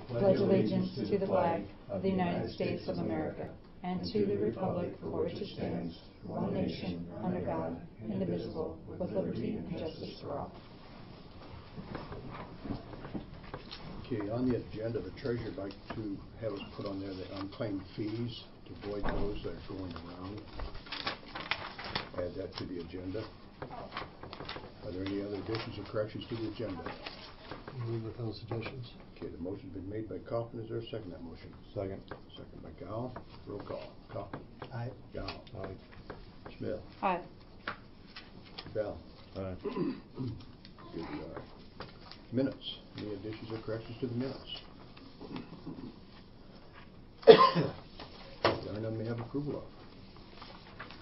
pledge allegiance to the flag of the United States of America and to the republic for which it stands, one nation, under God, indivisible, with liberty and justice for all. Okay, on the agenda, the treasurer would like to have us put on there the unclaimed fees to avoid those that are going around. Add that to the agenda. Are there any other additions or corrections to the agenda? Move with those suggestions. Okay, the motion's been made by Kaufman. Is there a second to that motion? Second. Second by Gall. Roll call. Kaufman. Aye. Gall. Aye. Smith. Aye. Bell. Aye. Good, we are. Minutes. Any additions or corrections to the minutes? There are none may have approval of.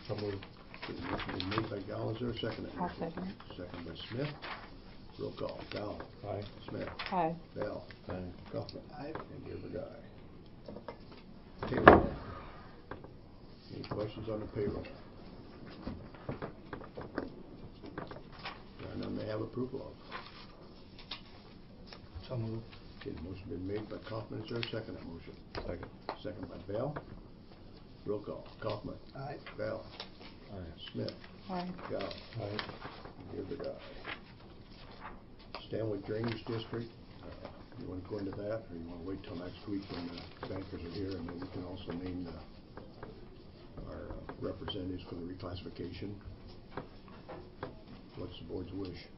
So moved. Okay, the motion been made by Gall. Is there a second? I'll second it. Second by Smith. Roll call. Gall. Aye. Smith. Aye. Bell. Aye. Kaufman. Aye. And Gerber, aye. Payroll. Any questions on the payroll? There are none may have approval of. So moved. Okay, the motion been made by Kaufman. Is there a second to that motion? Second. Second by Bell. Roll call. Kaufman. Aye. Bell. Aye. Smith. Aye. Gall. Aye. And Gerber, aye. Stanley Drainage District. You want to go into that, or you want to wait till next week when the bankers are here, and then we can also name our representatives for the reclassification? What's the board's wish?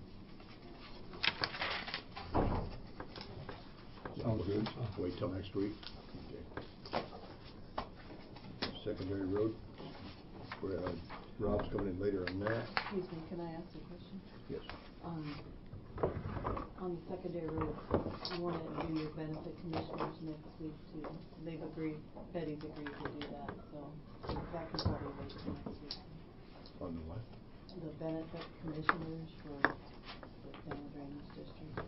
Sounds good. Wait till next week? Okay. Secondary road, where Rob's coming in later on that. Excuse me, can I ask a question? Yes. On the secondary road, you want to do your benefit commissioners next week too. They've agreed, Betty's agreed to do that, so that can probably wait till next week. On the what? The benefit commissioners for the Stanley Drainage District.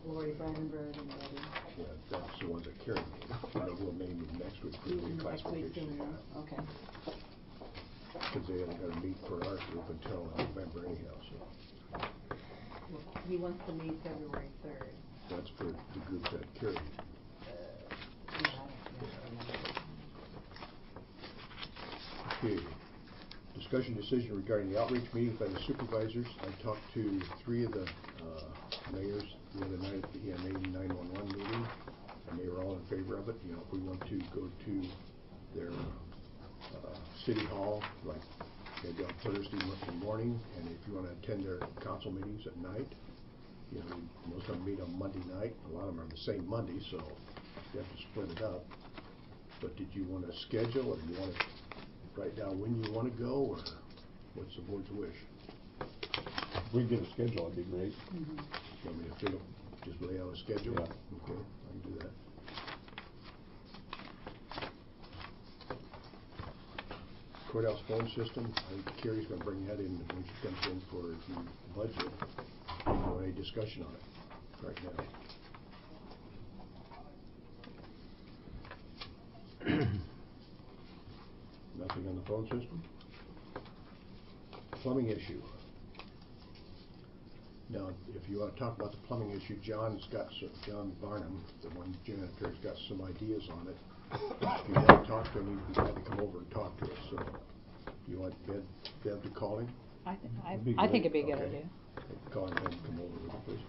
Lori Brandenburg and Betty. Yeah, that's the ones that carry me. We'll name them next week for the Next week, reclassification. okay. Because they haven't got to meet for our group until November anyhow, so. He wants to meet February 3rd. That's for the group that carry. Okay. Discussion decision regarding the outreach meetings by the supervisors. I talked to 3 of the mayors the other night at the EMA 911 meeting, and they were all in favor of it. You know, if we want to go to their city hall, like maybe on Thursday morning, and if you want to attend their council meetings at night, you know, most of them meet on Monday night. A lot of them are the same Monday, so you have to split it up. But did you want to schedule, or do you want to write down when you want to go, or what's the board's wish? If we get a schedule, that'd be great. Mm-hmm. You want me to just lay out a schedule? Yeah. Okay, I can do that. Courthouse phone system, I think Carrie's going to bring that in when she comes in for the budget. No any discussion on it right now. Nothing on the phone system? Plumbing issue. Now, if you want to talk about the plumbing issue, John Barnum, the one janitor, has got some ideas on it. If you want to talk to him, he'd be glad to come over and talk to us. So, you want Bev to call him? I think it'd be a good idea. Call him and come over with you, please.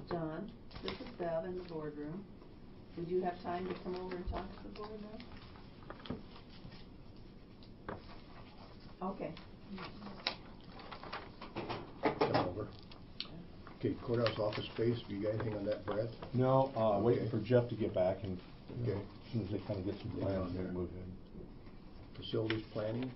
John, this is Bev in the boardroom. Would you have time to come over and talk to the board now? Okay. Come over. Okay, courthouse office space, have you got anything on that, Brad? No, waiting Okay. for Jeff to get back, and Okay. as soon as they kinda get some Yeah, plans, on we'll there. move in. Facilities planning?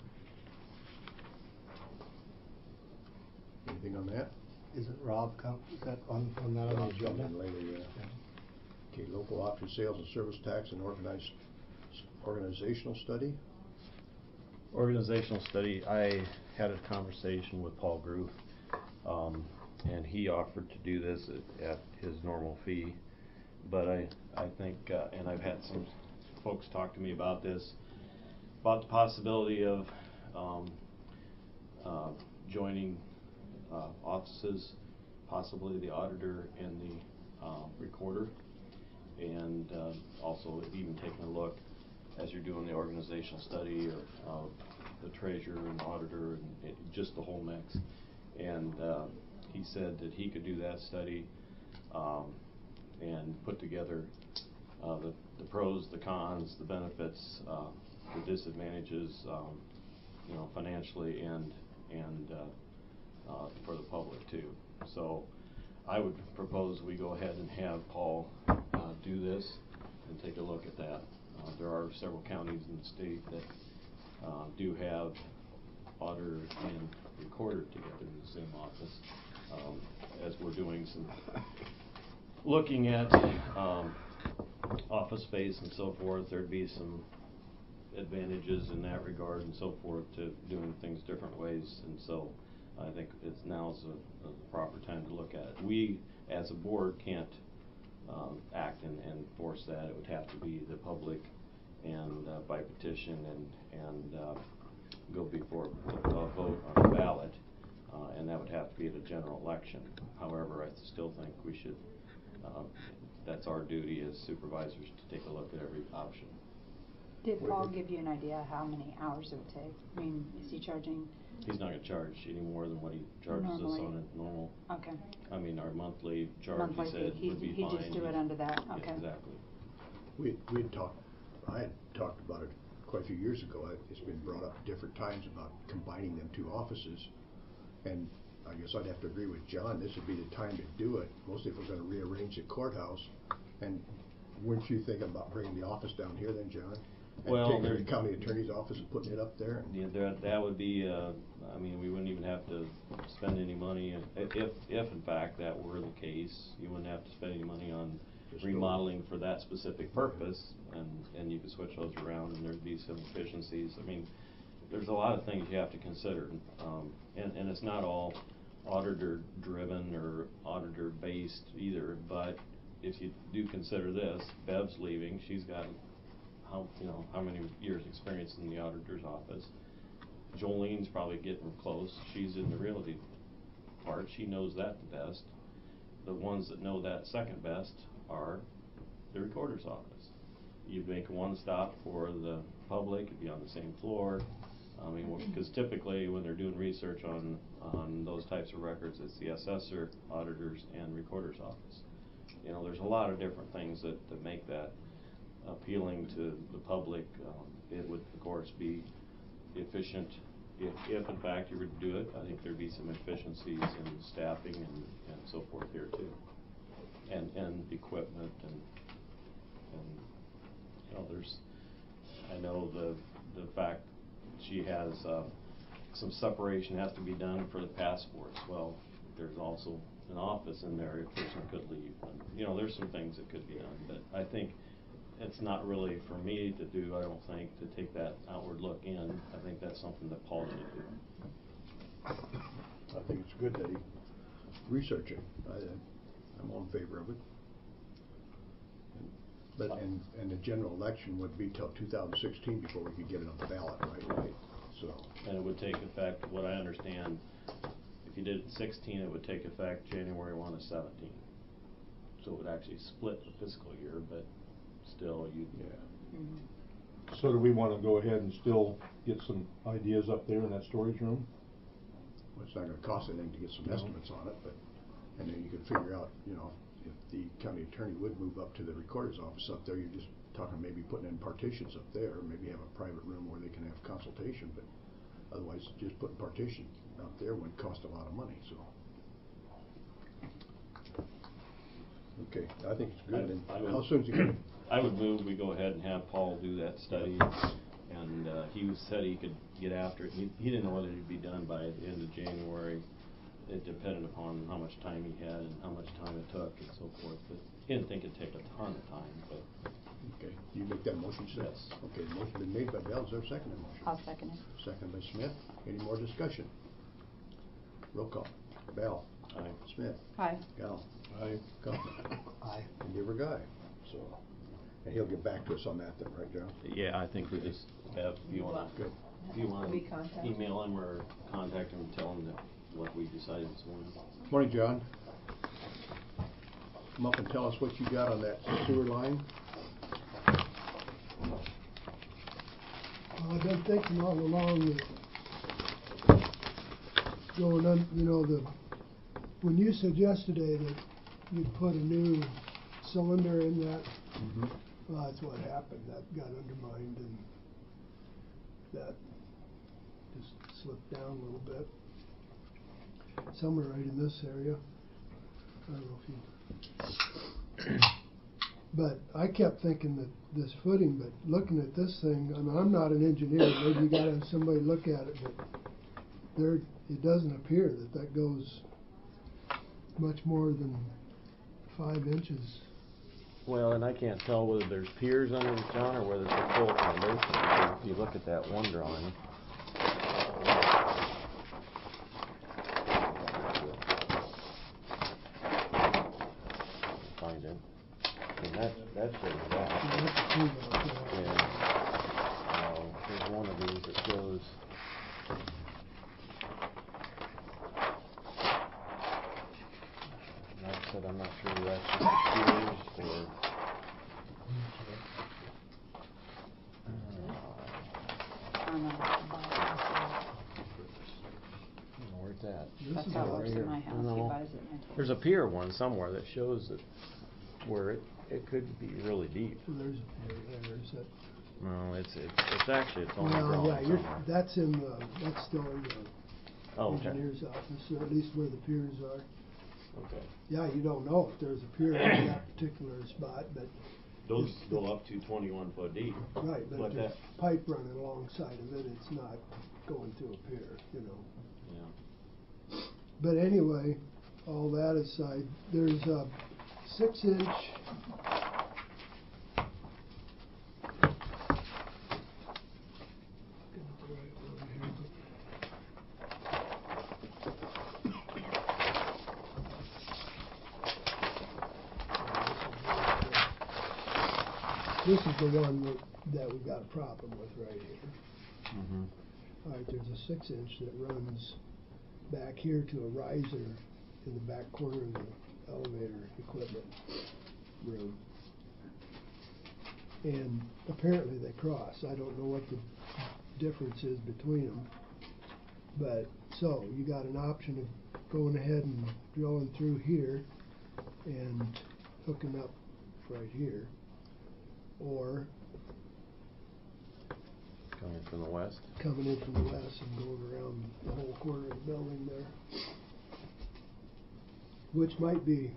Anything on that? Is it Rob, is that on that on the Rob's coming agenda? in later, yeah. Okay, local option sales and service tax and organizational study? Organizational study, I had a conversation with Paul Groove, and he offered to do this at his normal fee. But I think, and I've had some folks talk to me about this, about the possibility of joining offices, possibly the auditor and the recorder, and also even taking a look as you're doing the organizational study of the treasurer and auditor and just the whole mix. And he said that he could do that study and put together the pros, the cons, the benefits, the disadvantages, you know, financially and for the public too. So I would propose we go ahead and have Paul do this and take a look at that. There are several counties in the state that do have auditor and recorder together in the same office. As we're doing some looking at office space and so forth, there'd be some advantages in that regard and so forth to doing things different ways. And so I think now's the proper time to look at it. We as a board can't act and force that. It would have to be the public and by petition and go before a vote on the ballot, and that would have to be at a general election. However, I still think we should, that's our duty as supervisors to take a look at every option. Did Paul give you an idea how many hours it would take? I mean, is he charging? He's not going to charge any more than what he charges Normally. us on a normal. Okay. I mean, our monthly charge, Monthly he said, fee. would be He'd fine. just do it under that. Yeah, Okay. exactly. I had talked about it quite a few years ago. It's been brought up different times about combining them two offices. And I guess I'd have to agree with John. This would be the time to do it. Mostly if we're going to rearrange the courthouse. And weren't you thinking about bringing the office down here then, John? And Well, taking the county attorney's office and putting it up there? Yeah, that would be, I mean, we wouldn't even have to spend any money. If in fact that were the case, you wouldn't have to spend any money on remodeling for that specific purpose, and you could switch those around and there'd be some efficiencies. I mean, there's a lot of things you have to consider, and it's not all auditor driven or auditor based either, but if you do consider this, Bev's leaving, she's got how many years experience in the auditor's office. Jolene's probably getting close. She's in the realty part. She knows that the best. The ones that know that second best are the recorder's office. You make one stop for the public, it'd be on the same floor. I mean, because typically when they're doing research on those types of records, it's the assessor, auditors, and recorder's office. You know, there's a lot of different things that make that appealing to the public. It would, of course, be efficient if in fact you were to do it. I think there'd be some efficiencies in staffing and so forth here too, and equipment and you know, I know the fact she has some separation has to be done for the passports. Well, there's also an office in there a person could leave. And, you know, there's some things that could be done, but I think it's not really for me to do, I don't think, to take that outward look in. I think that's something that Paul should do. I think it's good that he research it. I'm all in favor of it. But and the general election would be till 2016 before we could get it on the ballot, right? Right. So. And it would take effect, what I understand, if you did it in 16, it would take effect January 1 of 17. So it would actually split the fiscal year, but still you. Yeah. Mm-hmm. So do we want to go ahead and still get some ideas up there in that storage room? Well, it's not going to cost anything to get some estimates on it, but and then you could figure out, you know, if the county attorney would move up to the recorder's office up there, you're just talking maybe putting in partitions up there, or maybe have a private room where they can have consultation, but otherwise just putting partition up there would cost a lot of money. So Okay, I think it's good. And I would- how soon is it gonna? I would move, we go ahead and have Paul do that study, and, said he could get after it. He didn't know whether it'd be done by the end of January. It depended upon how much time he had and how much time it took and so forth, but he didn't think it'd take a ton of time, but. Okay, you make that motion, Seth? Yes. Okay, the motion been made by Val, is there a second to the motion? I'll second it. Second by Smith. Any more discussion? Roll call. Val. Aye. Smith. Aye. Gal. Aye. Kaufman. Aye. And Deaver Guy. So, and he'll get back to us on that then, right, John? Yeah, I think we just have, if you wanna, Good. if you wanna We contact? email him or contact him, and tell him that what we decided this morning. Morning, John. Come up and tell us what you got on that sewer line. I've been thinking all along that going on, when you suggested today that you'd put a new cylinder in that, well, that's what happened. That got undermined and that just slipped down a little bit. Somewhere right in this area. I don't know if you... But I kept thinking that this footing, but looking at this thing, I mean, I'm not an engineer, maybe you gotta have somebody look at it, but there, it doesn't appear that that goes much more than 5 inches. Well, and I can't tell whether there's piers under it, John, or whether it's a full foundation, because if you look at that one drawing. Find it. And that shows that. Yeah. There's one of these that shows. Like I said, I'm not sure whether that's just the piers or. Where's that? That's how it looks in my house. He buys it and I told There's a pier one somewhere that shows that where it could be really deep. So there's a pier there, is that? No, it's actually its own Well, drawing yeah, somewhere. that's still in the Oh, okay. engineer's office, or at least where the piers are. Okay. Yeah, you don't know if there's a pier in that particular spot, but. Those go up to 21 foot deep. Right, but But if there's pipe running alongside of it, it's not going to a pier, Yeah. But anyway, all that aside, there's a 6-inch This is the one that we got a problem with right here. Mm-hmm. All right, there's a 6-inch that runs back here to a riser in the back corner of the elevator equipment room. And apparently they cross. I don't know what the difference is between them. But, so, you got an option of going ahead and drilling through here and hooking up right here. Or Coming from the west. coming in from the west and going around the whole corner of the building there. Which might be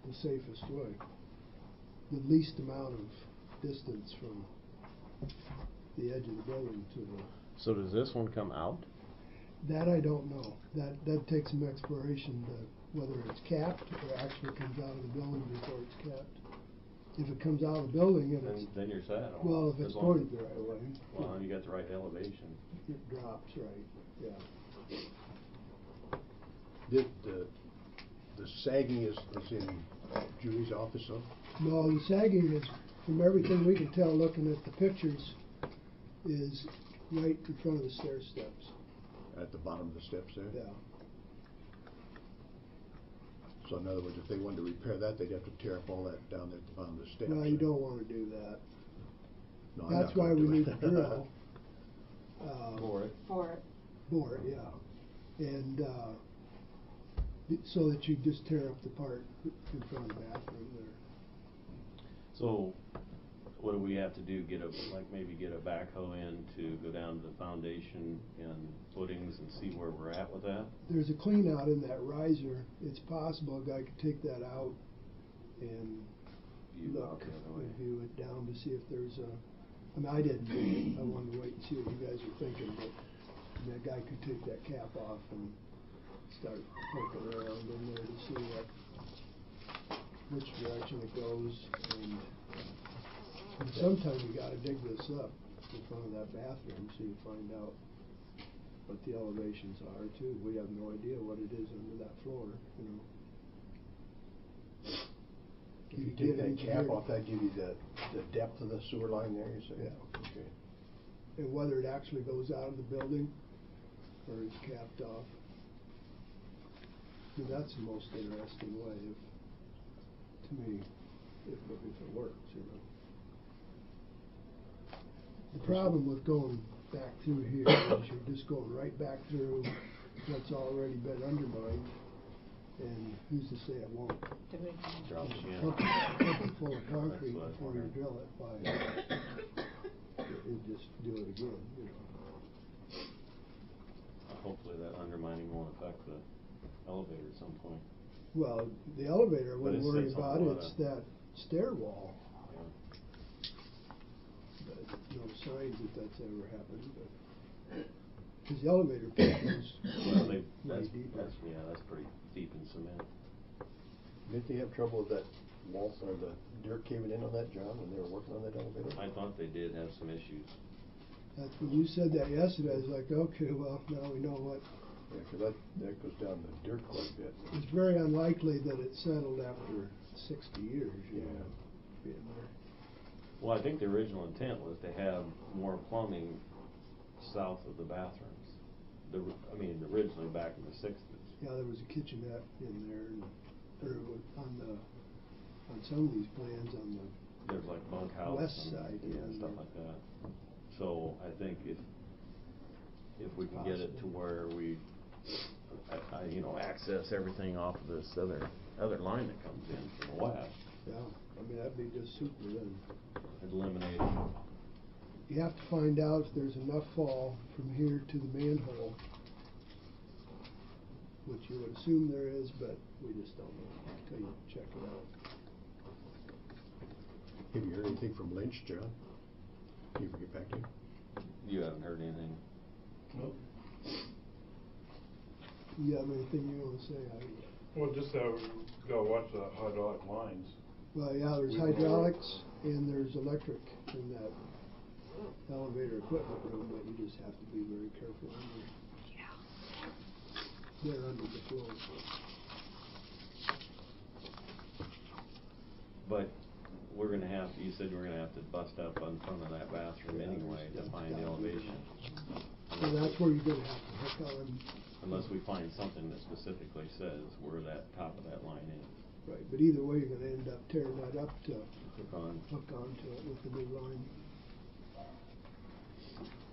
the safest way. The least amount of distance from the edge of the building to the... So does this one come out? That I don't know. That takes some exploration to whether it's capped or actually comes out of the building before it's capped. If it comes out of the building and it's... Then you're set. Well, if it's As long- pointed the right way. Well, you got the right elevation. It drops, right, yeah. The sagging is in Julie's office, though? No, the sagging is, from everything we can tell looking at the pictures, is right in front of the stair steps. At the bottom of the steps there? Yeah. So in other words, if they wanted to repair that, they'd have to tear up all that down there at the bottom of the steps. Well, you don't want to do that. No, I'm That's not why gonna we do need it. to drill. For it. For it. Bore it, yeah. And so that you just tear up the part in front of the bathroom there. So, what do we have to do? Maybe get a backhoe in to go down to the foundation and footings and see where we're at with that? There's a clean out in that riser. It's possible a guy could take that out and View look, out the other way. and view it down to see if there's a, I mean, I didn't do it. I wanted to wait and see what you guys were thinking, but I mean, a guy could take that cap off and start poking around in there to see which direction it goes, and sometimes you gotta dig this up in front of that bathroom so you find out what the elevations are too. We have no idea what it is under that floor, you know. If you take that cap off, that'd give you the depth of the sewer line there, you say? Yeah. Okay. And whether it actually goes out of the building or it's capped off. I mean, that's the most interesting way to me, if it works, you know. The problem with going back through here is you're just going right back through what's already been undermined, and who's to say it won't? Drop again. Pump it full of concrete That's what I was before you wondering. drill it, you just do it again, you know. Hopefully that undermining won't affect the elevator at some point. Well, the elevator I But wouldn't it worry sits on about, a lot it's of- that stair wall. Yeah. But no signs that that's ever happened, but, cause the elevator pit goes Well, way that's deeper. that's pretty deep in cement. Didn't they have trouble with that wall, or the dirt caving in on that, John, when they were working on that elevator? I thought they did have some issues. That's when you said that yesterday, I was like, okay, well, now we know what. Yeah, 'cause that goes down the dirt quite a bit. It's very unlikely that it settled after 60 years, you know, being there. Well, I think the original intent was to have more plumbing south of the bathrooms. Originally back in the 60s. Yeah, there was a kitchenette in there, and there was on some of these plans on the There's like bunkhouse. West and, side, yeah, yeah. stuff like that. So I think if we can get it to where we, access everything off of this other line that comes in from the west, Yeah, I mean, that'd be just super then. eliminate. You have to find out if there's enough fall from here to the manhole, which you would assume there is, but we just don't know until you check it out. Have you heard anything from Lynch, John? Can you ever get back to him? You haven't heard anything. Nope. You have anything you wanna say? Well, just that we gotta watch the hydraulic lines. Well, yeah, there's We know hydraulics and there's electric in that elevator equipment room, but you just have to be very careful under. They're under the floor. But you said we're gonna have to bust up in front of that bathroom Yeah, anyway to there's find the gotta be. elevation. So that's where you're gonna have to hook on. Unless we find something that specifically says where that top of that line is. Right, but either way, you're gonna end up tearing that up to Hook on. hook onto it with the new line.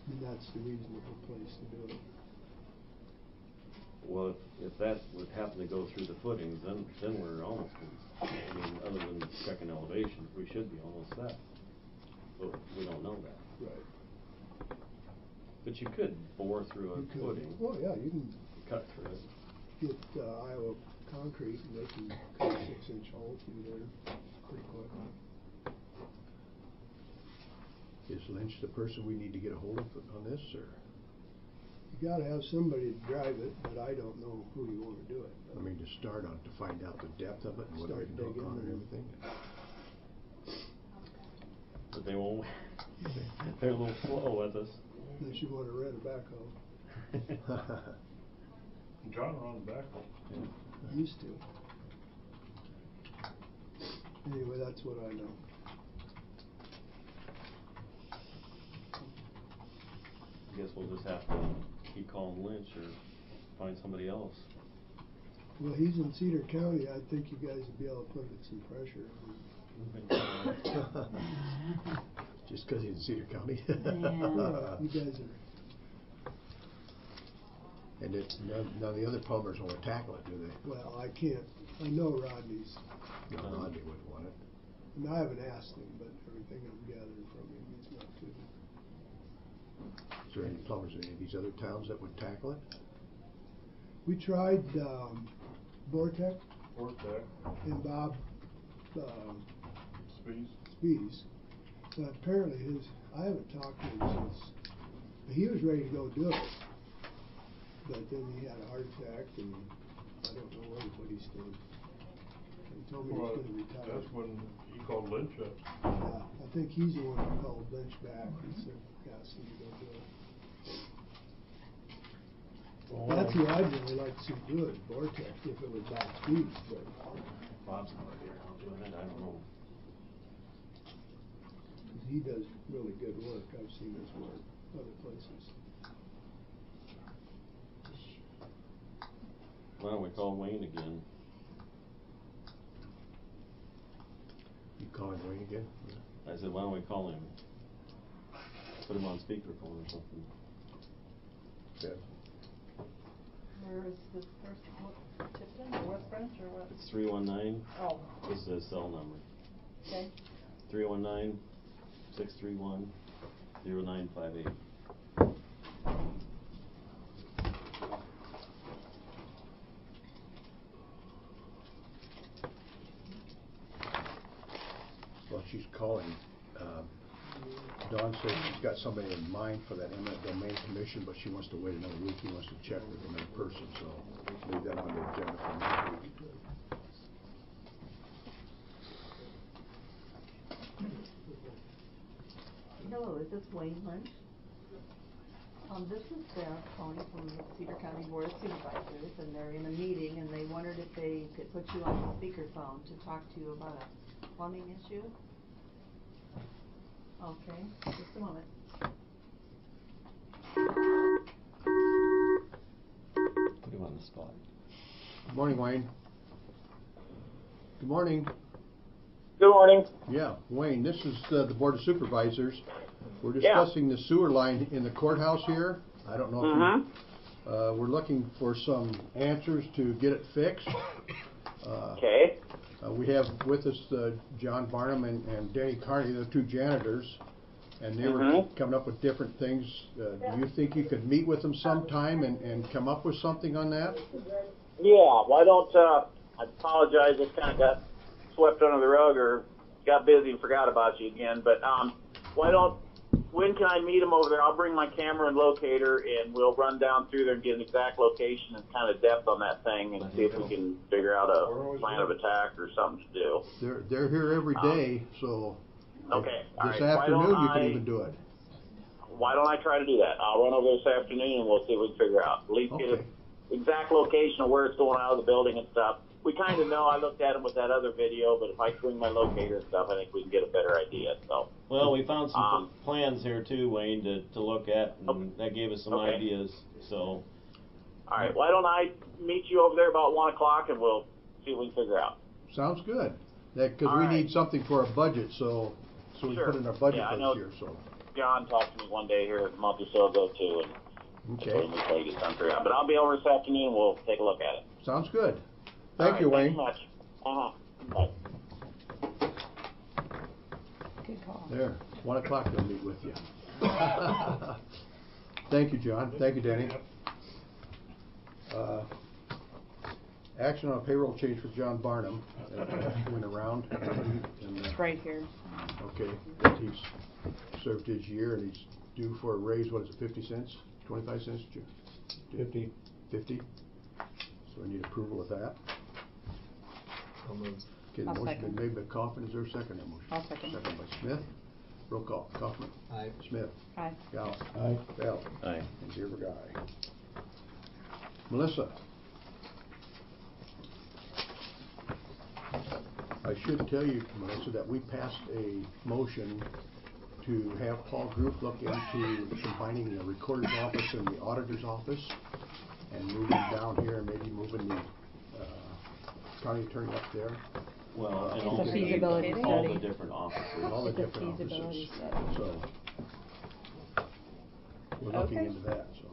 And that's the reasonable place to do it. Well, if that would happen to go through the footings, then we're almost, other than checking elevations, we should be almost set. But we don't know that. Right. But you could bore through a You could- footing, Well, yeah, you can cut through it. get Iowa Concrete and they can cut a 6-inch hole through there pretty quick. Is Lynch the person we need to get a hold of on this, or? You gotta have somebody to drive it, but I don't know who you wanna do it. I mean, to start on, to find out the depth of it and what we Start can hook digging on and and- everything. But they won't, they're a little slow with us. Unless you wanna rent a backhoe. John were on the back. Used to. Anyway, that's what I know. I guess we'll just have to keep calling Lynch or find somebody else. Well, he's in Cedar County, I think you guys would be able to put some pressure on him. Just 'cause he's in Cedar County? Yeah, you guys are. And none of the other plumbers want to tackle it, do they? Well, I know Rodney's, No, Rodney wouldn't want it. and I haven't asked him, but everything I'm gathering from him, he's not too. Is there any plumbers in any of these other towns that would tackle it? We tried, Vortec, Vortec. and Bob Speeds. But apparently I haven't talked to him since, he was ready to go do it. But then he had a heart attack and I don't know what he's doing. He told me Well, he's gonna retire. that's when he called Lynch up. Yeah, I think he's the one who called Lynch back and said, asked him to go do it. That's who I'd really like to see do it, Vortex, if it was Bob Speeds, but. Bob's not here, I'll do it, I don't know. He does really good work. I've seen his work other places. Why don't we call Wayne again? You calling Wayne again? I said, why don't we call him? Put him on speakerphone or something. Yeah. Where is this person, what, Tipton or West Branch or what? It's 319. Oh, This is his cell number. okay. 319-631-0958. Well, she's calling. Dawn says she's got somebody in mind for that eminent domain commission, but she wants to wait another week. He wants to check with them in person, so leave that on the agenda for next week. Hello, is this Wayne Lynch? This is Sarah calling from the Cedar County Board of Supervisors, and they're in a meeting, and they wondered if they could put you on the speakerphone to talk to you about a plumbing issue. Okay, just a moment. Put him on the spot. Good morning, Wayne. Good morning. Good morning. Yeah, Wayne, this is the Board of Supervisors. We're discussing the sewer line in the courthouse here. I don't know if you, we're looking for some answers to get it fixed. Okay. We have with us John Barnum and Danny Carney, the two janitors, and they were coming up with different things. Do you think you could meet with them sometime and come up with something on that? Yeah, why don't, I apologize, just kind of got swept under the rug or got busy and forgot about you again, but when can I meet them over there? I'll bring my camera and locator and we'll run down through there and get an exact location and kind of depth on that thing and see if we can figure out a plan of attack or something to do. They're here every day, so okay. this afternoon you can even do it. Why don't I try to do that? I'll run over this afternoon and we'll see what we can figure out. At least get an exact location of where it's going out of the building and stuff. We kind of know. I looked at them with that other video, but if I bring my locator and stuff, I think we can get a better idea. So. Well, we found some plans here too, Wayne, to look at, and that gave us some ideas. So. All right. Why don't I meet you over there about 1 o'clock, and we'll see what we can figure out. Sounds good. Because we need something for our budget, so we put in our budget for this year. So. John talked to me one day here a month or so ago too, and we try to get something figured out. But I'll be over this afternoon, and we'll take a look at it. Sounds good. Thank you, Wayne. Thanks so much. Bye. Good call. There, 1 o'clock they'll meet with you. Thank you, John. Thank you, Danny. Action on a payroll change for John Barnum. Went around. It's right here. Okay. He's served his year and he's due for a raise. What is it, 50 cents? 25 cents? 50. 50? So I need approval of that. Okay, the I'll motion second. been made by Kaufman. Is there a second to that motion? I'll second. Second by Smith. Roll call. Kaufman. Aye. Smith. Aye. Gallo. Aye. Bell. Aye. And Dearborn, aye. Melissa. I should tell you, Melissa, that we passed a motion to have Paul Group look into combining the recorder's office and the auditor's office and moving down here and maybe moving the county attorney up there. Well, and It's a all feasibility all study. the different offices. All the It's a different feasibility offices. study. So we're looking Okay. into that. So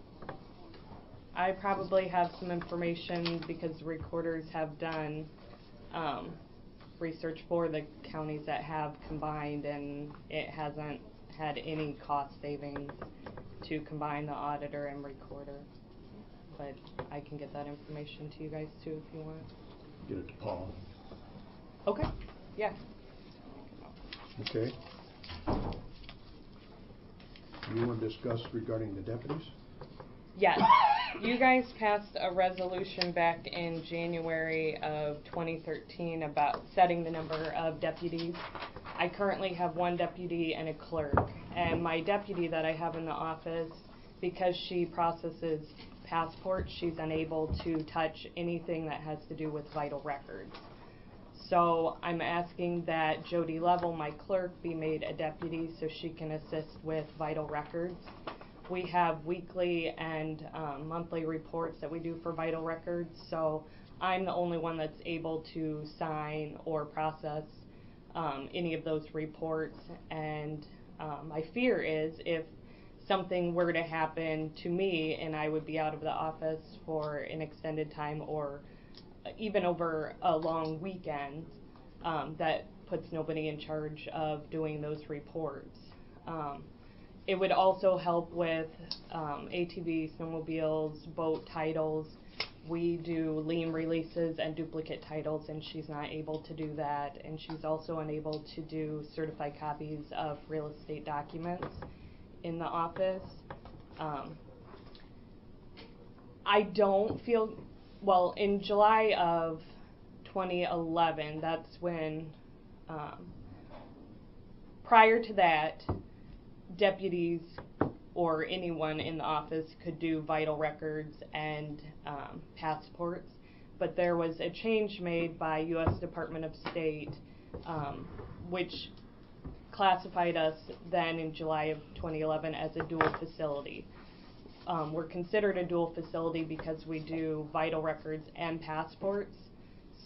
I probably have some information because the recorders have done research for the counties that have combined, and it hasn't had any cost savings to combine the auditor and recorder. But I can get that information to you guys too if you want. get it to Paul. Okay. Yeah. Okay. You want to discuss regarding the deputies? Yes. You guys passed a resolution back in January of 2013 about setting the number of deputies. I currently have one deputy and a clerk. And my deputy that I have in the office, because she processes passports, she's unable to touch anything that has to do with vital records. So I'm asking that Jody Level, my clerk, be made a deputy so she can assist with vital records. We have weekly and monthly reports that we do for vital records, so I'm the only one that's able to sign or process any of those reports. And my fear is if something were to happen to me and I would be out of the office for an extended time or even over a long weekend, that puts nobody in charge of doing those reports. It would also help with ATVs, snowmobiles, boat titles. We do lien releases and duplicate titles, and she's not able to do that. And she's also unable to do certified copies of real estate documents in the office. I don't feel, well, in July of 2011, that's when, prior to that, deputies or anyone in the office could do vital records and passports, but there was a change made by U.S. Department of State, which classified us then in July of 2011 as a dual facility. We're considered a dual facility because we do vital records and passports.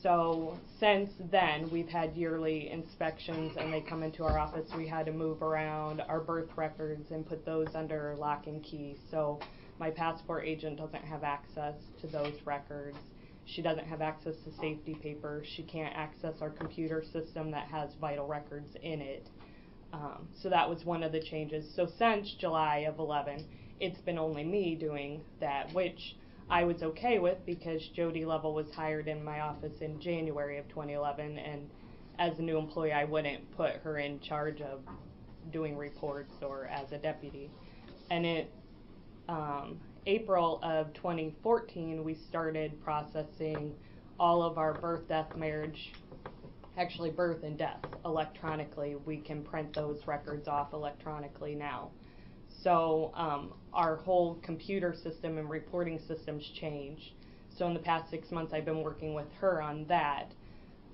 So since then, we've had yearly inspections, and they come into our office. We had to move around our birth records and put those under lock and key. So my passport agent doesn't have access to those records. She doesn't have access to safety papers. She can't access our computer system that has vital records in it. So that was one of the changes. So since July of 11, it's been only me doing that, which I was okay with because Jody Level was hired in my office in January of 2011, and as a new employee, I wouldn't put her in charge of doing reports or as a deputy. And in April of 2014, we started processing all of our birth, death, marriage, actually birth and death electronically. We can print those records off electronically now. So our whole computer system and reporting systems changed. So in the past 6 months, I've been working with her on that.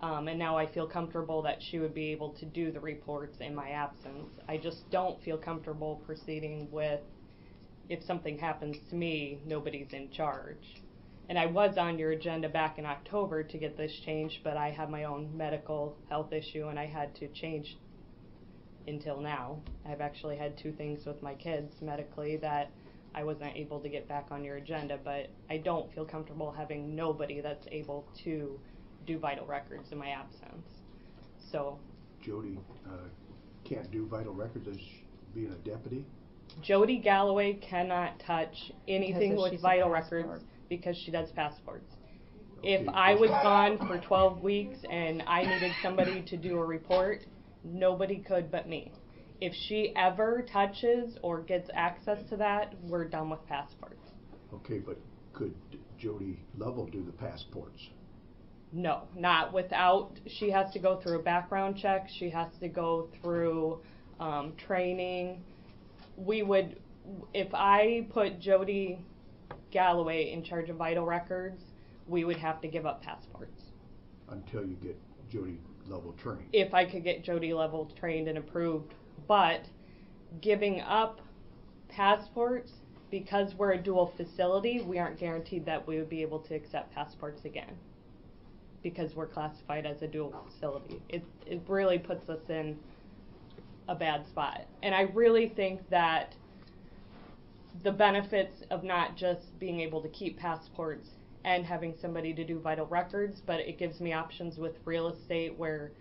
And now I feel comfortable that she would be able to do the reports in my absence. I just don't feel comfortable proceeding with, if something happens to me, nobody's in charge. And I was on your agenda back in October to get this changed, but I have my own medical health issue and I had to change until now. I've actually had 2 things with my kids medically that I wasn't able to get back on your agenda, but I don't feel comfortable having nobody that's able to do vital records in my absence. So Jody can't do vital records as being a deputy? Jody Galloway cannot touch anything Because with she's a vital passport. records because she does passports. Okay. If I was gone for 12 weeks and I needed somebody to do a report, nobody could but me. If she ever touches or gets access to that, we're done with passports. Okay, but could Jody Level do the passports? No, not without, she has to go through a background check, she has to go through training. We would, if I put Jody Galloway in charge of vital records, we would have to give up passports. Until you get Jody Level trained? If I could get Jody Level trained and approved, but giving up passports, because we're a dual facility, we aren't guaranteed that we would be able to accept passports again because we're classified as a dual facility. It really puts us in a bad spot. And I really think that the benefits of not just being able to keep passports and having somebody to do vital records, but it gives me options with real estate where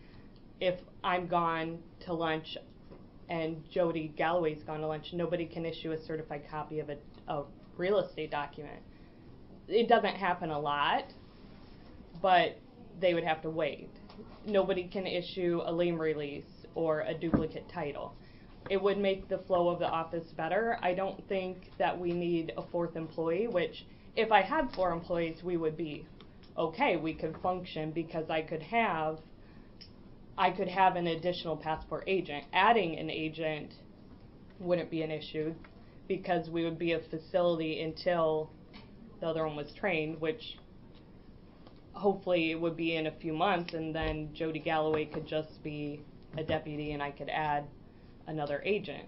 if I'm gone to lunch and Jody Galloway's gone to lunch, nobody can issue a certified copy of a real estate document. It doesn't happen a lot, but they would have to wait. nobody can issue a lien release or a duplicate title. It would make the flow of the office better. I don't think that we need a fourth employee, which if I had 4 employees, we would be okay. We could function because I could have an additional passport agent. Adding an agent wouldn't be an issue because we would be a facility until the other one was trained, which hopefully it would be in a few months, and then Jody Galloway could just be a deputy and I could add another agent.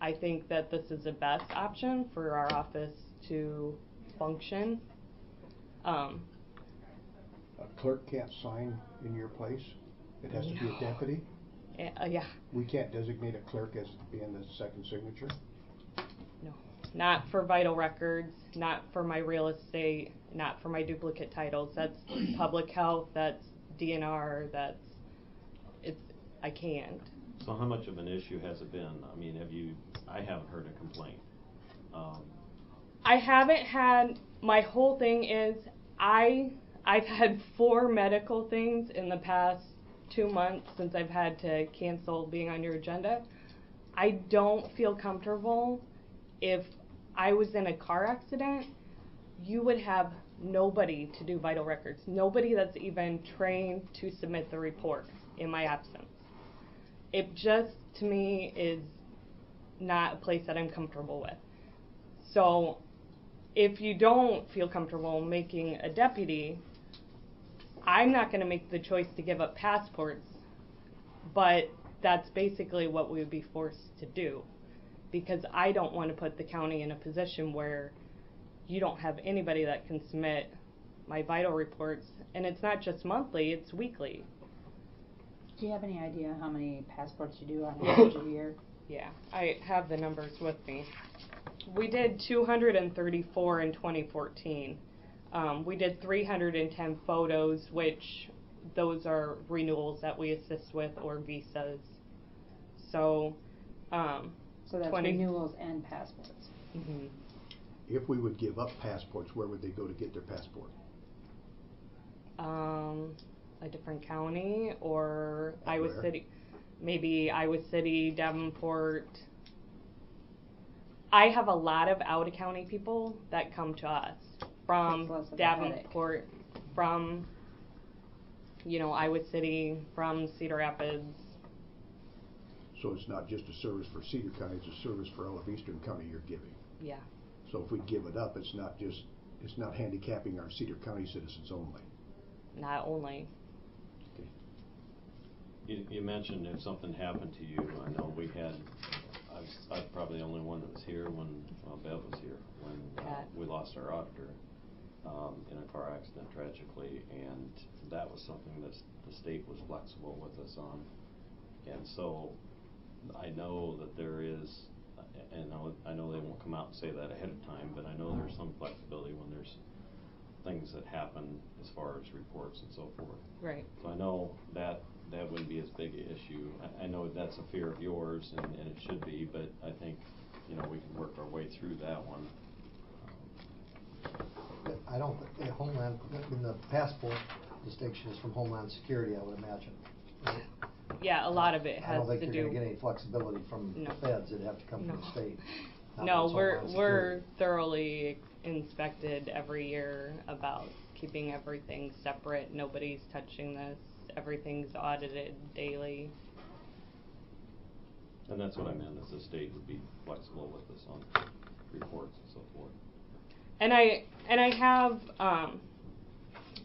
I think that this is the best option for our office to function. A clerk can't sign in your place? It has to be a deputy? Yeah. We can't designate a clerk as being the second signature? No. Not for vital records, not for my real estate, not for my duplicate titles. That's public health, that's DNR, I can't. So how much of an issue has it been? I mean, I haven't heard a complaint. I haven't had, my whole thing is, I've had 4 medical things in the past 2 months since I've had to cancel being on your agenda. I don't feel comfortable if I was in a car accident, you would have nobody to do vital records, nobody that's even trained to submit the report in my absence. It just, to me, is not a place that I'm comfortable with. So if you don't feel comfortable making a deputy, I'm not going to make the choice to give up passports, but that's basically what we would be forced to do, because I don't want to put the county in a position where you don't have anybody that can submit my vital reports, and it's not just monthly, it's weekly. Do you have any idea how many passports you do on average a year? Yeah, I have the numbers with me. We did 234 in 2014. We did 310 photos, which those are renewals that we assist with, or visas. So that's renewals and passports. Mm-hmm. If we would give up passports, where would they go to get their passport? A different county, or Iowa Where? City. Maybe Iowa City, Davenport. I have a lot of out-of-county people that come to us from Davenport, from, Iowa City, from Cedar Rapids. So it's not just a service for Cedar County, it's a service for all of Eastern County you're giving. Yeah. So if we give it up, it's not handicapping our Cedar County citizens only. Not only. Okay. You mentioned if something happened to you. I know I was probably the only one that was here when Bev was here, when we lost our auditor in a car accident, tragically, and that was something that the state was flexible with us on. And so I know that there is, and I know they won't come out and say that ahead of time, but I know there's some flexibility when there's things that happen as far as reports and so forth. Right. So I know that wouldn't be as big an issue. I know that's a fear of yours, and it should be, but I think, we can work our way through that one. I don't think Homeland, in the passport distinction is from Homeland Security, I would imagine. Right? Yeah, a lot of it has to do. I don't think you're going to get any flexibility from the feds. It'd have to come from the state. No, we're thoroughly inspected every year about keeping everything separate. Nobody's touching this. Everything's audited daily. And that's what I meant, is the state would be flexible with us on reports and so forth. And I have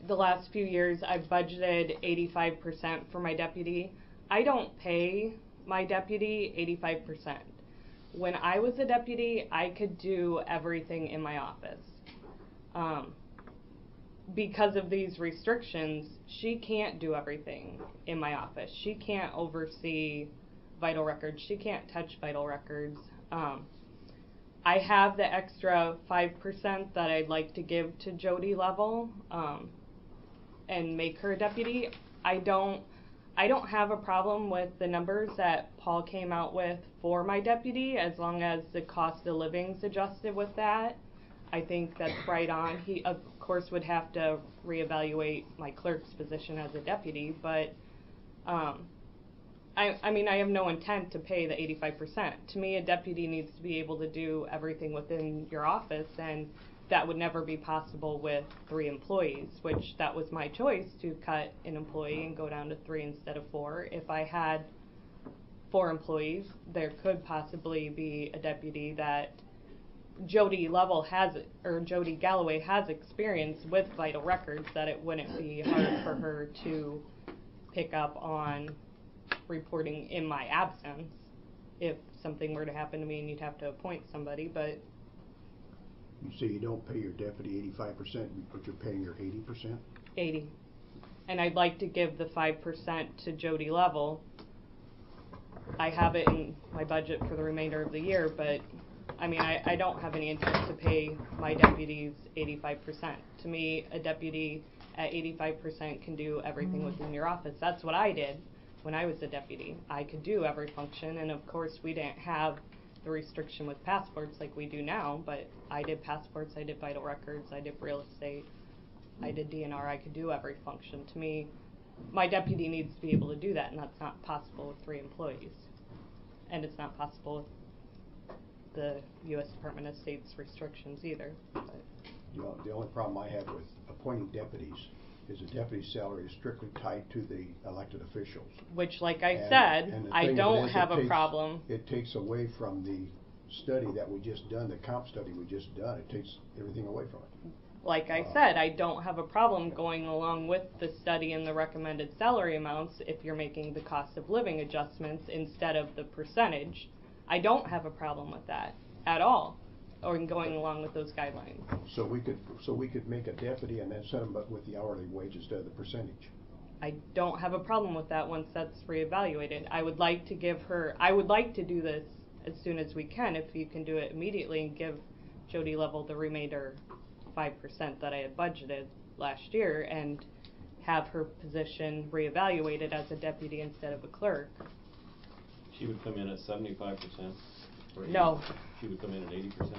the last few years I've budgeted 85% for my deputy. I don't pay my deputy 85%. When I was a deputy, I could do everything in my office. Because of these restrictions, she can't do everything in my office. She can't oversee vital records. She can't touch vital records. I have the extra 5% that I'd like to give to Jody Level and make her a deputy. I don't have a problem with the numbers that Paul came out with for my deputy, as long as the cost of living's adjusted with that. I think that's right on. He, of course, would have to reevaluate my clerk's position as a deputy, but I mean, I have no intent to pay the 85%. To me, a deputy needs to be able to do everything within your office, and that would never be possible with 3 employees, which that was my choice, to cut an employee and go down to 3 instead of 4. If I had 4 employees, there could possibly be a deputy that Jody Galloway has experience with vital records, that it wouldn't be hard for her to pick up on reporting in my absence if something were to happen to me and you'd have to appoint somebody. But You say you don't pay your deputy 85%, but you're paying her 80%? 80. And I'd like to give the 5% to Jody Level. I have it in my budget for the remainder of the year, but I mean, I don't have any intent to pay my deputies 85%. To me, a deputy at 85% can do everything within your office. That's what I did when I was a deputy. I could do every function, and of course we didn't have the restriction with passports like we do now, but I did passports, I did vital records, I did real estate, I did DNR. I could do every function. To me, my deputy needs to be able to do that, and that's not possible with 3 employees. And it's not possible with the U.S. Department of State's restrictions either. But The only problem I have with appointing deputies is a deputy's salary is strictly tied to the elected officials. which, like I And said, the I thing of it don't is, have it a takes- problem. It takes away from the study that we just done, the comp study we just done. It takes everything away from it. Like I said, I don't have a problem going along with the study and the recommended salary amounts if you're making the cost of living adjustments instead of the percentage. I don't have a problem with that at all, or in going along with those guidelines. So we could make a deputy and then set them up with the hourly wage instead of the percentage. I don't have a problem with that once that's reevaluated. I would like to do this as soon as we can, if you can do it immediately, and give Jody Level the remainder 5% that I had budgeted last year, and have her position reevaluated as a deputy instead of a clerk. She would come in at 75%? No. She would come in at 80%?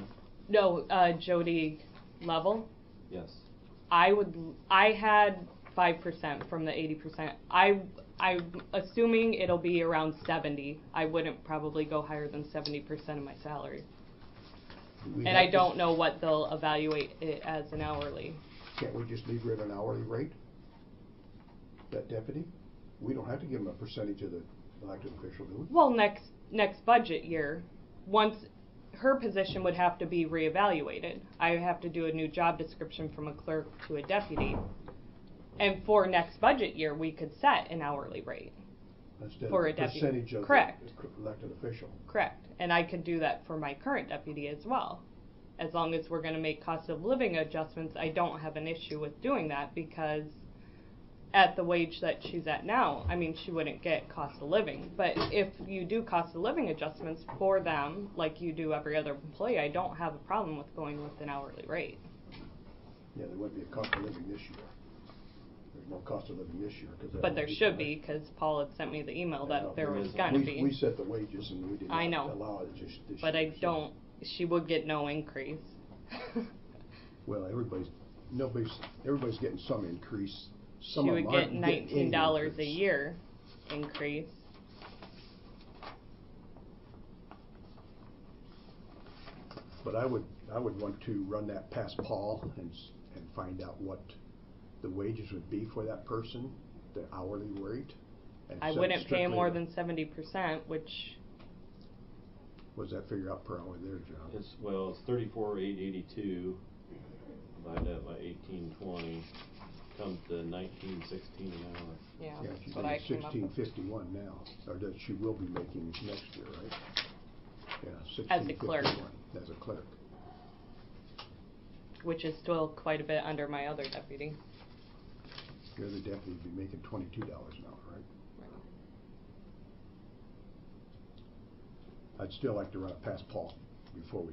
No, Jody Level. Yes. I had 5% from the 80%. I'm assuming it'll be around 70. I wouldn't probably go higher than 70% of my salary. And I don't know what they'll evaluate it as an hourly. Can't we just leave her at an hourly rate? That deputy? We don't have to give them a percentage of the elected official, do we? Well, next budget year, once her position would have to be reevaluated. I would have to do a new job description from a clerk to a deputy. And for next budget year, we could set an hourly rate Instead for of a deputy. percentage of Correct. the elected official. Correct. And I could do that for my current deputy as well. As long as we're going to make cost of living adjustments, I don't have an issue with doing that, because at the wage that she's at now, I mean, she wouldn't get cost of living. But if you do cost of living adjustments for them, like you do every other employee, I don't have a problem with going with an hourly rate. Yeah, there wouldn't be a cost of living this year. There's no cost of living this year. But there should be, because Paul had sent me the email that there was going to be. We set the wages and we did I not know. allow it this year. But I don't, she would get no increase. Well, everybody's getting some increase. Some She of would them get aren't getting any $19 a increase. year increase. But I would want to run that past Paul and find out what the wages would be for that person, the hourly rate. And I set wouldn't pay strictly more to- than 70%, which, What does that figure out per hour there, John? It's 34,882 divided that by 1820 comes to 1916 an hour. yeah, Yeah, that's she's what I making came up with. $16.51 now, or that she will be making next year, right? Yeah, As a clerk. $16.51 as a clerk. Which is still quite a bit under my other deputy. Your other deputy would be making $22 an hour, right? I'd still like to run it past Paul before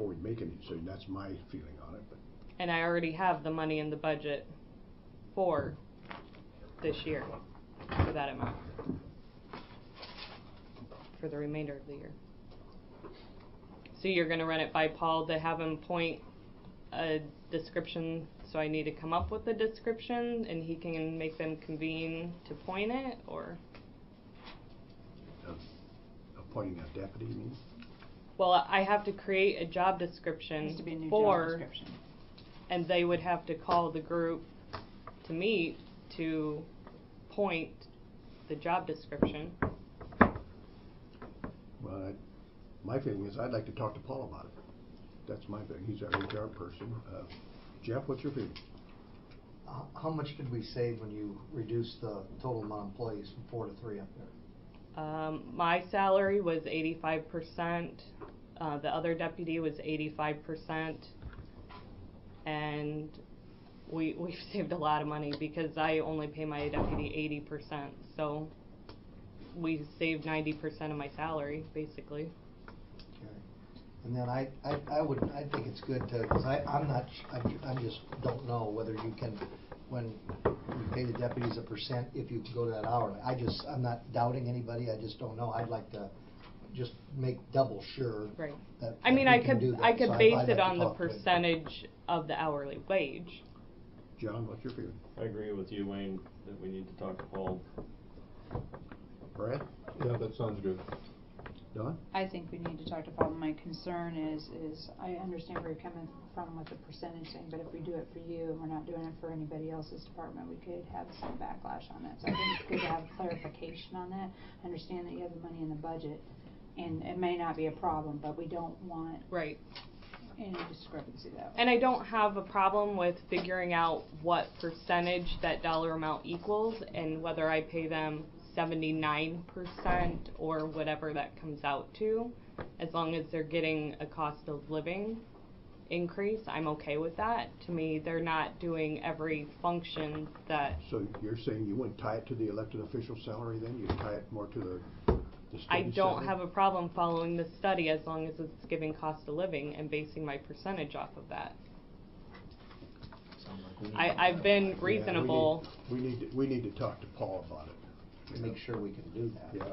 we make any decision. That's my feeling on it, but. And I already have the money in the budget for this year, for that amount, for the remainder of the year. So you're going to run it by Paul to have him point a description, so I need to come up with a description and he can make them convene to appoint it, or? Appointing a deputy, you mean? Well, I have to create a job description Needs to be a new for, job description. and they would have to call the group to meet to point the job description. But my feeling is I'd like to talk to Paul about it. That's my thing. He's our HR person. Jeff, what's your feeling? How much did we save when you reduced the total amount of employees from 4 to 3 up there? My salary was 85%. The other deputy was 85%. And we've saved a lot of money because I only pay my deputy 80%. So we saved 90% of my salary, basically. Okay. And then I think it's good to, because I just don't know whether you can, when you pay the deputies a percent, if you can go to that hourly. I'm not doubting anybody, I just don't know. I'd like to just make double sure. Right. That I mean, we I can do could that. I could So base I'd it like to on the talk to him. percentage of the hourly wage. John, what's your feeling? I agree with you, Wayne, that we need to talk to Paul. Brad? Yeah, that sounds good. Don? I think we need to talk to Paul. My concern is I understand where you're coming from with the percentage thing, but if we do it for you and we're not doing it for anybody else's department, we could have some backlash on that. So I think it's good to have clarification on that. I understand that you have the money in the budget, and it may not be a problem, but we don't want Right. any discrepancy that way. And I don't have a problem with figuring out what percentage that dollar amount equals and whether I pay them 79% or whatever that comes out to. As long as they're getting a cost of living increase, I'm okay with that. To me, they're not doing every function that... So you're saying you wouldn't tie it to the elected official salary then? You'd tie it more to the I study don't salary? have a problem following the study as long as it's giving cost of living and basing my percentage off of that. I've been reasonable. Yeah, we need to talk to Paul about it. Make sure we can do that. Yeah.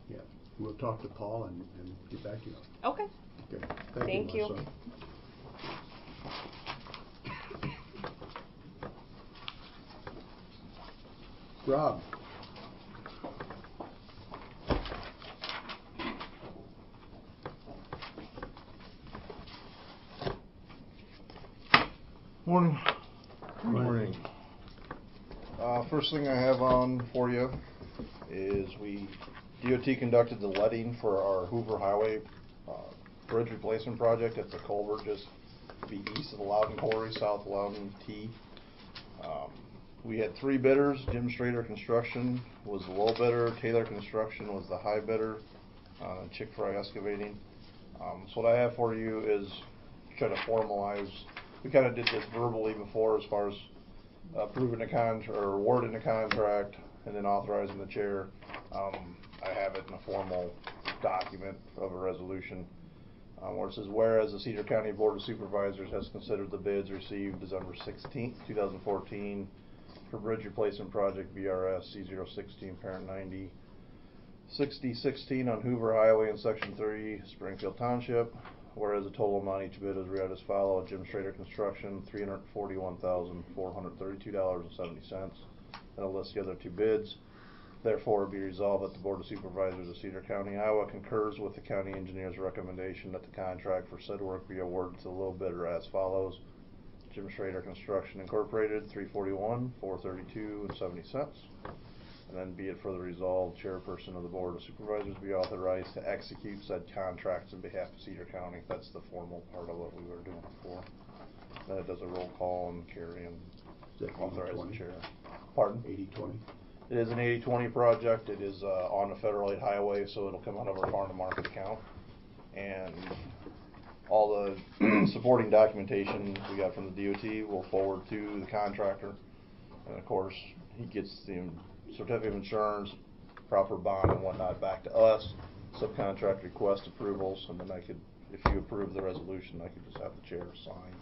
Yeah. We'll talk to Paul and get back to you. Okay. Okay. Thank you. Melissa. Rob. Morning. Morning. First thing I have on for you is DOT conducted the letting for our Hoover Highway bridge replacement project. It's a culvert just be east of the Loudon Quarry, south of Loudon T. We had 3 bidders. Jim Strader Construction was the low bidder, Taylor Construction was the high bidder, Chick-fil-A Excavating. So what I have for you is try to formalize. We kind of did this verbally before as far as approving the contract or awarding the contract and then authorizing the chair. I have it in a formal document of a resolution where it says, whereas the Cedar County Board of Supervisors has considered the bids received December 16th, 2014 for bridge replacement project BRS C016 parent 90 6016 on Hoover Highway in Section 3, Springfield Township. Whereas the total amount each bid is read as follows: Jim Strader Construction, $341,432.70, and I'll list the other 2 bids. Therefore, be resolved that the Board of Supervisors of Cedar County, Iowa concurs with the county engineer's recommendation that the contract for said work be awarded to the low bidder as follows: Jim Strader Construction Incorporated, $341,432.70. And then be it further resolved, chairperson of the Board of Supervisors be authorized to execute said contracts on behalf of Cedar County. That's the formal part of what we were doing before. Then it does a roll call and carry and authorize the chair. Pardon? 80/20. It is an 80/20 project. It is on a federal aid highway, so it'll come out of our farm to market account. And all the supporting documentation we got from the DOT will forward to the contractor. And of course, he gets the certificate of insurance, proper bond and whatnot back to us, subcontract request approvals, and then I could, if you approve the resolution, I could just have the chair sign.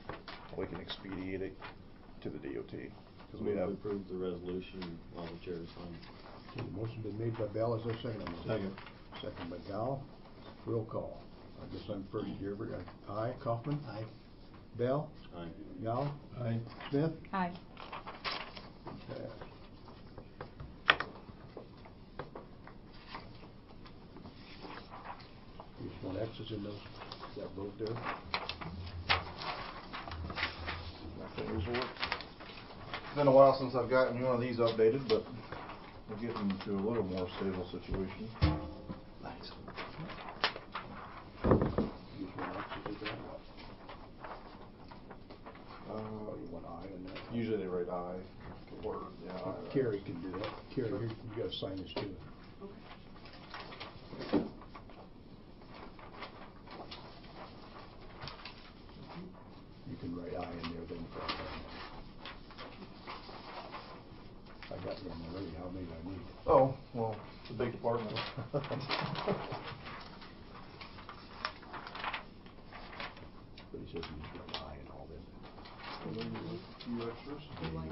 We can expedite it to the DOT. Because we have approved the resolution while the chair is signed. Okay, the motion been made by Bell. Is there a second? Second. Second by Dow. Roll call. I guess I'm first here. Aye. Kaufman? Aye. Bell? Aye. Yao? Aye. Smith? Aye. Okay. Just one X's in those, that vote there. My fingers will work. It's been a while since I've gotten one of these updated, but we're getting to a little more stable situation. Thanks. Use one X's in that. You want aye in that? Usually they write aye, or, yeah, aye. Carrie can do that. Carrie, here, you gotta sign this too. You can write aye in there, then press I got one already. How many do I need? Oh, well, it's a big department. But he says you just write aye and all them. A few extras. Anyway,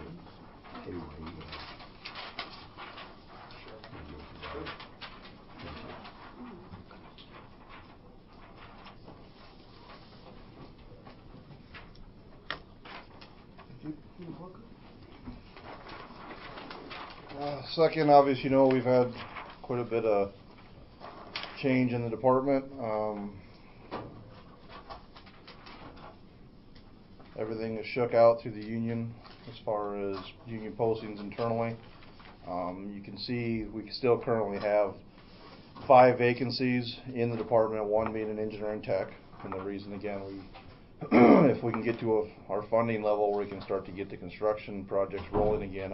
Second, obviously, you know, we've had quite a bit of change in the department. Everything is shook out through the union as far as union postings internally. You can see we still currently have 5 vacancies in the department, 1 being an engineering tech. And the reason, again, if we can get to our funding level where we can start to get the construction projects rolling again,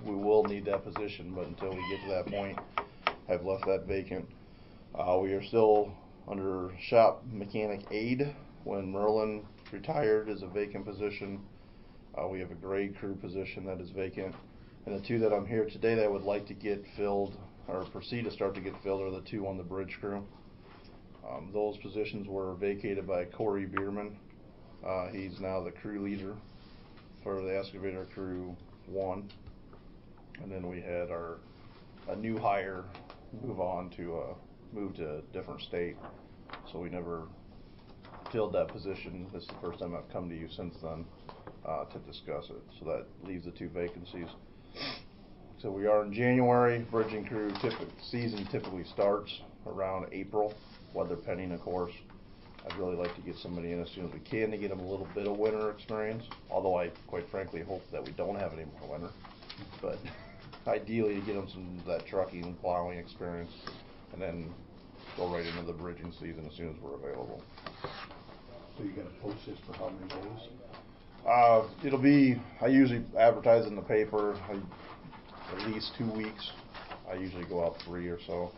we will need that position, but until we get to that point, I've left that vacant. We are still under shop mechanic aide. When Merlin retired, is a vacant position. We have a grade crew position that is vacant. And the 2 that I'm here today that I would like to get filled, or proceed to start to get filled, are the 2 on the bridge crew. Those positions were vacated by Corey Bierman. He's now the crew leader for the excavator crew 1. And then we had a new hire move to a different state. So we never filled that position. This is the first time I've come to you since then to discuss it. So that leaves the 2 vacancies. So we are in January. Bridging crew season typically starts around April, weather pending, of course. I'd really like to get somebody in as soon as we can to get them a little bit of winter experience, although I quite frankly hope that we don't have any more winter. But ideally to get them some of that trucking and plowing experience, and then go right into the bridging season as soon as we're available. so you gotta post this for how many days? It'll be, I usually advertise in the paper at least 2 weeks. I usually go out 3 or so,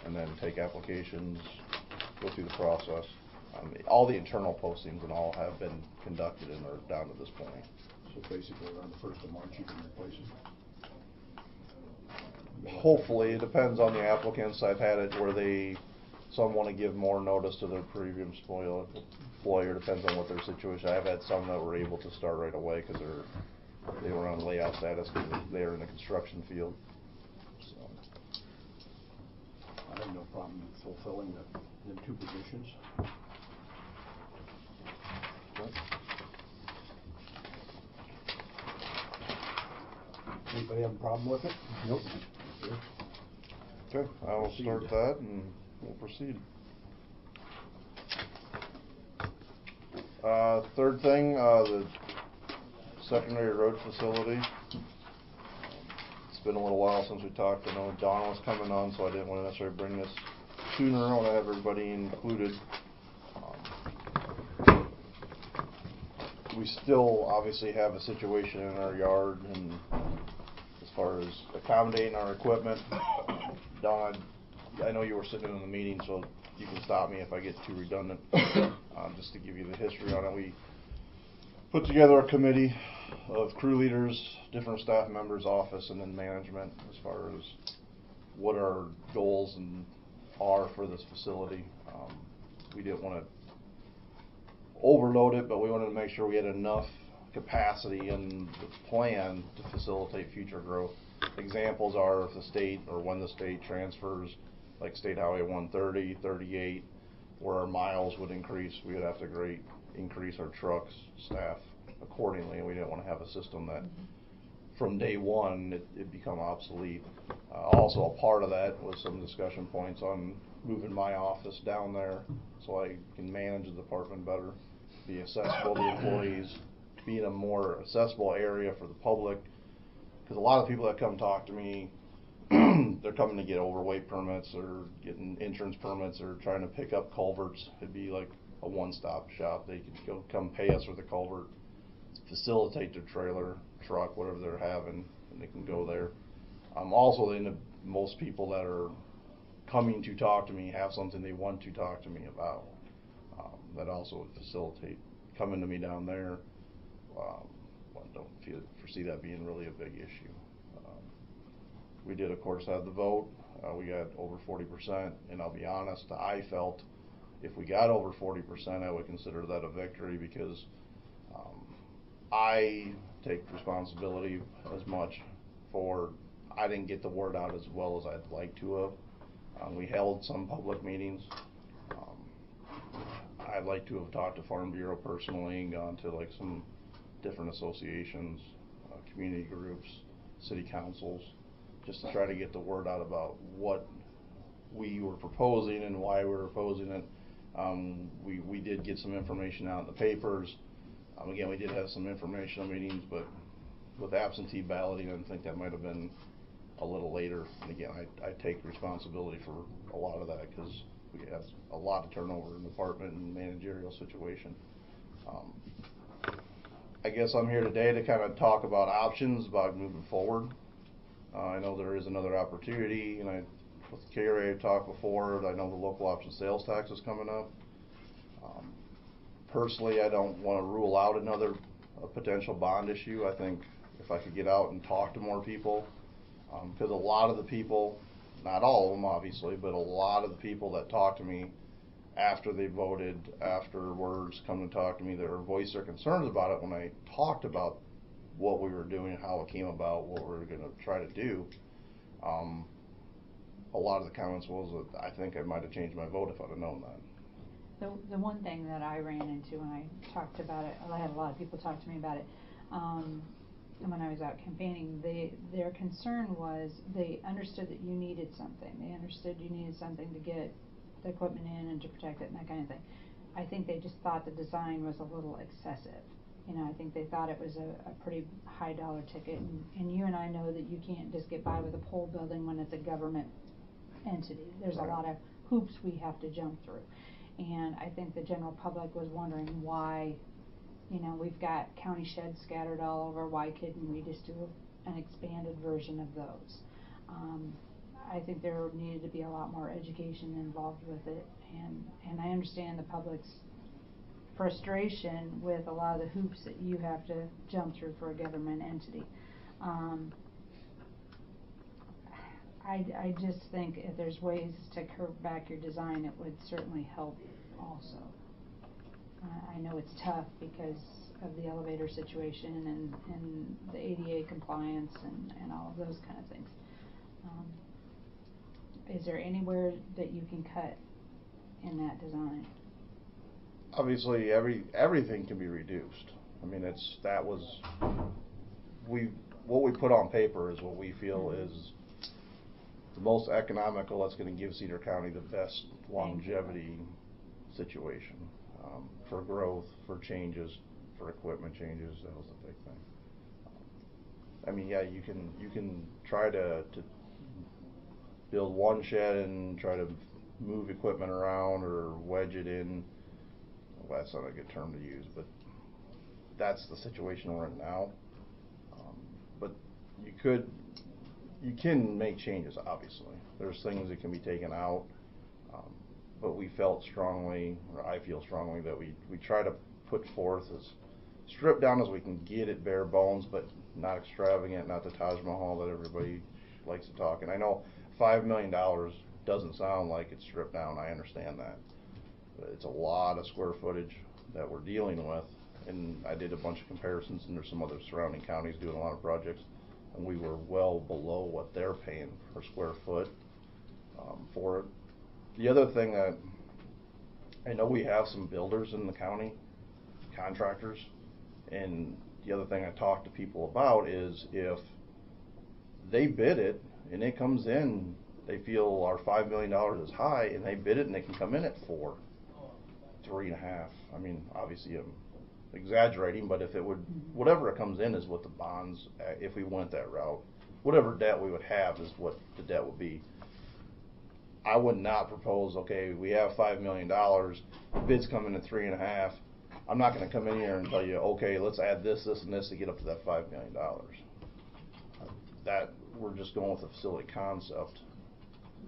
and then take applications, go through the process. All the internal postings and all have been conducted and are down to this point. So basically around the 1st of March you can replace them? Hopefully, it depends on the applicants. I've had it where some want to give more notice to their previous employer, depends on what their situation. I've had some that were able to start right away because they were on layout status because they were in the construction field. So I have no problem fulfilling them 2 positions. Anybody have a problem with it? Nope. Okay, I will start that and we'll proceed. Third thing, the secondary road facility. It's been a little while since we talked. I know Don was coming on, so I didn't want to necessarily bring this sooner. I want to have everybody included. We still obviously have a situation in our yard, and as far as accommodating our equipment, Don, I know you were sitting in the meeting, so you can stop me if I get too redundant. Just to give you the history on it, we put together a committee of crew leaders, different staff members, office, and then management as far as what our goals are for this facility. We didn't want to overload it, but we wanted to make sure we had enough capacity in the plan to facilitate future growth. Examples are if the state, or when the state transfers, like State Highway 130, 38, where our miles would increase, we would have to increase our trucks, staff accordingly, and we didn't want to have a system that from day one it become obsolete. Also a part of that was some discussion points on moving my office down there so I can manage the department better, be accessible to employees, be in a more accessible area for the public. Because a lot of people that come talk to me, they're coming to get overweight permits or getting insurance permits or trying to pick up culverts. It'd be like a one-stop shop. They could come pay us for the culvert, facilitate their trailer, truck, whatever they're having, and they can go there. Also, most people that are coming to talk to me have something they want to talk to me about. That also would facilitate coming to me down there. I don't foresee that being really a big issue. We did, of course, have the vote. We got over 40%, and I'll be honest, I felt if we got over 40%, I would consider that a victory because I take responsibility as much for I didn't get the word out as well as I'd like to have. We held some public meetings. I'd like to have talked to Farm Bureau personally and gone to like some different associations, community groups, city councils, just to try to get the word out about what we were proposing and why we were opposing it. We did get some information out in the papers. Again, we did have some informational meetings, but with absentee balloting, I think that might have been a little later. And again, I take responsibility for a lot of that because we have a lot of turnover in the department and managerial situation. I guess I'm here today to kind of talk about options about moving forward. I know there is another opportunity, and with Carrie, I talked before, I know the local option sales tax is coming up. Personally, I don't want to rule out a potential bond issue. I think if I could get out and talk to more people, because a lot of the people, not all of them obviously, but a lot of the people that talk to me after they voted, afterwards come to talk to me, that voiced their concerns about it when I talked about what we were doing, how it came about, what we were going to try to do. A lot of the comments was that I think I might have changed my vote if I'd have known that. The one thing that I ran into when I talked about it, I had a lot of people talk to me about it, and when I was out campaigning, their concern was they understood that you needed something. They understood you needed something to get the equipment in and to protect it and that kind of thing. I think they just thought the design was a little excessive. You know, I think they thought it was a pretty high dollar ticket, and you and I know that you can't just get by with a pole building when it's a government entity. There's a lot of hoops we have to jump through. And I think the general public was wondering why, you know, we've got county sheds scattered all over, why couldn't we just do an expanded version of those? I think there needed to be a lot more education involved with it, and I understand the public's frustration with a lot of the hoops that you have to jump through for a government entity. I just think if there's ways to curb back your design, it would certainly help also. I know it's tough because of the elevator situation and the ADA compliance and all of those kind of things. Is there anywhere that you can cut in that design? Obviously, everything can be reduced. I mean, what we put on paper is what we feel is the most economical. That's going to give Cedar County the best longevity situation for growth, for changes, for equipment changes. That was the big thing. I mean, yeah, you can try to build one shed and try to move equipment around or wedge it in. Well, that's not a good term to use, but that's the situation we're in now. But you can make changes, obviously. There's things that can be taken out, but we felt strongly, or I feel strongly, that we try to put forth as stripped down as we can get it, bare bones, but not extravagant, not the Taj Mahal that everybody likes to talk. And I know $5 million doesn't sound like it's stripped down. I understand that. But it's a lot of square footage that we're dealing with. And I did a bunch of comparisons, and there's some other surrounding counties doing a lot of projects, and we were well below what they're paying per square foot for it. The other thing that I know we have some builders in the county, contractors, and the other thing I talk to people about is if they bid it and it comes in, they feel our $5 million is high, and they bid it and they can come in at 4, 3.5. I mean, obviously I'm exaggerating, but if it would, whatever it comes in is what the bonds, if we went that route, whatever debt we would have is what the debt would be. I would not propose, okay, we have $5 million, bids come in at 3.5. I'm not going to come in here and tell you, okay, let's add this, this, and this to get up to that $5 million. That, we're just going with the facility concept.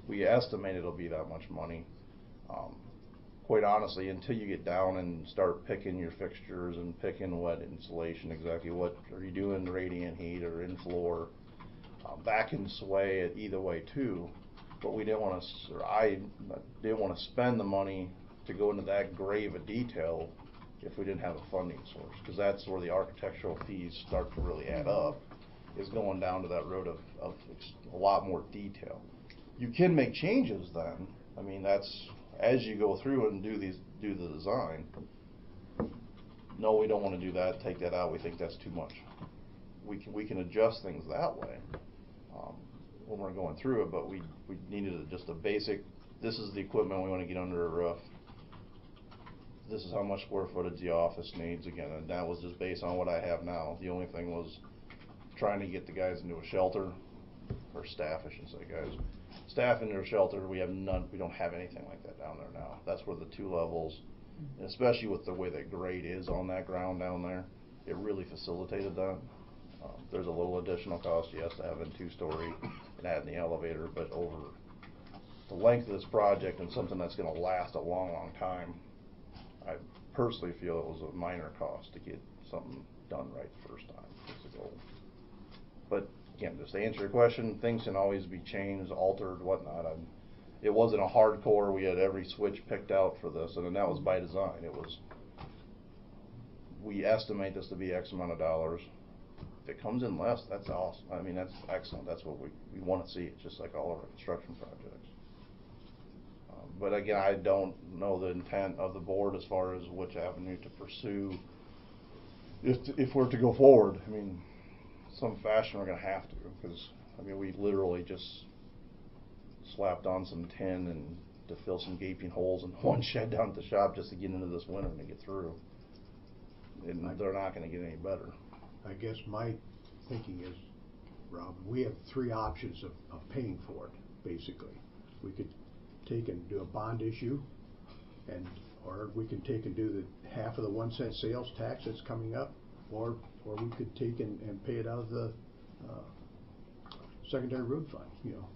We estimate it'll be that much money. Quite honestly, until you get down and start picking your fixtures and picking what insulation, exactly what are you doing, radiant heat or in floor, that can sway it either way too. But we didn't want to, or I didn't want to spend the money to go into that grave of detail if we didn't have a funding source, because that's where the architectural fees start to really add up, is going down to that road of a lot more detail. You can make changes then. I mean, that's as you go through and do the design. No, we don't want to do that. Take that out. We think that's too much. We can adjust things that way when we're going through it. But we needed just a basic. This is the equipment we want to get under a roof. This is how much square footage the office needs again, and that was just based on what I have now. The only thing was trying to get the guys into a shelter, or staff, I should say, guys. Staff into a shelter, we have none, we don't have anything like that down there now. That's where the 2 levels, and especially with the way that grade is on that ground down there, it really facilitated that. There's a little additional cost, yes, to having 2-story and adding the elevator, but over the length of this project and something that's going to last a long, long time, I personally feel it was a minor cost to get something done right the first time. It's a goal. But again, just to answer your question, things can always be changed, altered, whatnot. It wasn't a hardcore, we had every switch picked out for this, and that was by design. It was, we estimate this to be X amount of dollars. If it comes in less, that's awesome. I mean, that's excellent. That's what we want to see. It's just like all of our construction projects. But again, I don't know the intent of the board as far as which avenue to pursue if we're to go forward. I mean, some fashion we're going to have to, because I mean, we literally just slapped on some tin and to fill some gaping holes in one shed down at the shop just to get into this winter and to get through. And they're not going to get any better. I guess my thinking is, Rob, we have 3 options of paying for it, basically. We could take and do a bond issue, or we can take and do the half of the 1-cent sales tax that's coming up, or we could take and pay it out of the secondary road fund, you know,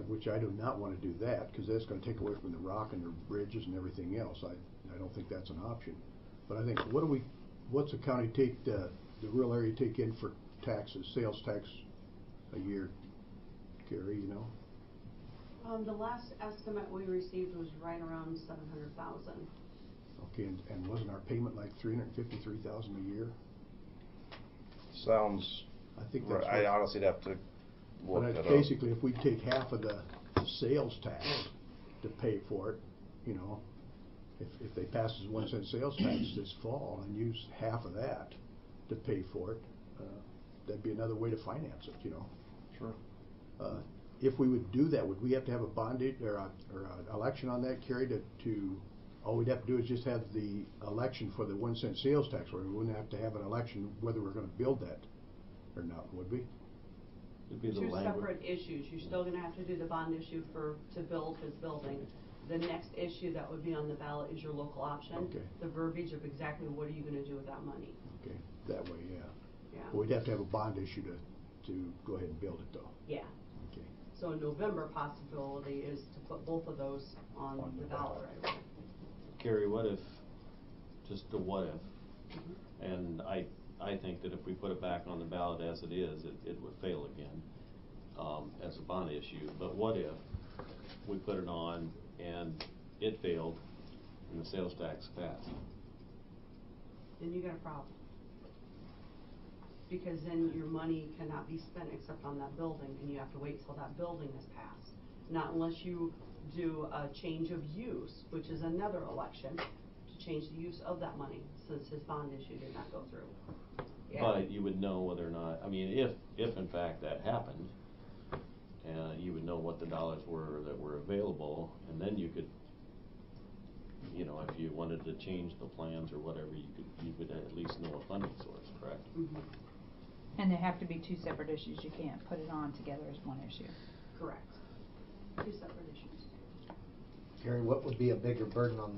which I do not want to do that, because that's going to take away from the rock and the bridges and everything else. I don't think that's an option. But I think, what's the county take, the rural area take in for taxes, sales tax a year, Gary, you know? The last estimate we received was right around 700,000. Okay, and wasn't our payment like 353,000 a year? Sounds. I think that's right. I honestly have to look that up. Basically, if we take half of the sales tax to pay for it, you know, if they pass this 1-cent sales tax this fall and use half of that to pay for it, that'd be another way to finance it, you know. Sure. If we would do that, would we have to have a bond or an election on that, Kerry, to all we'd have to do is just have the election for the 1-cent sales tax, where we wouldn't have to have an election whether we're going to build that or not, would we? It'd be the 2 language. separate issues. You're still going to have to do the bond issue to build his building. The next issue that would be on the ballot is your local option. Okay. The verbiage of exactly what are you going to do with that money. Okay, that way, yeah. Yeah. Well, we'd have to have a bond issue to go ahead and build it, though. Yeah. Okay. So a November possibility is to put both of those on the ballot right away. Carrie, what if, just a what if, and I think that if we put it back on the ballot as it is, it would fail again as a bond issue. But what if we put it on and it failed and the sales tax passed? Then you got a problem. Because then your money cannot be spent except on that building, and you have to wait till that building is passed. Not unless you do a change of use, which is another election, to change the use of that money, since his bond issue did not go through. Yeah. But you would know whether or not, I mean, if in fact that happened, you would know what the dollars were that were available, and then you could, you know, if you wanted to change the plans or whatever, you would at least know a funding source, correct? Mm-hmm. And they have to be two separate issues, you can't put it on together as one issue. Correct. Two separate issues. Gary, what would be a bigger burden on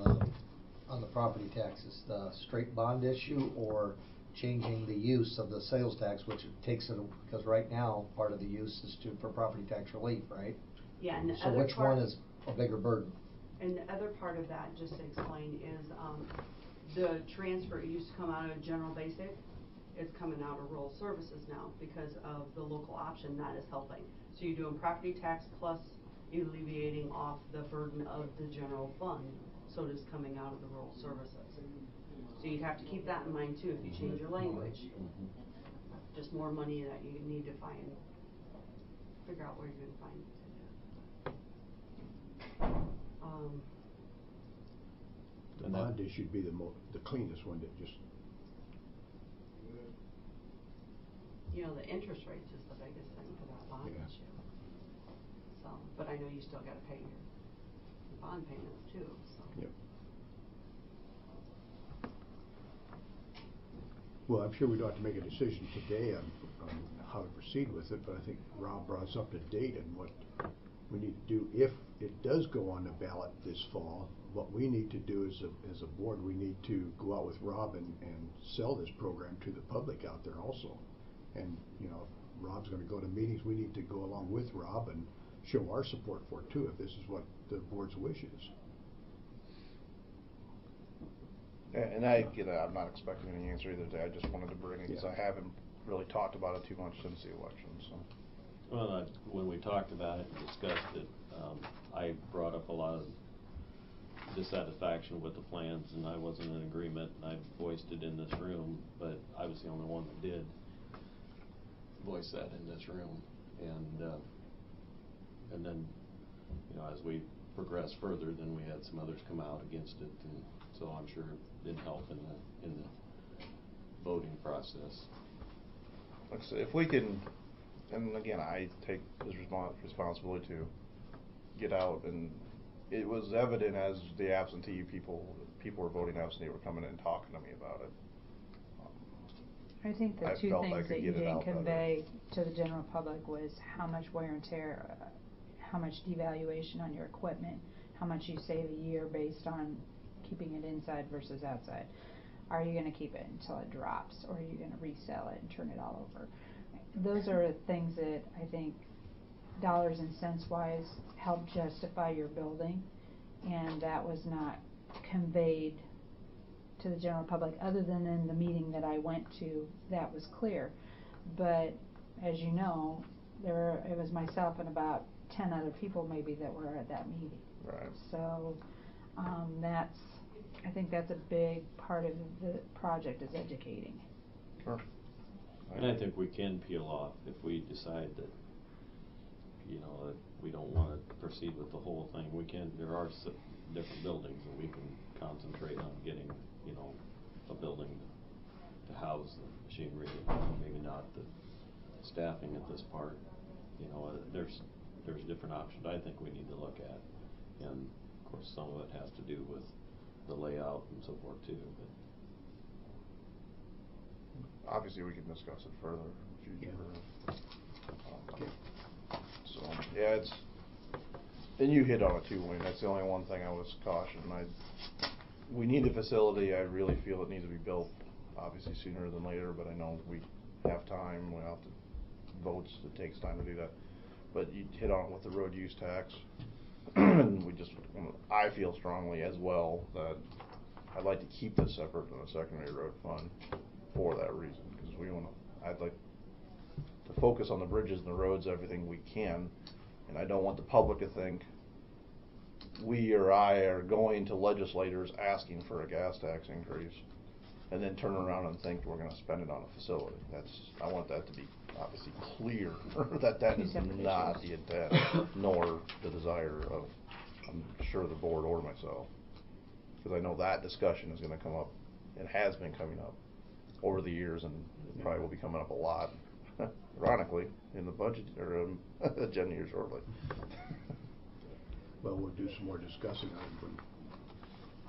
the property taxes, the straight bond issue or changing the use of the sales tax, which it takes it, because right now, part of the use is for property tax relief, right? Yeah, and the So other which part, one is a bigger burden? and the other part of that, just to explain, is the transfer, it used to come out of general basic, it's coming out of rural services now because of the local option that is helping. So you're doing property tax plus alleviating off the burden of the general fund, so it is coming out of the rural services. So you'd have to keep that in mind too if you change your language. Just more money that you need to figure out where you're going to find it. The bond issue would be the cleanest one that just. You know, the interest rates is the biggest thing for that bond issue. So, but I know you still got to pay your bond payments too. So. Yep. Well, I'm sure we don't have to make a decision today on how to proceed with it, but I think Rob brought us up to date on what we need to do if it does go on the ballot this fall. What we need to do as a board, we need to go out with Rob and sell this program to the public out there also. And, you know, if Rob's going to go to meetings, we need to go along with Rob and show our support for it too, if this is what the board's wish is. And I'm not expecting any answer either today. I just wanted to bring it because I haven't really talked about it too much since the election. So. Well, when we talked about it and discussed it, I brought up a lot of dissatisfaction with the plans, and I wasn't in agreement, and I voiced it in this room, but I was the only one that did voice that in this room. And then, you know, as we progressed further, then we had some others come out against it, and so I'm sure it didn't help in the voting process. Like I said, if we can, and again, I take this responsibility to get out, and it was evident as the absentee people were voting absentee were coming in and talking to me about it. I think the I two felt I things could that you get it didn't out better. convey to the general public was how much wear and tear, how much devaluation on your equipment, how much you save a year based on keeping it inside versus outside. Are you going to keep it until it drops, or are you going to resell it and turn it all over? Those are things that I think dollars and cents wise help justify your building, and that was not conveyed to the general public other than in the meeting that I went to. That was clear, but as you know, it was myself and about 10 other people maybe that were at that meeting. Right. So I think that's a big part of the project, is educating. Sure. And I think we can peel off if we decide that, you know, that we don't want to proceed with the whole thing. We can. There are different buildings, and we can concentrate on getting, you know, a building to house the machinery. Maybe not the staffing at this part. You know, there's different options I think we need to look at, and of course some of it has to do with the layout and so forth too. But obviously, we can discuss it further in the future. Okay. So yeah, and you hit on it too, Wayne. That's the only one thing I was cautioned. We need the facility. I really feel it needs to be built, obviously sooner than later. But I know we have time. We have to votes. It takes time to do that. But you hit on it with the road use tax. And I feel strongly as well that I'd like to keep this separate from the secondary road fund for that reason, because I'd like to focus on the bridges and the roads, everything we can, and I don't want the public to think we or I are going to legislators asking for a gas tax increase and then turn around and think we're going to spend it on a facility. I want that to be obviously clear that that Two is separate not issues. the intent, nor the desire of, I'm sure, the board or myself. Because I know that discussion is gonna come up, and has been coming up over the years, and it probably will be coming up a lot, ironically, in the budget, or agenda here shortly. Well, we'll do some more discussing on it when,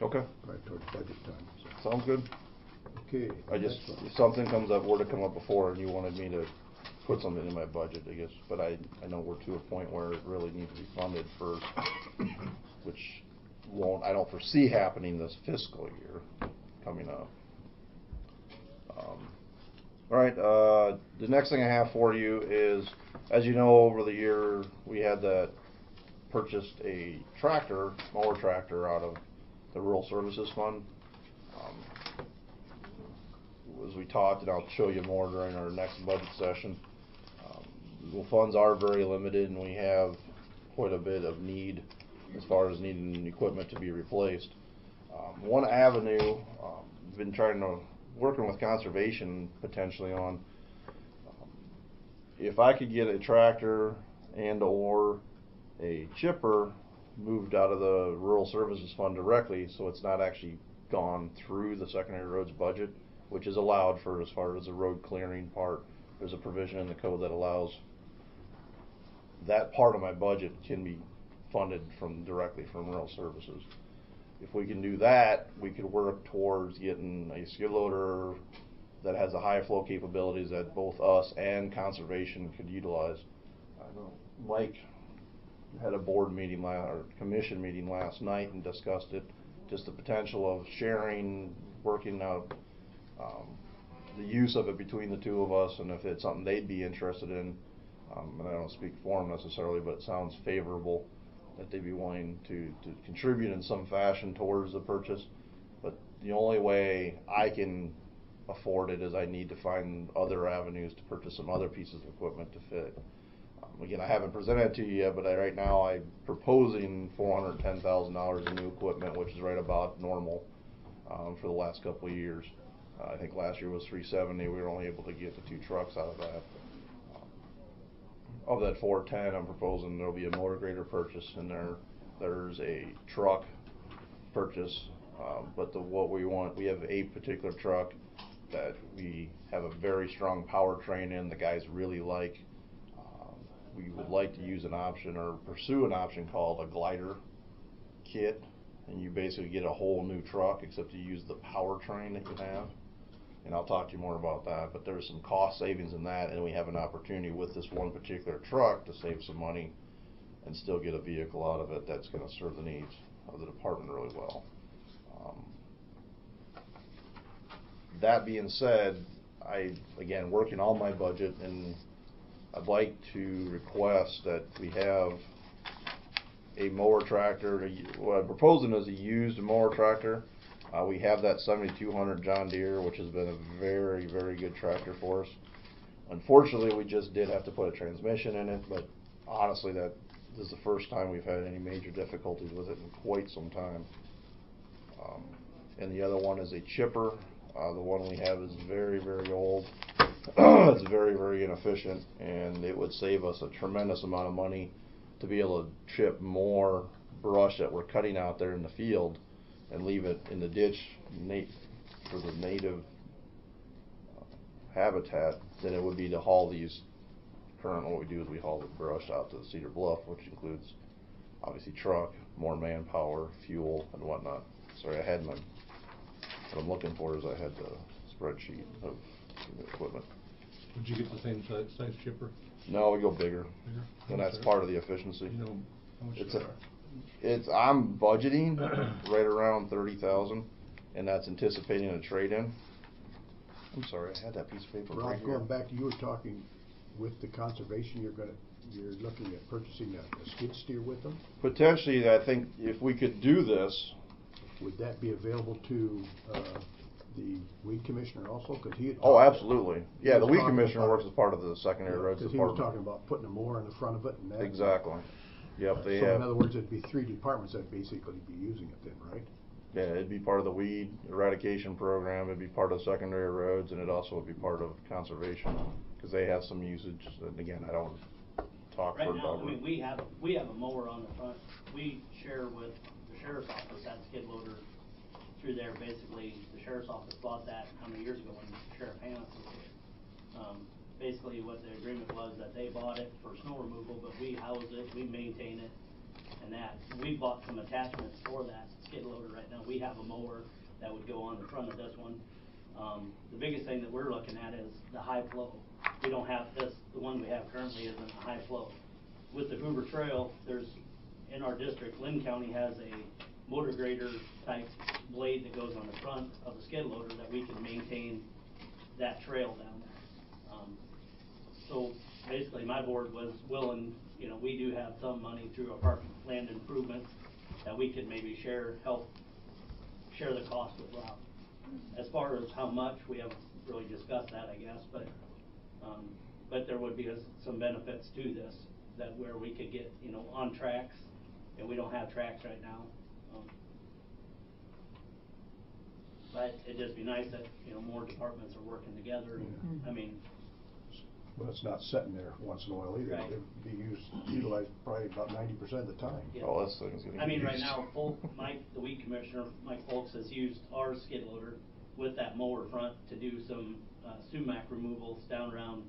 Okay, right towards budget time, so. sounds good. Okay. I just, next one. if something comes up, were to come up before, and you wanted me to put something in my budget, I guess, but I know we're to a point where it really needs to be funded first, which I don't foresee happening this fiscal year coming up. All right, the next thing I have for you is, as you know, over the year, we had purchased a mower tractor out of the Rural Services Fund. As we talked, and I'll show you more during our next budget session, the funds are very limited, and we have quite a bit of need as far as needing equipment to be replaced. One avenue, been working with conservation potentially on, if I could get a tractor and or a chipper moved out of the Rural Services Fund directly, so it's not actually gone through the secondary roads budget, which is allowed for as far as the road clearing part. There's a provision in the code that allows that part of my budget can be funded directly from Rural Services. If we can do that, we could work towards getting a skid loader that has the high flow capabilities that both us and conservation could utilize. I know Mike had a board meeting or commission meeting last night and discussed it, just the potential of sharing, working out the use of it between the two of us, and if it's something they'd be interested in, and I don't speak for them necessarily, but it sounds favorable that they'd be willing to contribute in some fashion towards the purchase. But the only way I can afford it is I need to find other avenues to purchase some other pieces of equipment to fit. Again, I haven't presented it to you yet, but right now I'm proposing $410,000 in new equipment, which is right about normal for the last couple of years. I think last year was $370. We were only able to get the 2 trucks out of that. Of that 410, I'm proposing there'll be a motor grader purchase, and there's a truck purchase. But what we want, we have a particular truck that we have a very strong powertrain in. The guys really like. We would like to use an option or pursue an option called a glider kit, and you basically get a whole new truck except you use the powertrain that you have. And I'll talk to you more about that, but there's some cost savings in that, and we have an opportunity with this one particular truck to save some money and still get a vehicle out of it that's going to serve the needs of the department really well. That being said, again, working on my budget, and I'd like to request that we have a mower tractor. What I'm proposing is a used mower tractor. We have that 7200 John Deere, which has been a very, very good tractor for us. Unfortunately, we just did have to put a transmission in it, but honestly, this is the first time we've had any major difficulties with it in quite some time. And the other one is a chipper. The one we have is very, very old. It's very, very inefficient, and it would save us a tremendous amount of money to be able to chip more brush that we're cutting out there in the field and leave it in the ditch for the native habitat than it would be to haul these. What we do is we haul the brush out to the Cedar Bluff, which includes obviously truck, more manpower, fuel, and whatnot. Sorry, what I'm looking for is I had the spreadsheet of the equipment. Would you get the same size chipper? No, we go bigger. Bigger? And that's part of the efficiency. You know how much I'm budgeting right around 30,000, and that's anticipating a trade-in. I'm sorry, I had that piece of paper right here. Going back to, you were talking with the conservation, you're looking at purchasing a skid steer with them? Potentially, I think if we could do this. Would that be available to the weed commissioner also? Oh, absolutely. Yeah, the weed commissioner works as part of the secondary roads department. Because he was talking about putting a mower in the front of it and that. Exactly. Yep. So in other words, it'd be 3 departments that basically be using it then, right? Yeah, it'd be part of the weed eradication program. It'd be part of secondary roads, and it also would be part of conservation. Cause they have some usage, and again, I don't talk for Right now, Doug. I mean, we have a mower on the front. We share with the sheriff's office, that skid loader through there. Basically, the sheriff's office bought that how many years ago when Sheriff Hannes was here. Basically, what the agreement was that they bought it for snow removal, but we house it, we maintain it, and that. We bought some attachments for that skid loader right now. We have a mower that would go on the front of this one. The biggest thing that we're looking at is the high flow. We don't have this, the one we have currently isn't a high flow. With the Hoover Trail, there's, in our district, Lynn County has a motor grader type blade that goes on the front of the skid loader that we can maintain that trail down there. So basically my board was willing, you know, we do have some money through our park land improvements that we could maybe help share the cost with Rob. As far as how much, we haven't really discussed that, I guess, but there would be some benefits to this, that where we could get, you know, on tracks, and we don't have tracks right now. But it'd just be nice that, you know, more departments are working together. Yeah. I mean, Well, it's not sitting there once in a while either. Right. It'd be utilized probably about 90% of the time. yeah. Oh, this thing's getting I mean, right used. now, Mike, the weed commissioner, Mike Folks, has used our skid loader with that mower front to do some sumac removals down around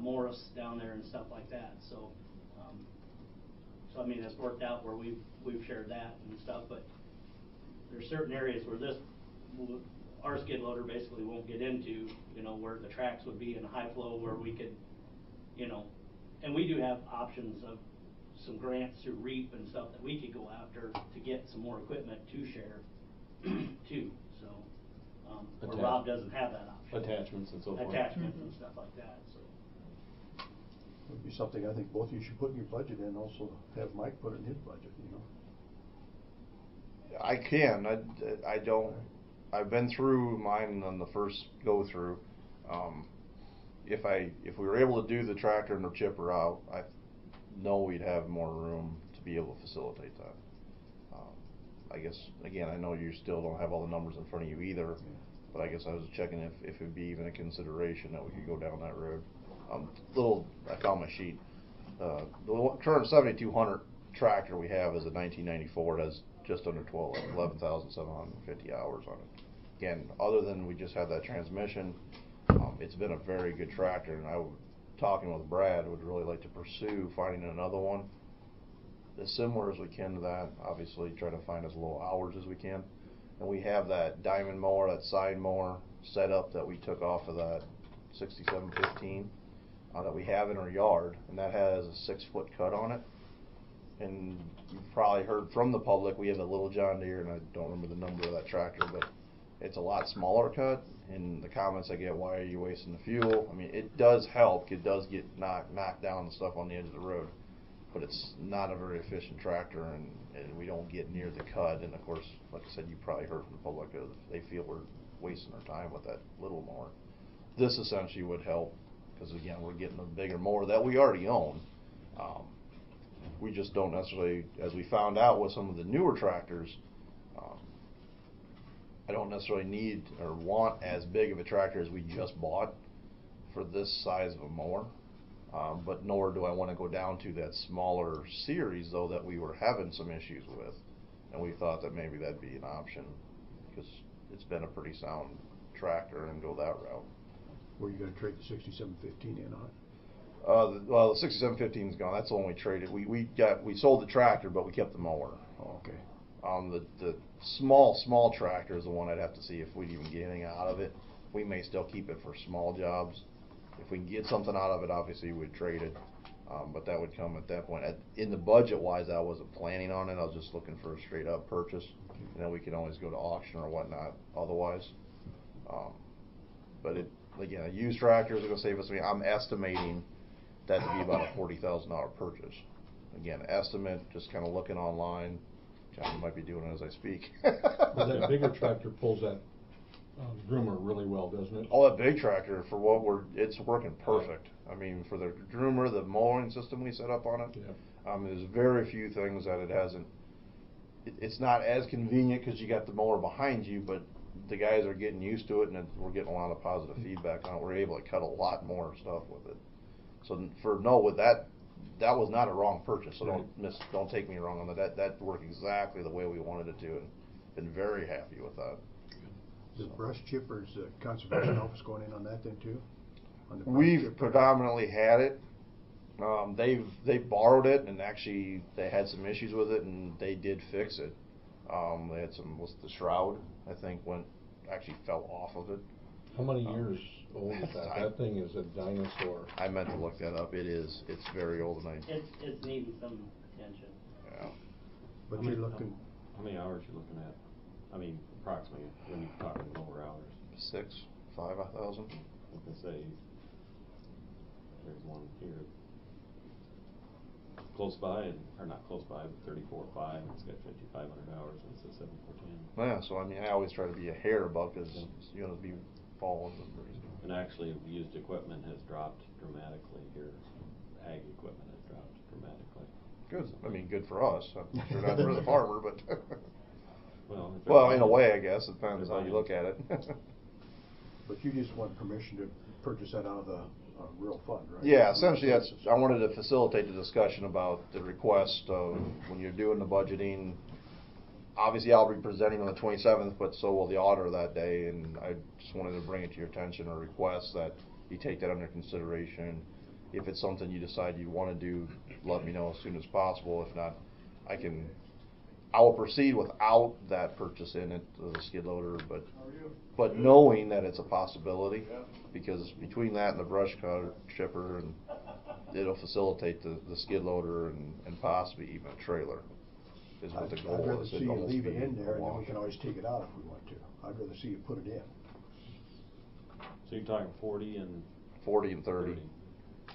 Morris down there and stuff like that. So I mean, it's worked out where we've shared that and stuff. But there's certain areas where our skid loader basically won't get into, you know, where the tracks would be in high flow, where we could, you know, and we do have options of some grants through REAP and stuff that we could go after to get some more equipment to share too. So, where Rob doesn't have that option. Attachments and so forth. Attachments and stuff like that, so. Would be something I think both of you should put in your budget and also have Mike put it in his budget, you know. I can, I don't, I've been through mine on the first go through. If we were able to do the tractor and the chipper out, I know we'd have more room to be able to facilitate that. I guess, again, I know you still don't have all the numbers in front of you either, but I guess I was checking if it'd be even a consideration that we could go down that road. I found my sheet. The current 7200 tractor we have is a 1994. It has just under 11,750 hours on it. Again, other than we just had that transmission, it's been a very good tractor, and talking with Brad, would really like to pursue finding another one as similar as we can to that. Obviously, try to find as low hours as we can. And we have that diamond mower, that side mower setup that we took off of that 6715 that we have in our yard, and that has a 6-foot cut on it. And you've probably heard from the public, we have a little John Deere, and I don't remember the number of that tractor, but it's a lot smaller cut. And the comments I get, why are you wasting the fuel? I mean, it does help. It does get knocked down and stuff on the edge of the road, but it's not a very efficient tractor, and we don't get near the cut. And of course, like I said, you probably heard from the public, they feel we're wasting our time with that little mower. This essentially would help, because again, we're getting a bigger mower that we already own. We just don't necessarily, as we found out with some of the newer tractors, I don't necessarily need or want as big of a tractor as we just bought for this size of a mower. But nor do I want to go down to that smaller series, though, that we were having some issues with. And we thought that maybe that'd be an option, because it's been a pretty sound tractor, and go that route. Were you going to trade the 6715 in on it? Well, the 6715's gone. That's the one we traded. We sold the tractor, but we kept the mower. Oh, okay. The small tractor is the one I'd have to see if we'd even get anything out of it. We may still keep it for small jobs. If we can get something out of it, obviously we'd trade it. But that would come at that point. In the budget-wise, I wasn't planning on it. I was just looking for a straight-up purchase, and then we can always go to auction or whatnot otherwise. But again, a used tractor is going to save us. I mean, I'm estimating that to be about a $40,000 purchase. Again, estimate, just kind of looking online. John might be doing it as I speak. But that bigger tractor pulls that groomer really well, doesn't it? Oh, that big tractor, for what it's working perfect. I mean, for the groomer, the mowing system we set up on it, there's very few things that it hasn't. It's not as convenient because you got the mower behind you, but the guys are getting used to it, and we're getting a lot of positive feedback on it. We're able to cut a lot more stuff with it. So with that was not a wrong purchase. So don't take me wrong on that. That worked exactly the way we wanted it to, and been very happy with that. The brush chippers, conservation office going in on that then too? On the brush We've chipper? predominantly had it. They borrowed it, and actually they had some issues with it, and they did fix it. They had the shroud, I think, actually fell off of it. How many years old is that? That thing is a dinosaur. I meant to look that up. It's very old, and It's needing some attention. Yeah. But you're looking. How many hours you looking at? I mean, approximately, when you're talking lower hours. 5,000. I was gonna say, there's one here. Close by, or not close by, but 34.5, it's got 5,500 hours, and it says 7,410. Yeah, so I mean, I always try to be a hair above, because you're going to be falling. And actually, used equipment has dropped dramatically here. Ag equipment has dropped dramatically. Good. I mean, good for us. I'm sure not for the farmer, but well, in a way, I guess it depends how you look at it. But you just want permission to purchase that out of the rural fund, right? Yeah, essentially, I wanted to facilitate the discussion about the request of when you're doing the budgeting. Obviously, I'll be presenting on the 27th, but so will the auditor that day, and I just wanted to bring it to your attention or request that you take that under consideration. If it's something you decide you want to do, let me know as soon as possible. If not, I will proceed without that purchase in it, the skid loader, but knowing that it's a possibility, because between that and the brush chipper, and it'll facilitate the skid loader and possibly even a trailer. Is what the goal I'd rather is. see you leave it in there, and then we can always take it out if we want to. I'd rather see you put it in. So you're talking 40 and 30.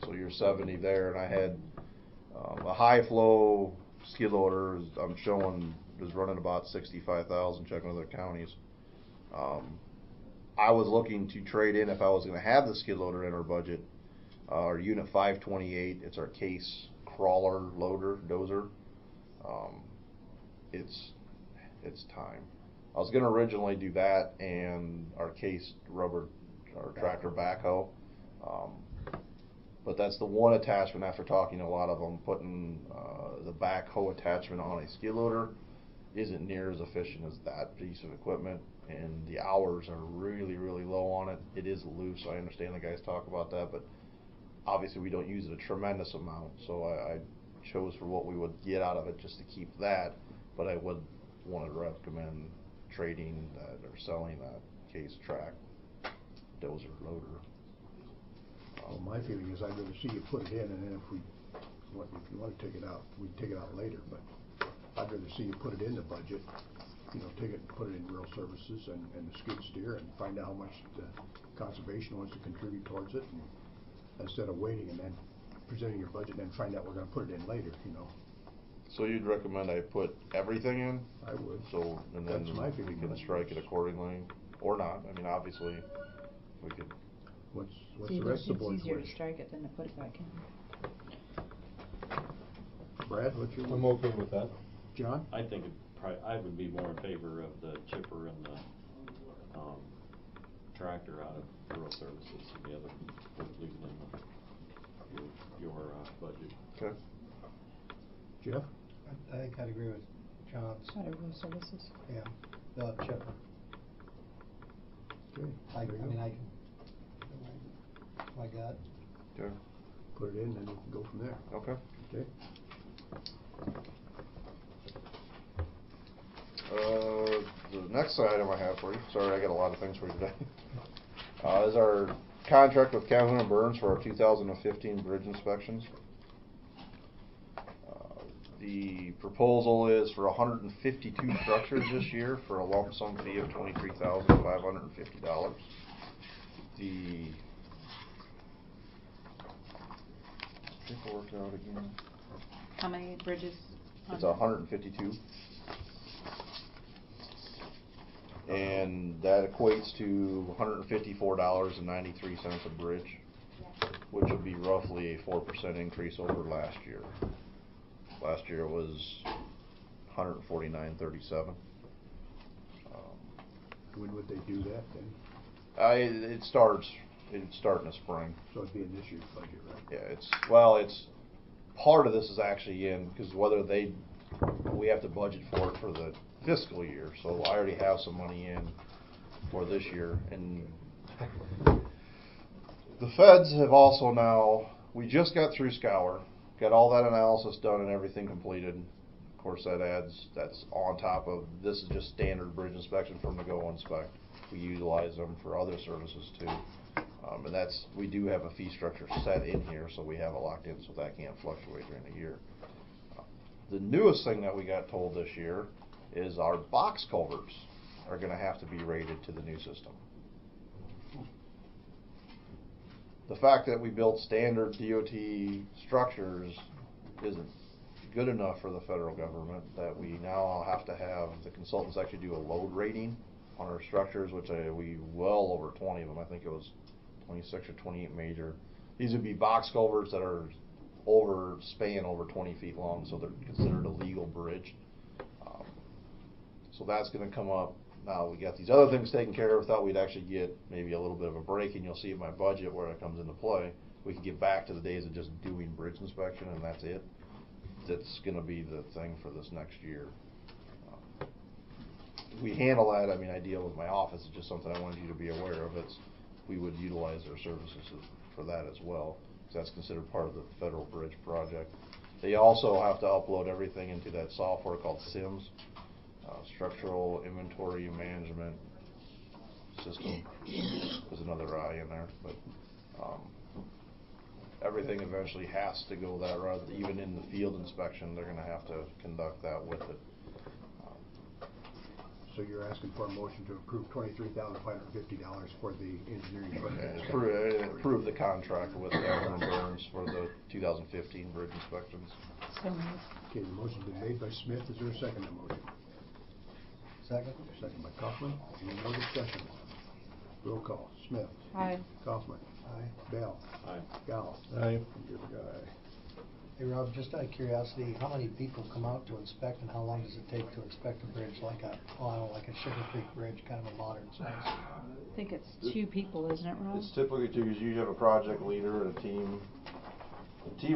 So you're 70 there, and I had a high flow skid loader. I'm showing is running about 65,000. Checking other counties. I was looking to trade in if I was going to have the skid loader in our budget. Our unit 528. It's our case crawler loader dozer. It's time. I was going to originally do that and our case rubber, our tractor backhoe. But that's the one attachment after talking to a lot of them. Putting the backhoe attachment on a skid loader isn't near as efficient as that piece of equipment, and the hours are really, really low on it. It is loose. I understand the guys talk about that, but obviously we don't use it a tremendous amount, so I chose for what we would get out of it just to keep that. But I would want to recommend trading that or selling that case track dozer loader. Well, my feeling is I'd rather see you put it in, and then if you want to take it out, we can take it out later. But I'd rather see you put it in the budget. Take it and put it in rural services and the skid steer, and find out how much the conservation wants to contribute towards it, and instead of waiting and then presenting your budget and then find out we're going to put it in later. So you'd recommend I put everything in? I would. So, and then That's my feeling. we can strike it accordingly, or not. I mean, obviously, we could. What's the rest of the board's It's easier wish? to strike it than to put it back in. Brad, what's your? I'm okay with that. John? I think I would be more in favor of the chipper and the tractor out of rural services, and the other leaving in your budget. Okay. Jeff? I think I'd agree with John's. Out of rural services. Yeah, the chipper. Okay. I there you mean, go. I can, my gut. Okay. Put it in, and we can go from there. Okay. Okay. The next item I have for you, sorry, I got a lot of things for you today, is our contract with Calhoun and Burns for our 2015 bridge inspections. The proposal is for 152 structures this year for a lump sum fee of $23,550. The paperwork out again. How many bridges? It's 152. And that equates to $154.93 a bridge, which would be roughly a 4% increase over last year. Last year it was $149.37. When would they do that then? It'd start in the spring. So it'd be in this year's budget, right? Yeah, it's part of this is actually in, because we have to budget for it for the fiscal year, so I already have some money in for this year. And the feds have also now, we just got through Scour, got all that analysis done and everything completed. Of course, that's on top of, this is just standard bridge inspection from the Go Inspect. We utilize them for other services too. And we do have a fee structure set in here, so we have it locked in, so that can't fluctuate during the year. The newest thing that we got told this year is our box culverts are going to have to be rated to the new system. The fact that we built standard DOT structures isn't good enough for the federal government, that we now have to have the consultants actually do a load rating on our structures, which we well over 20 of them. I think it was 26 or 28 major. These would be box culverts that are span over 20 feet long, so they're considered a legal bridge. So that's going to come up. Now we got these other things taken care of. Thought we'd actually get maybe a little bit of a break, and you'll see in my budget where it comes into play. We can get back to the days of just doing bridge inspection and that's it. That's going to be the thing for this next year. We handle that. I mean, I deal with my office. It's just something I wanted you to be aware of. We would utilize their services for that as well, because that's considered part of the federal bridge project. They also have to upload everything into that software called SIMS, Structural Inventory Management System. There's another I in there, but everything eventually has to go that route. Even in the field inspection, they're going to have to conduct that with it. So you're asking for a motion to approve $23,550 for the engineering firm? Approve the contract with Cedar and Burns for the 2015 bridge inspections. So moved. Okay, the motion's been made by Smith. Is there a second to the motion? Second. Second by Kaufman. Any more discussion? Roll call. Smith. Aye. Kaufman. Aye. Bell. Aye. Gall. Aye. You're the guy. Hey Rob, just out of curiosity, how many people come out to inspect, and how long does it take to inspect a bridge like a Sugar Creek Bridge, kind of a modern size? I think it's 2 people, isn't it, Rob? It's typically 2, because you have a project leader and a team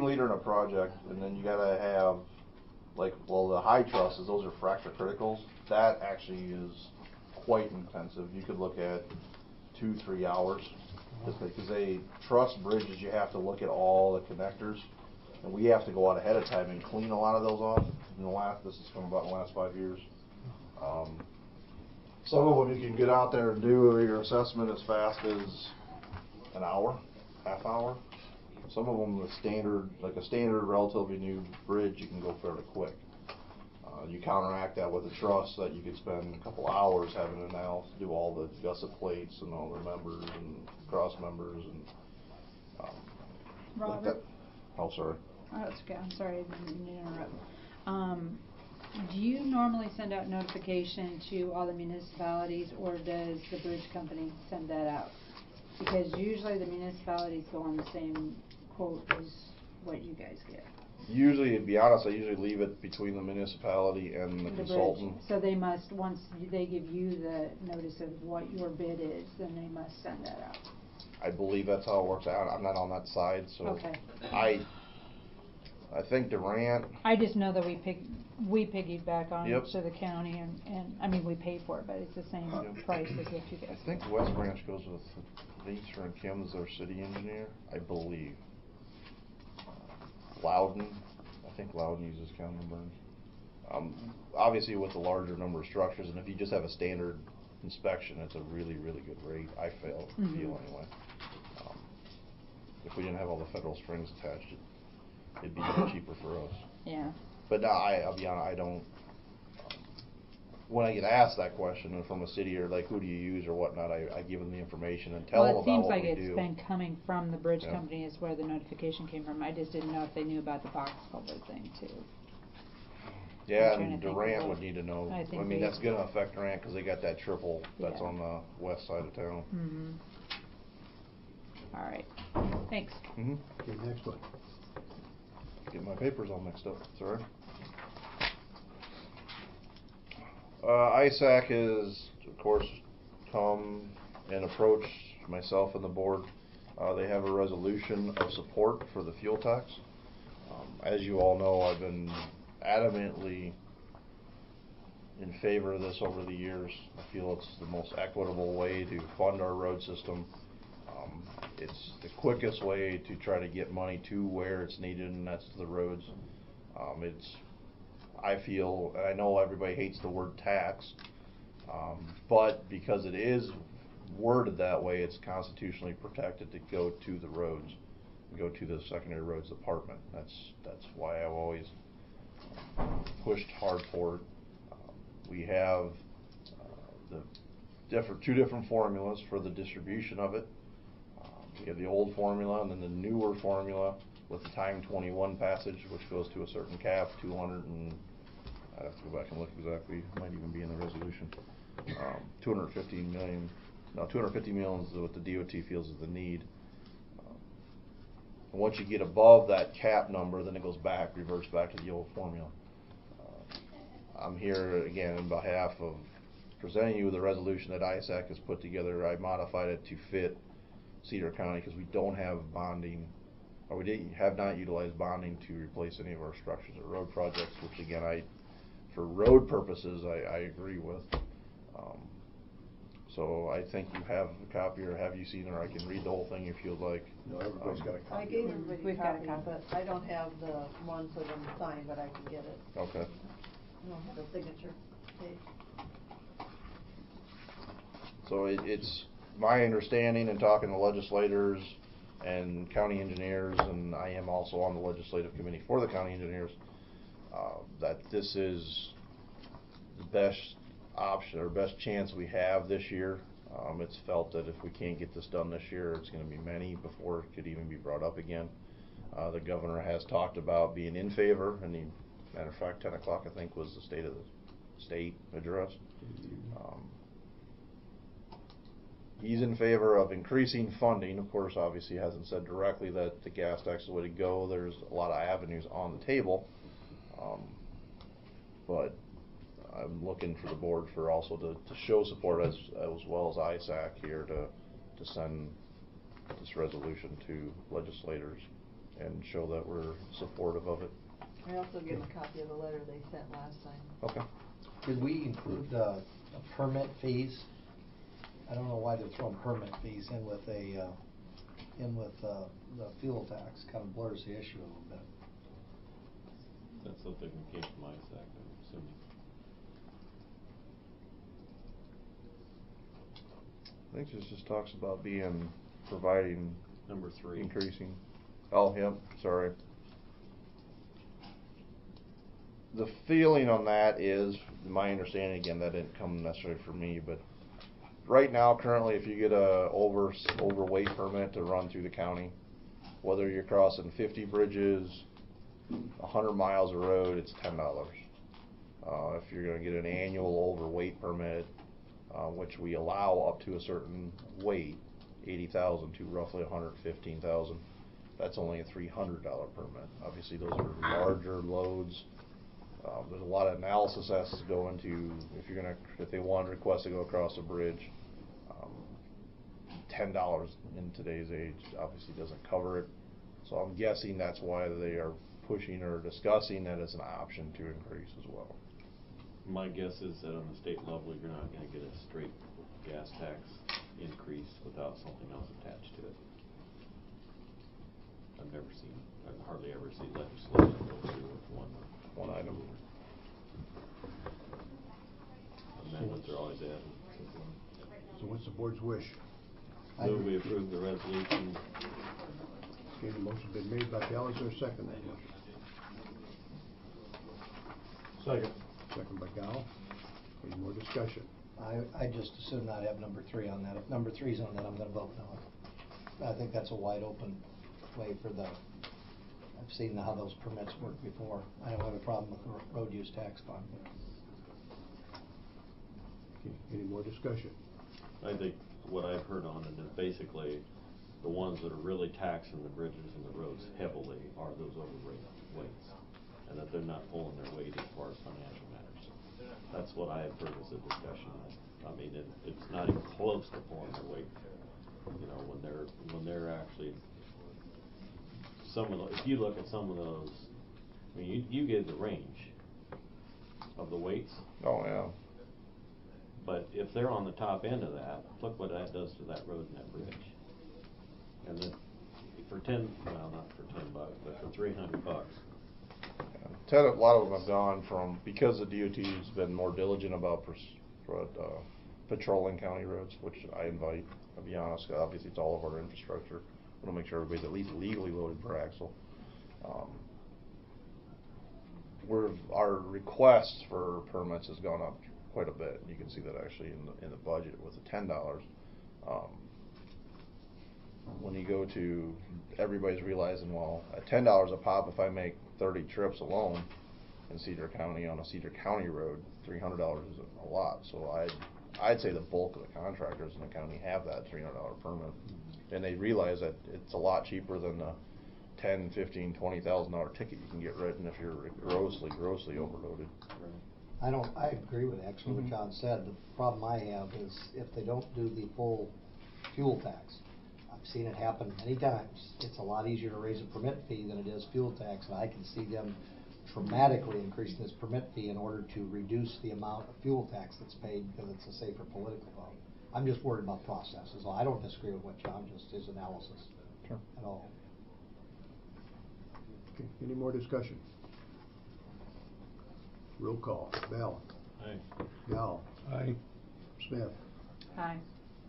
leader and a project, and then you gotta have, the high trusses, those are fracture criticals. That actually is quite intensive. You could look at 2-3 hours, because they truss bridges. You have to look at all the connectors, and we have to go out ahead of time and clean a lot of those off. This has come about in the last 5 years. Some of them you can get out there and do your assessment as fast as an hour, half hour. Some of them, a standard relatively new bridge, you can go fairly quick. You counteract that with a truss that you could spend a couple hours having an analysis, do all the gusset plates and all the members and cross members and. Robert? Oh, sorry. Oh, it's okay. I'm sorry, I didn't mean to interrupt. Do you normally send out notification to all the municipalities, or does the bridge company send that out? Because usually the municipalities go on the same quote as what you guys get. Usually, to be honest, I usually leave it between the municipality and the consultant. Bridge. So they must, once they give you the notice of what your bid is, then they must send that out. I believe that's how it works out. I'm not on that side, so. Okay. I think Durant. I just know that we piggyback on Yep. to the county, and I mean we pay for it, but it's the same price as what you guys. I think West Branch goes with Lisa and Kim as their city engineer, I believe. Loudon, I think Loudon uses County and Burns. Obviously with the larger number of structures, and if you just have a standard inspection, it's a really, really good rate, I feel anyway. If we didn't have all the federal strings attached, it'd be much cheaper for us. Yeah. But no, I'll be honest, I don't. When I get asked that question from a city or who do you use or whatnot, I give them the information and tell them about what we do. Well, it seems like it's been coming from the bridge company is where the notification came from. I just didn't know if they knew about the box culvert thing too. Yeah, and Durant would need to know. I mean, that's going to affect Durant because they got that triple that's on the west side of town. All right. Thanks. Okay, next one. Get my papers all mixed up. Sorry. ISAC is, of course, come and approach myself and the board. They have a resolution of support for the fuel tax. As you all know, I've been adamantly in favor of this over the years. I feel it's the most equitable way to fund our road system. It's the quickest way to try to get money to where it's needed, and that's to the roads. I feel, and I know everybody hates the word tax, but because it is worded that way, it's constitutionally protected to go to the roads, go to the secondary roads department. That's why I've always pushed hard for it. We have two different formulas for the distribution of it. We have the old formula and then the newer formula with the time 21 passage, which goes to a certain cap, 200 and I have to go back and look exactly. It might even be in the resolution. 215 million. No, 250 million is what the DOT feels is the need. And once you get above that cap number, then it goes back, reverts back to the old formula. I'm here again on behalf of presenting you with a resolution that ISAC has put together. I modified it to fit Cedar County because we don't have bonding, or we have not utilized bonding to replace any of our structures or road projects, which again, for road purposes, I agree with. So I think you have a copy, or have you seen, or I can read the whole thing if you'd like. No, everybody's got a copy. I gave everybody We've a got a copy, copy. but I don't have the one for them to sign, but I can get it. Okay. I don't have a signature page. So it's my understanding in talking to legislators and county engineers, and I am also on the legislative committee for the county engineers, that this is the best option or best chance we have this year. It's felt that if we can't get this done this year, it's going to be many before it could even be brought up again. The governor has talked about being in favor, and matter of fact, 10 o'clock I think was the state of the state address. He's in favor of increasing funding. Of course, obviously hasn't said directly that the gas tax is the way to go. There's a lot of avenues on the table, but I'm looking for the board for also to show support as well as ISAC here to send this resolution to legislators and show that we're supportive of it. I also gave them a copy of the letter they sent last time. Okay. Did we include a permit fees? I don't know why they're throwing permit fees in with the fuel tax. Kind of blurs the issue a little bit. That's something that came from ISAC, I'm assuming. I think this just talks about providing Number 3. increasing. Oh, yep, sorry. The feeling on that is, my understanding, again, that didn't come necessarily from me, but right now, currently, if you get a overweight permit to run through the county, whether you're crossing 50 bridges, 100 miles of road, it's $10. If you're going to get an annual overweight permit, which we allow up to a certain weight, 80,000 to roughly 115,000, that's only a $300 permit. Obviously, those are larger loads. There's a lot of analysis that has to go into if they want to request to go across a bridge. $10 in today's age obviously doesn't cover it. So I'm guessing that's why they are pushing or discussing that as an option to increase as well. My guess is that on the state level, you're not going to get a straight gas tax increase without something else attached to it. I've hardly ever seen legislation go through with one item. Amendments are always added. So what's the board's wish? Move we approve the resolution. Okay, the motion's been made by Cal. Is there a second that motion? Second. Second by Cal. Any more discussion? I just assume not have number 3 on that. If number 3's on that, I'm going to vote no. I think that's a wide open way for I've seen how those permits work before. I don't have a problem with the road use tax fund. Okay, any more discussion? I think what I've heard on it is basically the ones that are really taxing the bridges and the roads heavily are those overweights. and that they're not pulling their weight as far as financial matters. That's what I have heard as a discussion. I mean, it's not even close to pulling their weight. You know, when they're actually, if you look at some of those, I mean, you get the range of the weights. Oh, yeah. But if they're on the top end of that, look what that does to that road and that bridge. And then for not for $10, but for $300. A lot of them have gone from, because the DOT's been more diligent about patrolling county roads, which I invite. I'll be honest, obviously it's all of our infrastructure. We want to make sure everybody's at least legally loaded per axle. Our requests for permits has gone up quite a bit. You can see that actually in the budget with the $10. When you go to, everybody's realizing, well, at $10 a pop, if I make 30 trips alone in Cedar County on a Cedar County road, $300 isn't a lot. So I'd say the bulk of the contractors in the county have that $300 permit, and they realize that it's a lot cheaper than the $10, $15, $20,000 ticket you can get written if you're grossly overloaded. I agree with actually what John said. The problem I have is if they don't do the full fuel tax. I've seen it happen many times. It's a lot easier to raise a permit fee than it is fuel tax, and I can see them dramatically increasing this permit fee in order to reduce the amount of fuel tax that's paid because it's a safer political vote. I'm just worried about processes. I don't disagree with what John his analysis at all. Okay, any more discussion? Roll call. Bell. Aye. Gal. Aye. Smith. Aye.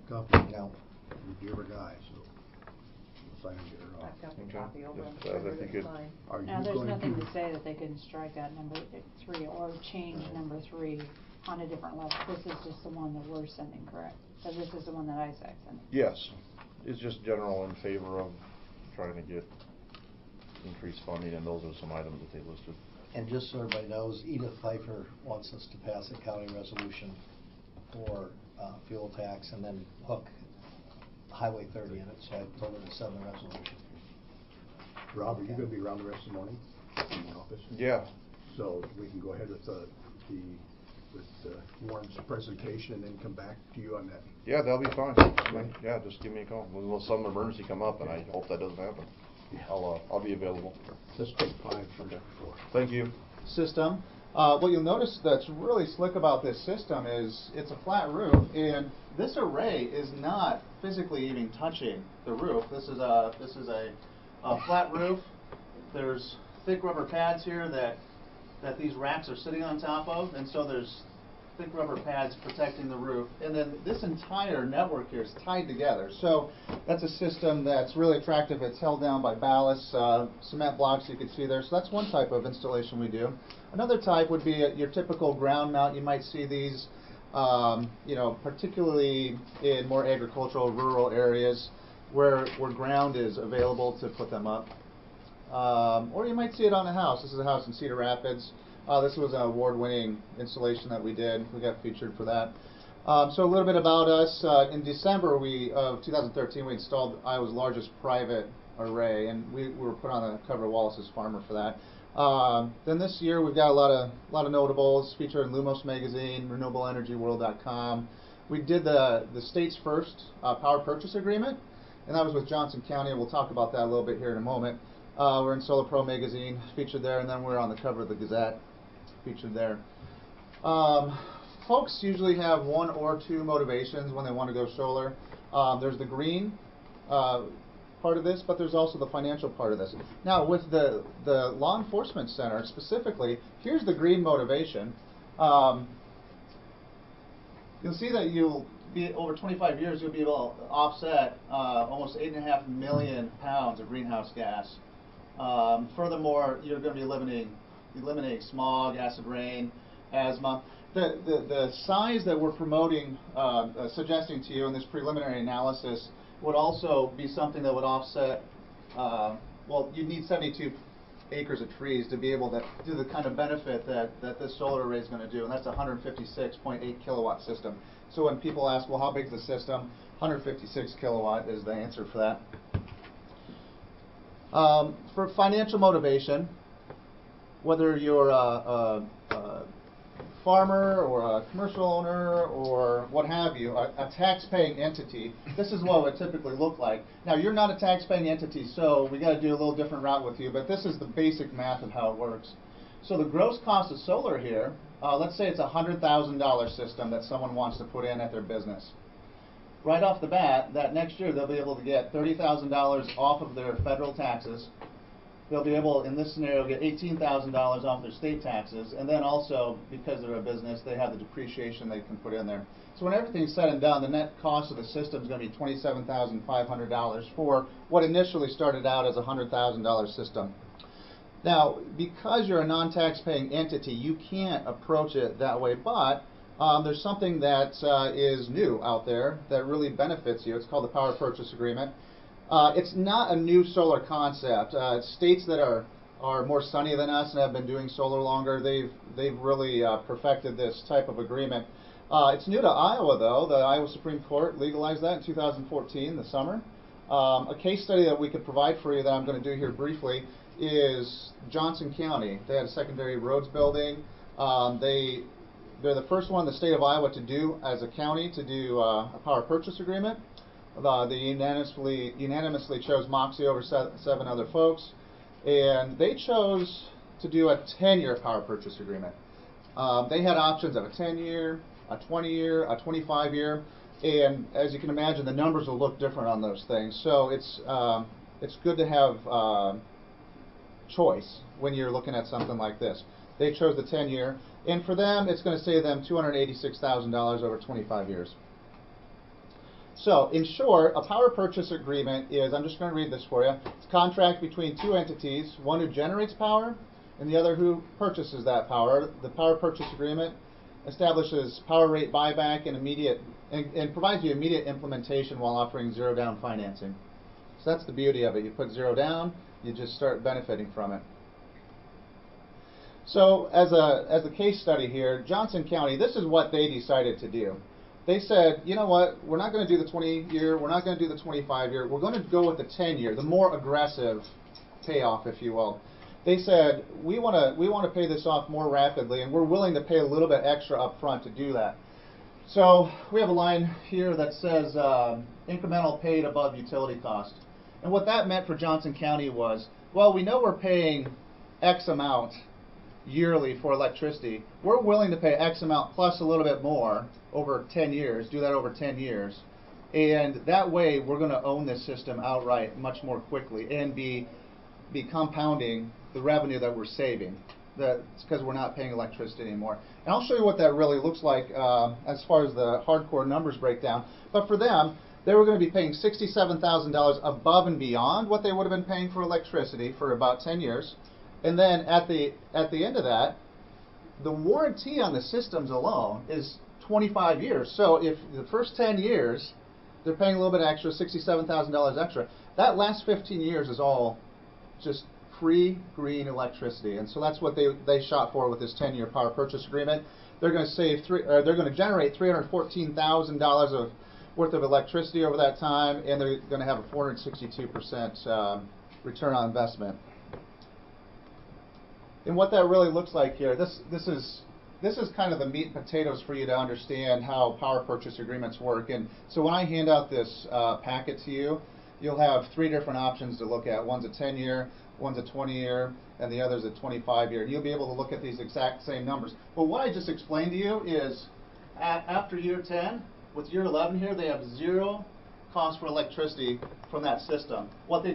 Coffee. No. You're a guy, so we'll sign and get her off. I've got the Okay. copy over. If you could. Are you Now, there's going nothing to to say that they can strike out number 3 or change number 3 on a different level. This is just the one that we're sending, correct? So this is the one that ISAC sent. Yes, it's just general in favor of trying to get increased funding, and those are some items that they listed. And just so everybody knows, Edith Pfeiffer wants us to pass a county resolution for fuel tax and then hook Highway 30 in it, so I told her to send the resolution. Rob, are you going to be around the rest of the morning in the office? Yeah. So we can go ahead with Warren's presentation and then come back to you on that? Yeah, that'll be fine. Okay. Yeah, just give me a call. Unless some emergency come up, and I hope that doesn't happen. Yeah. I'll be available. Let's take 5 for Okay. 4. Thank you. System. What you'll notice that's really slick about this system is it's a flat roof, and this array is not physically even touching the roof. This is a flat roof. There's thick rubber pads here that these racks are sitting on top of, and so there's thick rubber pads protecting the roof, and then this entire network here is tied together. So that's a system that's really attractive. It's held down by ballast, cement blocks you can see there. So that's one type of installation we do. Another type would be your typical ground mount. You might see these, particularly in more agricultural, rural areas where ground is available to put them up. Or you might see it on a house. This is a house in Cedar Rapids. This was an award-winning installation that we did. We got featured for that. So a little bit about us. In December of 2013, we installed Iowa's largest private array, and we were put on the cover of Wallace's Farmer for that. Then this year, we've got a lot of notables featured in Lumos magazine, RenewableEnergyWorld.com. We did the state's first power purchase agreement, and that was with Johnson County, and we'll talk about that a little bit here in a moment. We're in Solar Pro magazine, featured there, and then we're on the cover of the Gazette, featured there. Folks usually have one or two motivations when they want to go solar. There's the green part of this, but there's also the financial part of this. Now, with the law enforcement center specifically, here's the green motivation. You'll see that you'll be, over 25 years, you'll be able to offset almost 8.5 million pounds of greenhouse gas. Furthermore, you're going to be eliminating smog, acid rain, asthma. The size that we're promoting, suggesting to you in this preliminary analysis would also be something that would offset, you'd need 72 acres of trees to be able to do the kind of benefit that this solar array is going to do, and that's a 156.8 kilowatt system. So when people ask, well, how big is the system? 156 kilowatt is the answer for that. For financial motivation, whether you're a farmer or a commercial owner or what have you, a tax-paying entity, this is what it would typically look like. Now, you're not a tax-paying entity, so we got to do a little different route with you, but this is the basic math of how it works. So the gross cost of solar here, let's say it's a $100,000 system that someone wants to put in at their business. Right off the bat, that next year they'll be able to get $30,000 off of their federal taxes. They'll be able, in this scenario, get $18,000 off their state taxes, and then also, because they're a business, they have the depreciation they can put in there. So when everything's said and done, the net cost of the system is going to be $27,500 for what initially started out as a $100,000 system. Now, because you're a non-tax-paying entity, you can't approach it that way, but there's something that is new out there that really benefits you. It's called the Power Purchase Agreement. It's not a new solar concept. States that are more sunny than us and have been doing solar longer, they've really perfected this type of agreement. It's new to Iowa, though. The Iowa Supreme Court legalized that in 2014, the summer. A case study that we could provide for you that I'm going to do here briefly is Johnson County. They had a secondary roads building. They're the first one in the state of Iowa to do, as a county, to do a power purchase agreement. They unanimously chose Moxie over 7 other folks, and they chose to do a 10-year power purchase agreement. They had options of a 10-year, a 20-year, a 25-year, and as you can imagine, the numbers will look different on those things. So it's good to have choice when you're looking at something like this. They chose the 10-year, and for them, it's going to save them $286,000 over 25 years. So, in short, a power purchase agreement is, I'm just going to read this for you, it's a contract between two entities, one who generates power and the other who purchases that power. The power purchase agreement establishes power rate buyback and provides you immediate implementation while offering zero down financing. So that's the beauty of it. You put zero down, you just start benefiting from it. So as a case study here, Johnson County, this is what they decided to do. They said, you know what, we're not going to do the 20-year, we're not going to do the 25-year, we're going to go with the 10-year, the more aggressive payoff, if you will. They said, we want to pay this off more rapidly, and we're willing to pay a little bit extra up front to do that. So we have a line here that says incremental paid above utility cost. And what that meant for Johnson County was, well, we know we're paying X amount yearly for electricity. We're willing to pay X amount plus a little bit more over 10 years, do that over 10 years. And that way, we're going to own this system outright much more quickly and be compounding the revenue that we're saving. It's because we're not paying electricity anymore. And I'll show you what that really looks like as far as the hardcore numbers break down. But for them, they were going to be paying $67,000 above and beyond what they would have been paying for electricity for about 10 years. And then at the end of that, the warranty on the systems alone is 25 years. So if the first 10 years, they're paying a little bit extra, $67,000 extra, that last 15 years is all just free green electricity. And so that's what they shot for with this 10-year power purchase agreement. They're going to generate $314,000 worth of electricity over that time, and they're going to have a 462% return on investment. And what that really looks like here, this is kind of the meat and potatoes for you to understand how power purchase agreements work. And so when I hand out this packet to you, you'll have 3 different options to look at. One's a 10-year, one's a 20-year, and the other's a 25-year. And you'll be able to look at these exact same numbers. But what I just explained to you is after year 10, with year 11 here, they have 0 cost for electricity from that system. What they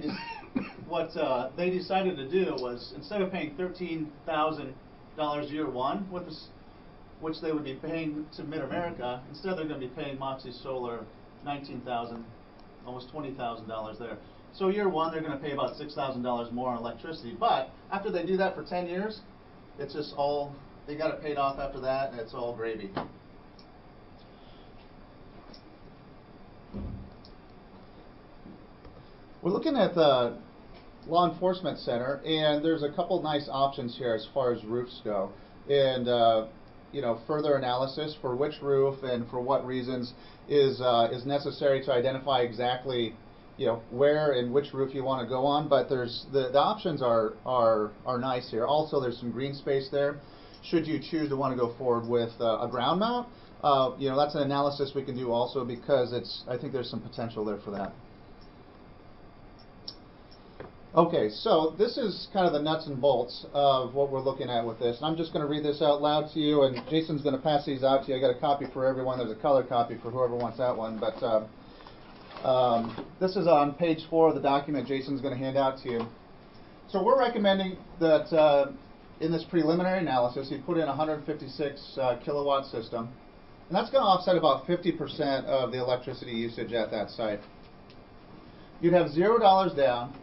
decided to do was, instead of paying $13,000 year 1, which they would be paying to Mid-America, instead they're going to be paying Moxie Solar $19,000, almost $20,000 there. So year 1, they're going to pay about $6,000 more on electricity. But after they do that for 10 years, it's just all, they got it paid off after that, and it's all gravy. We're looking at the Law Enforcement Center, and there's a couple nice options here as far as roofs go. And further analysis for which roof and for what reasons is necessary to identify exactly where and which roof you want to go on, but there's the options are nice here. Also, there's some green space there. Should you choose to want to go forward with a ground mount, that's an analysis we can do also, because I think there's some potential there for that. Okay, so this is kind of the nuts and bolts of what we're looking at with this. And I'm just going to read this out loud to you, and Jason's going to pass these out to you. I got a copy for everyone. There's a color copy for whoever wants that one. But this is on page 4 of the document Jason's going to hand out to you. So we're recommending that in this preliminary analysis, you put in a 156 kilowatt system. And that's going to offset about 50% of the electricity usage at that site. You'd have $0 down,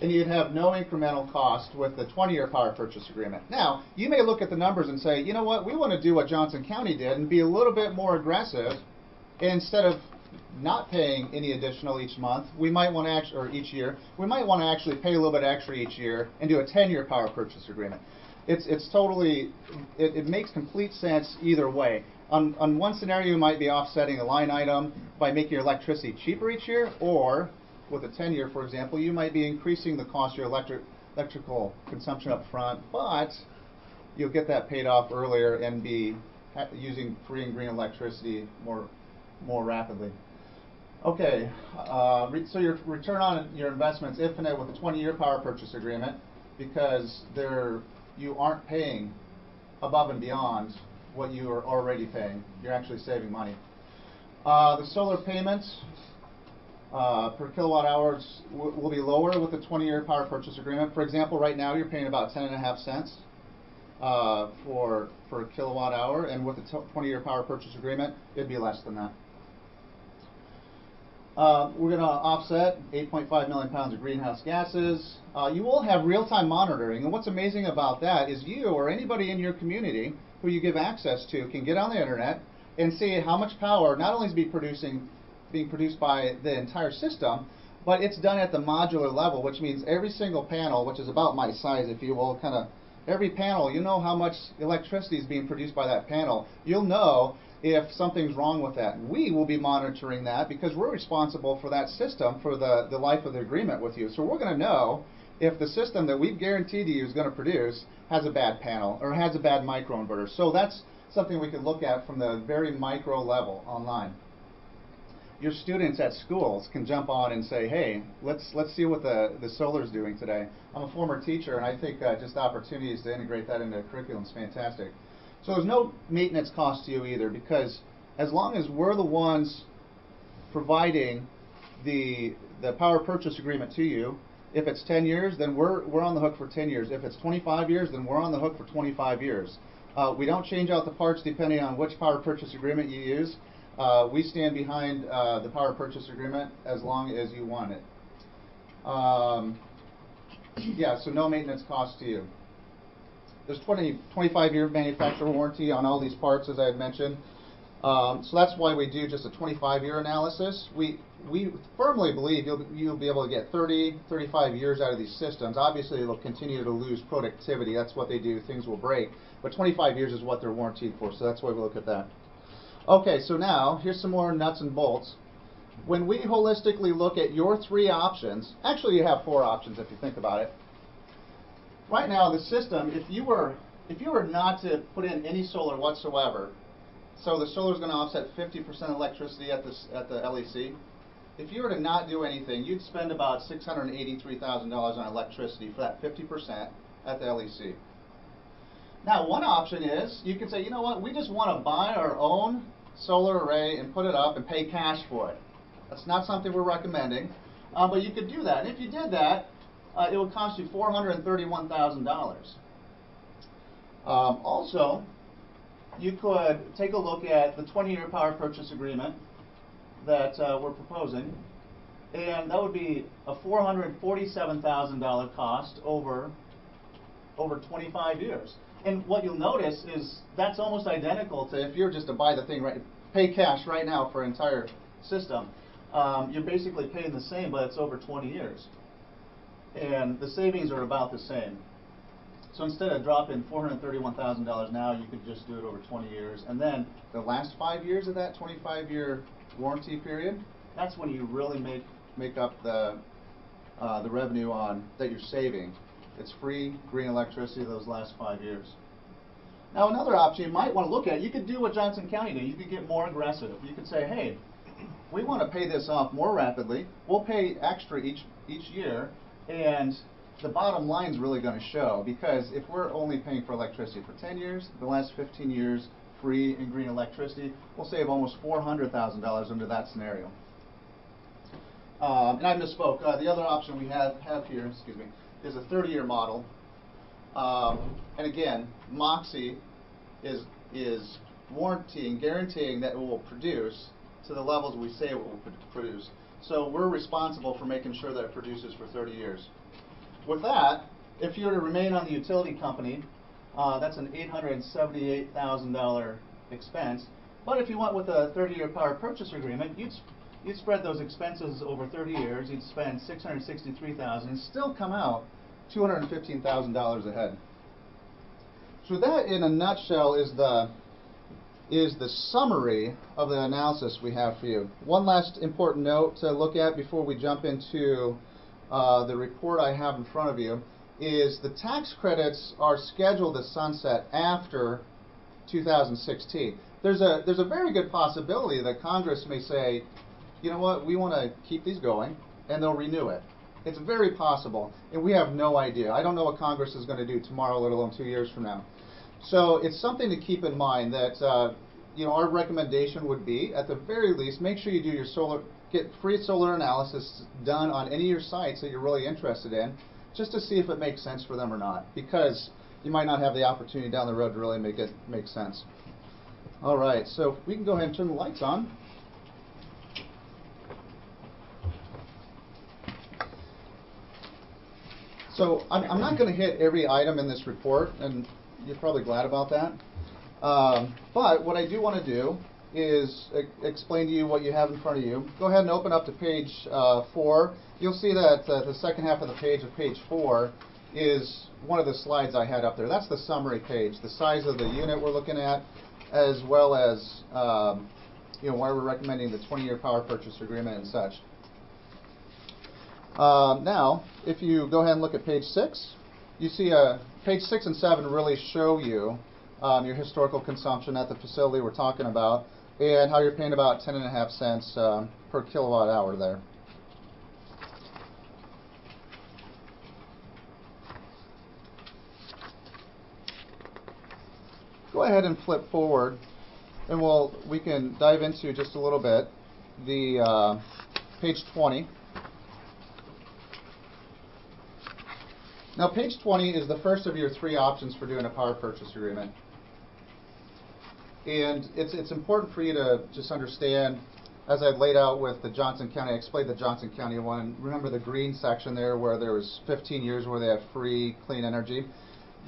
and you'd have no incremental cost with the 20-year power purchase agreement. Now, you may look at the numbers and say, you know what, we want to do what Johnson County did and be a little bit more aggressive. Instead of not paying any additional each month, we might want to or each year, we might want to actually pay a little bit extra each year and do a 10-year power purchase agreement. It's totally, it makes complete sense either way. On one scenario, you might be offsetting a line item by making your electricity cheaper each year, or with a 10-year, for example, you might be increasing the cost of your electrical consumption up front, but you'll get that paid off earlier and be using free and green electricity more rapidly. Okay, so your return on your investment's infinite with a 20-year power purchase agreement, because you aren't paying above and beyond what you are already paying. You're actually saving money. The solar payments per kilowatt hours will be lower with the 20-year power purchase agreement. For example, right now you're paying about 10.5 cents for a kilowatt hour, and with the 20-year power purchase agreement, it'd be less than that. We're going to offset 8.5 million pounds of greenhouse gases. You will have real-time monitoring, and what's amazing about that is you or anybody in your community who you give access to can get on the internet and see how much power not only is being produced by the entire system, but it's done at the modular level, which means every single panel, which is about my size, if you will, kind of every panel, you know how much electricity is being produced by that panel. You'll know if something's wrong with that. We will be monitoring that because we're responsible for that system for the life of the agreement with you. So we're going to know if the system that we've guaranteed to you is going to produce has a bad panel or has a bad microinverter. So that's something we can look at from the very micro level online. Your students at schools can jump on and say, hey, let's see what the solar is doing today. I'm a former teacher, and I think just opportunities to integrate that into a curriculum is fantastic. So there's no maintenance cost to you either, because as long as we're the ones providing the power purchase agreement to you, if it's 10 years, then we're on the hook for 10 years. If it's 25 years, then we're on the hook for 25 years. We don't change out the parts depending on which power purchase agreement you use. We stand behind the power purchase agreement as long as you want it. Yeah, so no maintenance cost to you. There's 25-year manufacturer warranty on all these parts, as I had mentioned. So that's why we do just a 25-year analysis. We firmly believe you'll be able to get 30, 35 years out of these systems. Obviously, they'll continue to lose productivity. That's what they do. Things will break. But 25 years is what they're warranted for, so that's why we look at that. Okay, so now, here's some more nuts and bolts. When we holistically look at your 3 options, actually you have 4 options if you think about it. Right now, the system, if you were not to put in any solar whatsoever, so the solar is going to offset 50% electricity at the LEC. If you were to not do anything, you'd spend about $683,000 on electricity for that 50% at the LEC. Now, one option is you can say, you know what, we just want to buy our own solar array and put it up and pay cash for it. That's not something we're recommending, but you could do that. And if you did that, it would cost you $431,000. Also, you could take a look at the 20-year power purchase agreement that we're proposing, and that would be a $447,000 cost over 25 years. And what you'll notice is that's almost identical to if you're just to buy the thing, right, pay cash right now for an entire system. You're basically paying the same, but it's over 20 years. And the savings are about the same. So instead of dropping $431,000 now, you could just do it over 20 years. And then the last 5 years of that 25-year warranty period, that's when you really make make up the revenue on that you're saving. It's free green electricity those last 5 years. Now another option you might want to look at, you could do what Johnson County did. You could get more aggressive. You could say, hey, we want to pay this off more rapidly. We'll pay extra each year, and the bottom line is really going to show, because if we're only paying for electricity for 10 years, the last 15 years free and green electricity, we'll save almost $400,000 under that scenario. And I misspoke. The other option we have here, excuse me, is a 30-year model. And again, Moxie is warranting, guaranteeing that it will produce to the levels we say it will produce. So we're responsible for making sure that it produces for 30 years. With that, if you were to remain on the utility company, that's an $878,000 expense. But if you went with a 30-year power purchase agreement, you'd spread those expenses over 30 years. You'd spend $663,000 and still come out $215,000 ahead. So that, in a nutshell, is the summary of the analysis we have for you. One last important note to look at before we jump into the report I have in front of you is the tax credits are scheduled to sunset after 2016. There's a very good possibility that Congress may say, you know what, we want to keep these going, and they'll renew it. It's very possible, and we have no idea. I don't know what Congress is going to do tomorrow, let alone 2 years from now. So it's something to keep in mind that our recommendation would be, at the very least, make sure you do your get free solar analysis done on any of your sites that you're really interested in, just to see if it makes sense for them or not, because you might not have the opportunity down the road to really make it make sense. All right, so we can go ahead and turn the lights on. So I'm not going to hit every item in this report, and you're probably glad about that. But what I do want to do is explain to you what you have in front of you. Go ahead and open up to page 4. You'll see that the second half of the page of page 4 is one of the slides I had up there. That's the summary page, the size of the unit we're looking at, as well as why we're recommending the 20-year power purchase agreement and such. Now, if you go ahead and look at page 6, you see page 6 and 7 really show you your historical consumption at the facility we're talking about, and how you're paying about 10.5 cents per kilowatt hour there. Go ahead and flip forward, and we can dive into just a little bit the page 20. Now, page 20 is the first of your 3 options for doing a power purchase agreement. And it's important for you to just understand, as I laid out with the Johnson County, I explained the Johnson County one. Remember the green section there where there was 15 years where they have free clean energy?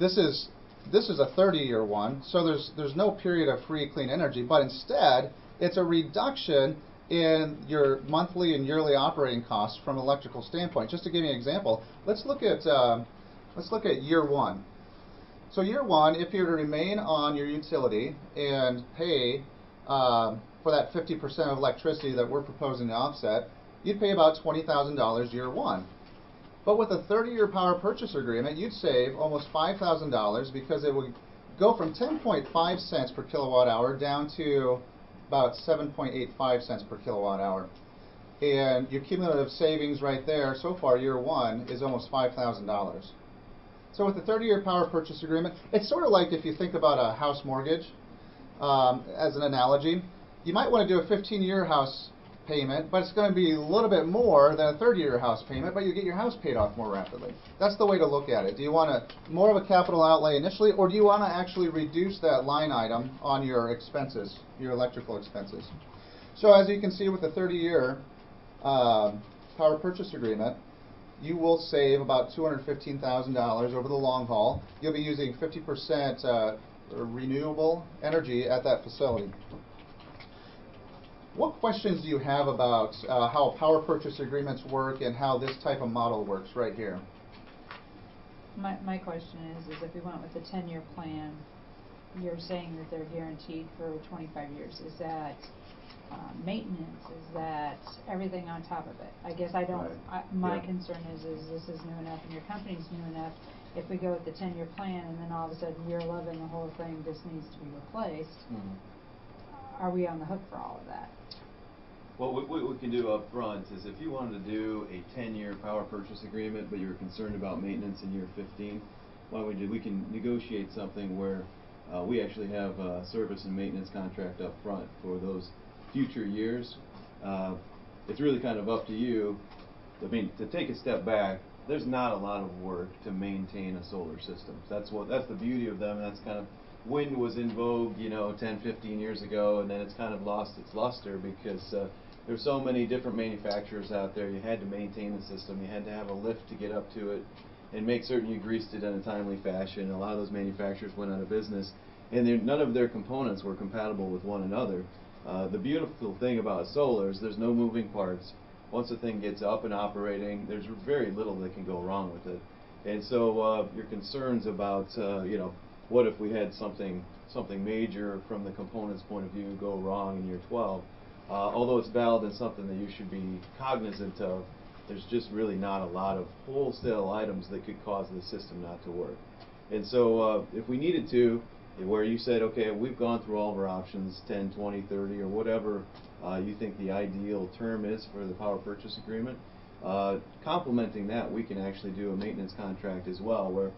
This is a 30-year one, so there's no period of free clean energy, but instead it's a reduction in your monthly and yearly operating costs from an electrical standpoint. Just to give you an example, let's look at year 1. So year 1, if you were to remain on your utility and pay for that 50% of electricity that we're proposing to offset, you'd pay about $20,000 year 1. But with a 30-year power purchase agreement, you'd save almost $5,000 because it would go from 10.5 cents per kilowatt hour down to about 7.85 cents per kilowatt hour. And your cumulative savings right there so far, year 1, is almost $5,000. So with the 30-year power purchase agreement, it's sort of like if you think about a house mortgage as an analogy. You might want to do a 15-year house payment, but it's going to be a little bit more than a 30-year house payment, but you get your house paid off more rapidly. That's the way to look at it. Do you want more of a capital outlay initially, or do you want to actually reduce that line item on your expenses, your electrical expenses? So as you can see with the 30-year power purchase agreement, you will save about $215,000 over the long haul. You'll be using 50% renewable energy at that facility. What questions do you have about how power purchase agreements work and how this type of model works right here? My question is if we went with the 10-year plan, you're saying that they're guaranteed for 25 years. Is that maintenance, is that everything on top of it? I guess I don't, my Yeah. concern is this is new enough and your company's new enough. If we go with the 10-year plan and then all of a sudden year 11 the whole thing just needs to be replaced, are we on the hook for all of that? Well, what we can do up front is if you wanted to do a 10-year power purchase agreement, but you were concerned about maintenance in year 15, we can negotiate something where we actually have a service and maintenance contract up front for those future years. It's really kind of up to you. I mean, to take a step back, there's not a lot of work to maintain a solar system. That's the beauty of them. That's kind of, wind was in vogue, 10, 15 years ago, and then it's kind of lost its luster because there's so many different manufacturers out there. You had to maintain the system. You had to have a lift to get up to it and make certain you greased it in a timely fashion. A lot of those manufacturers went out of business, and none of their components were compatible with one another. The beautiful thing about solar is there's no moving parts. Once the thing gets up and operating, there's very little that can go wrong with it. And so your concerns about, what if we had something major from the components point of view go wrong in year 12, although it's valid and something that you should be cognizant of, there's just really not a lot of wholesale items that could cause the system not to work. And so if we needed to, where you said, okay, we've gone through all of our options, 10, 20, 30, or whatever you think the ideal term is for the power purchase agreement, complementing that, we can actually do a maintenance contract as well, where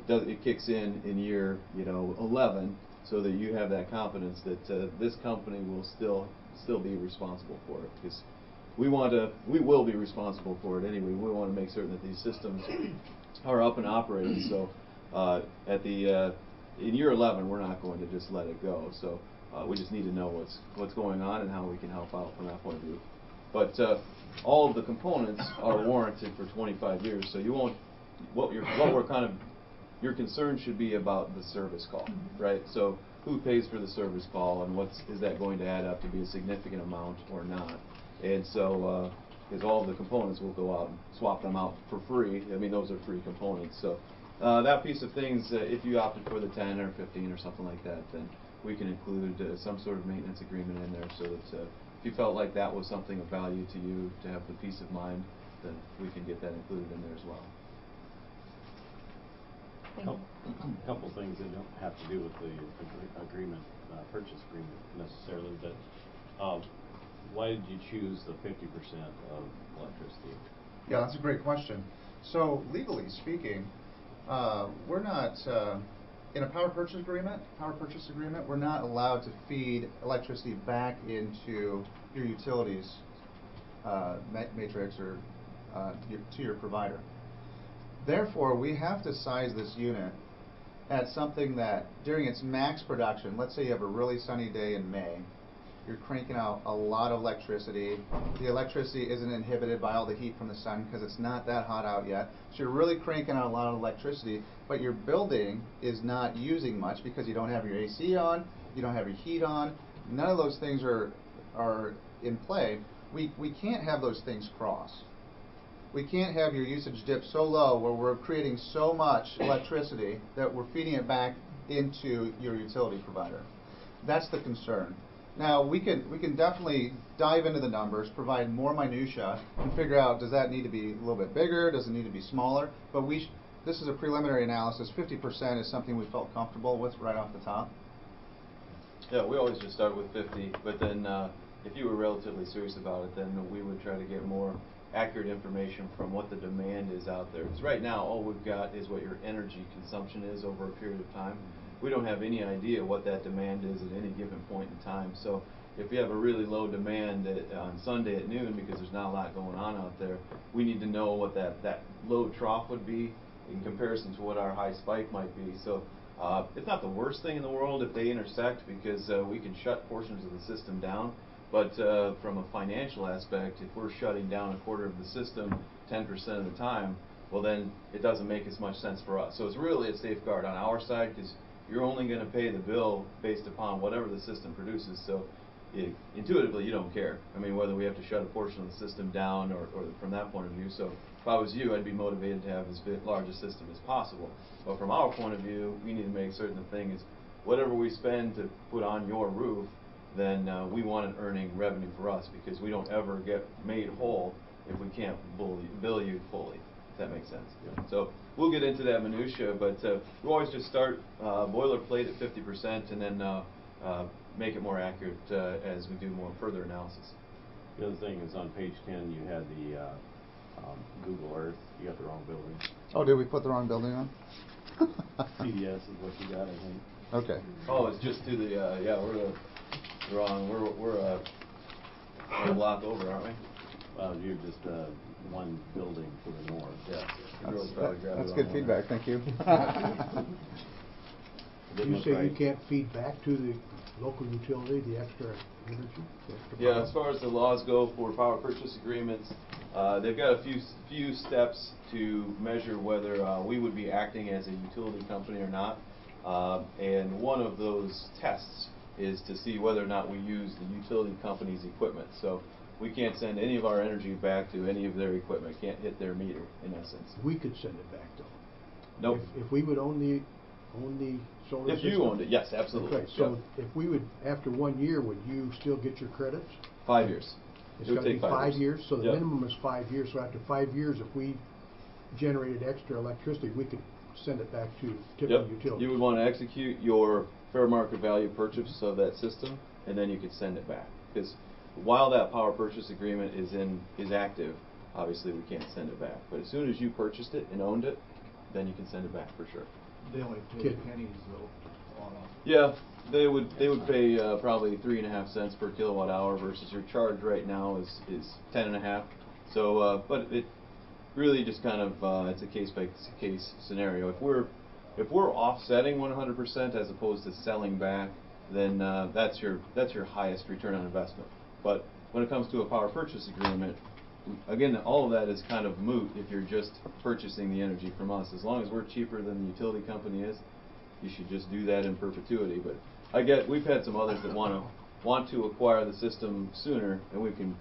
it kicks in year 11, so that you have that confidence that this company will still be responsible for it, because we will be responsible for it anyway. We want to make certain that these systems are up and operating. So in year 11, we're not going to just let it go. So we just need to know what's going on and how we can help out from that point of view. But all of the components are warranted for 25 years. So you won't. Your concern should be about the service call, right? So who pays for the service call, and is that going to add up to be a significant amount or not? And so, because all of the components will go out and swap them out for free. I mean, those are free components. So that piece of things, if you opted for the 10 or 15 or something like that, then we can include some sort of maintenance agreement in there, so that if you felt like that was something of value to you to have the peace of mind, then we can get that included in there as well. A couple things that don't have to do with the agreement, purchase agreement necessarily, but why did you choose the 50% of electricity? Yeah, that's a great question. So legally speaking, we're not in a power purchase agreement, we're not allowed to feed electricity back into your utilities matrix or to your provider. Therefore, we have to size this unit at something that during its max production, let's say you have a really sunny day in May, you're cranking out a lot of electricity. The electricity isn't inhibited by all the heat from the sun because it's not that hot out yet. So you're really cranking out a lot of electricity, but your building is not using much because you don't have your AC on, you don't have your heat on. None of those things are in play. We can't have those things cross. We can't have your usage dip so low where we're creating so much electricity that we're feeding it back into your utility provider. That's the concern. Now, we can definitely dive into the numbers, provide more minutia, and figure out, does that need to be a little bit bigger, does it need to be smaller? But this is a preliminary analysis. 50% is something we felt comfortable with right off the top. Yeah, we always just start with 50, but then if you were relatively serious about it, then we would try to get more accurate information from what the demand is out there. Because right now, all we've got is what your energy consumption is over a period of time. We don't have any idea what that demand is at any given point in time. So if you have a really low demand on Sunday at noon because there's not a lot going on out there, we need to know what that low trough would be in comparison to what our high spike might be. So it's not the worst thing in the world if they intersect, because we can shut portions of the system down. But from a financial aspect, if we're shutting down a quarter of the system 10% of the time, well then it doesn't make as much sense for us. So it's really a safeguard on our side, because you're only going to pay the bill based upon whatever the system produces. So intuitively, you don't care. I mean, whether we have to shut a portion of the system down or from that point of view. So if I was you, I'd be motivated to have as large a system as possible. But from our point of view, we need to make certain the thing is whatever we spend to put on your roof then we want an earning revenue for us, because we don't ever get made whole if we can't bill you fully, if that makes sense. So we'll get into that minutia, but we always just start boilerplate at 50% and then make it more accurate as we do more further analysis. The other thing is on page 10, you had the Google Earth. You got the wrong building. Oh, did we put the wrong building on? CDS is what you got, I think. Okay. Oh, it's just to the, yeah, we're the wrong, we're a block over, aren't we? Well, you're just one building to the north. Yeah. That's good feedback, thank you. You say you can't feed back to the local utility the extra energy? The extra Yeah, power? as far as the laws go for power purchase agreements, they've got a few steps to measure whether we would be acting as a utility company or not. And one of those tests is to see whether or not we use the utility company's equipment. So we can't send any of our energy back to any of their equipment. Can't hit their meter, in essence. We could send it back though. Nope. If we would own the solar If system? you owned it, yes, absolutely. Okay, so Yep. if we would, after 1 year, would you still get your credits? 5 years. It's It would gotta be take 5 years, so the Yep. minimum is 5 years. So after 5 years, if we generated extra electricity, we could send it back to Tiffin Yep. Utilities. You would want to execute your fair market value purchase of that system, and then you could send it back. Because while that power purchase agreement is active, obviously we can't send it back. But as soon as you purchased it and owned it, then you can send it back for sure. They only pay pennies though on Yeah, they would pay probably 3.5 cents per kilowatt hour versus your charge right now is 10.5. So, but it really just kind of it's a case by case scenario. If we're offsetting 100% as opposed to selling back, then that's your highest return on investment. But when it comes to a power purchase agreement, again, all of that is kind of moot if you're just purchasing the energy from us. As long as we're cheaper than the utility company is, you should just do that in perpetuity. But we've had some others that want to acquire the system sooner, and we can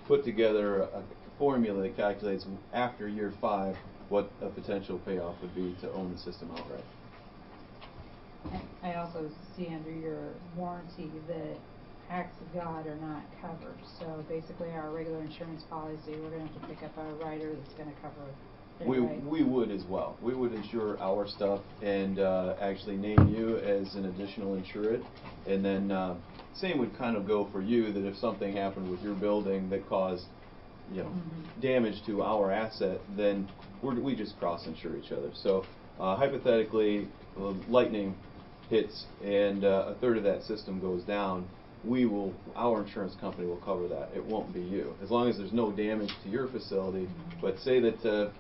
put together a formula that calculates after year 5 what a potential payoff would be to own the system outright. I also see under your warranty that acts of God are not covered. So basically our regular insurance policy, we're going to have to pick up a rider that's going to cover it, right? We would as well. We would insure our stuff and actually name you as an additional insured. And then same would kind of go for you, that if something happened with your building that caused damage to our asset, then we just cross-insure each other. So hypothetically, lightning hits and a third of that system goes down, our insurance company will cover that. It won't be you, as long as there's no damage to your facility. But say that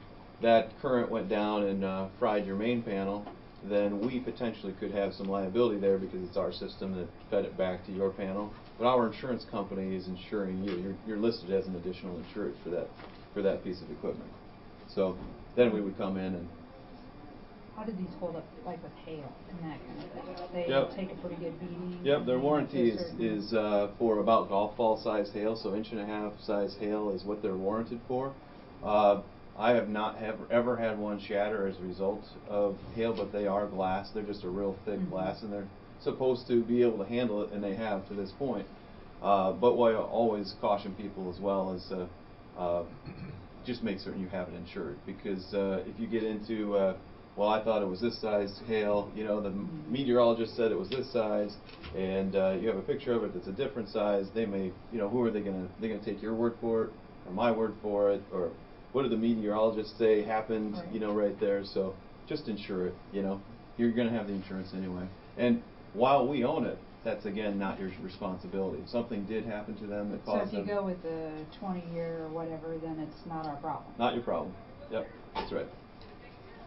that current went down and fried your main panel, then we potentially could have some liability there because it's our system that fed it back to your panel. But our insurance company is insuring you. You're listed as an additional insured for that piece of equipment. So then we would come in and. How did these hold up, like with hail and that kind of thing? They Yep. take a pretty good beating? Yep, their and warranty it's a is certain- for about golf ball size hail, so 1.5 inch size hail is what they're warranted for. I have not ever had one shatter as a result of hail, but they are glass. They're just a real thick glass, and they're supposed to be able to handle it, and they have to this point. But what I always caution people as well is just make certain you have it insured, because if you get into well, I thought it was this size hail, the meteorologist said it was this size, and you have a picture of it that's a different size, they may, who are they going to take your word for it, or my word for it, or what did the meteorologist say happened, right there. So just insure it, you're going to have the insurance anyway. And while we own it, that's again not your responsibility. If something did happen to them that caused them. So if you go with the 20-year or whatever, then it's not our problem. Not your problem. Yep, that's right.